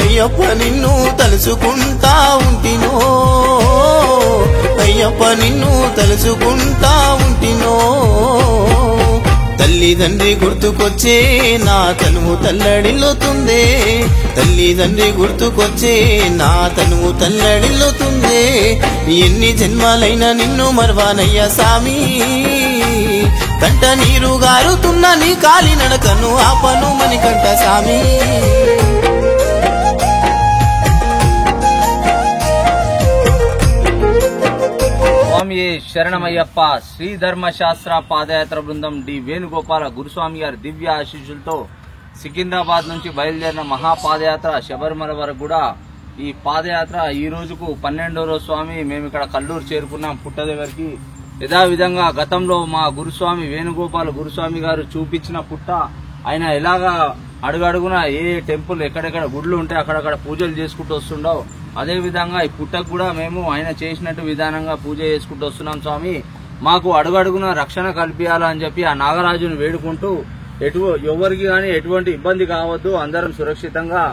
అయ్యప్ప నిన్ను తలుచుకుంటా ఉంటినో, అయ్యప్ప నిన్ను తలుచుకుంటా ఉంటినో. తల్లిదండ్రి గుర్తుకొచ్చే నా తనువు తల్లడిల్లుతుందే, తల్లిదండ్రి గుర్తుకొచ్చే నా తనువు తల్లడిల్లుతుందే. ఎన్ని జన్మాలైనా నిన్ను మర్వానయ్యా సామి, కంట నీరు గారుతున్న నీ కాలి నడకను ఆపను మణికంఠ సామి.
స్వామి శరణమయ్యప్ప. శ్రీ ధర్మశాస్త్ర పాదయాత్ర బృందం డి వేణుగోపాల గురుస్వామి గారి దివ్య ఆశీస్సులతో సికింద్రాబాద్ నుంచి బయలుదేరిన మహాపాదయాత్ర శబరిమల వరకు కూడా ఈ పాదయాత్ర ఈ రోజుకు 12వ రోజు. స్వామి మేము ఇక్కడ కల్లూరు చేరుకున్నాం పుట్ట దగ్గరికి. యథావిధంగా గతంలో మా గురుస్వామి వేణుగోపాల గురుస్వామి గారు చూపించిన పుట్ట, ఆయన ఎలాగా అడుగడుగున ఏ టెంపుల్ ఎక్కడెక్కడ గుడ్లు ఉంటే అక్కడక్కడ పూజలు చేసుకుంటూ వస్తుండవు, అదే విధంగా ఈ పుట్టకు కూడా మేము ఆయన చేసినట్టు విధానంగా పూజ చేసుకుంటూ వస్తున్నాం. స్వామి మాకు అడుగడుగున రక్షణ కల్పించాలని చెప్పి ఆ నాగరాజును వేడుకుంటూ ఎవరికి కానీ ఎటువంటి ఇబ్బంది కావద్దు, అందరం సురక్షితంగా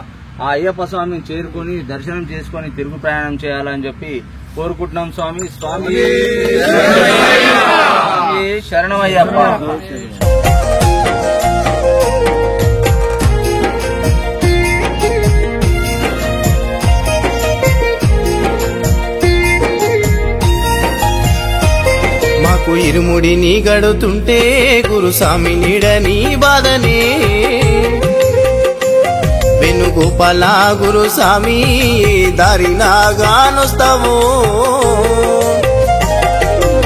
ఆ అయ్యప్ప స్వామిని చేరుకుని దర్శనం చేసుకుని తిరుగు ప్రయాణం చేయాలని చెప్పి కోరుకుంటున్నాం. స్వామి స్వామి శరణమయ్యప్ప.
మాకు ఇరుముడి నీ గడుతుంటే గురుస్వామి నీడ నీ బాధనే, వేణుగోపాల గురుస్వామి దారినాగానొస్తావు.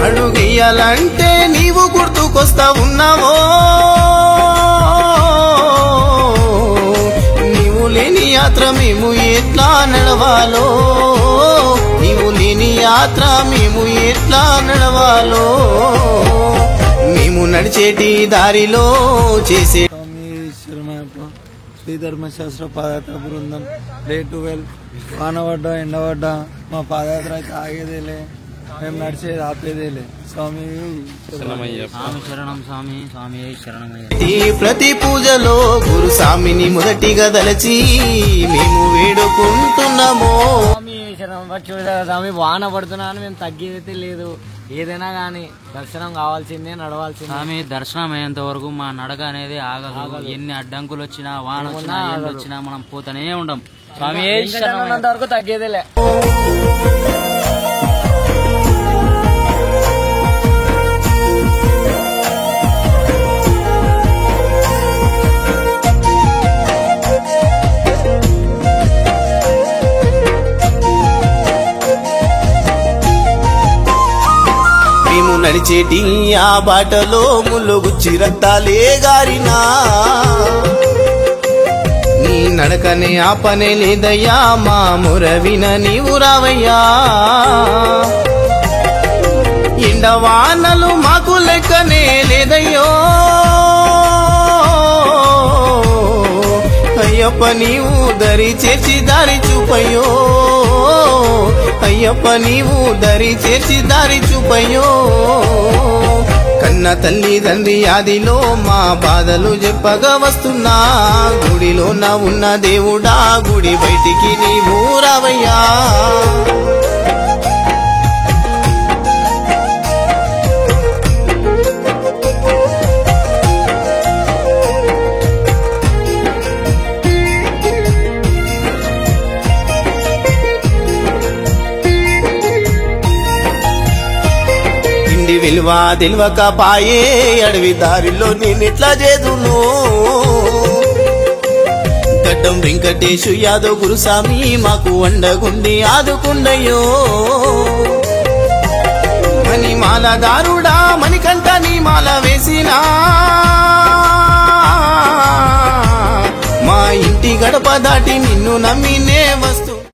అడుగెయ్యాలంటే నీవు గుర్తుకొస్తా ఉన్నావో, నీవు లేని యాత్ర మేము ఎట్లా నడవాలో, నీవు లేని యాత్ర మేము ఎట్లా నడవాలో. మేము నడిచేటి దారిలో చేసే
శ్రీ ధర్మశాస్త్ర పాదయాత్ర బృందం డే 12 వానబడ్డా ఎండబడ్డా మా పాదయాత్ర అయితే ఆగేదేలే, మేము నడిచేది ఆపేదేలే. స్వామి
శరణం స్వామి స్వామి శరణమయ్య.
ప్రతి పూజలో గురుస్వామిని మొదటిగా దలచి మేము వేడుకుంటున్నాము.
స్వామి వాన పడుతున్నాను మేము తగ్గేదైతే లేదు, ఏదైనా గానీ దర్శనం కావాల్సిందే, నడవాల్సిందే.
స్వామి దర్శనం అయ్యేంత వరకు మా నడక అనేది ఆగదు. ఎన్ని అడ్డంకులు వచ్చినా వాన వచ్చినా ఎండ వచ్చినా మనం పోతూనే ఉండం. స్వామి
ఉన్నంత వరకు తగ్గేదేలే.
మేము నడిచేటి ఆ బాటలో ముళ్ళుగుచ్చి రక్తాలే గారినా, నీ నడకనే ఆపనే లేదయ్యా, మా మురవిన నీవు రావయ్యా. ఎండవానలు మాకు లెక్కనే లేదయ్యో, అయ్యప్ప నీవు దరి చేర్చి దారి చూపయ్యో, అయ్యప్ప నీవు దరి చేర్చి దారి చూపయ్యో. కన్న తల్లి తండ్రి ఆదిలో మా బాధలు చెప్పగా వస్తున్నా గుడిలోన ఉన్న దేవుడా గుడి బయటికి నీవు రావయ్యా విలువ తెలివక పాయే అడవి దారిలో నేనిట్లా చేదును గడ్డం వెంకటేశు యాదవ్ గురుస్వామి మాకు అండగుండి ఆదుకుండయ్యో మని మాలదారుడా మణికంఠ నీ మాల వేసినా మా ఇంటి గడప దాటి నిన్ను నమ్మినే వస్తు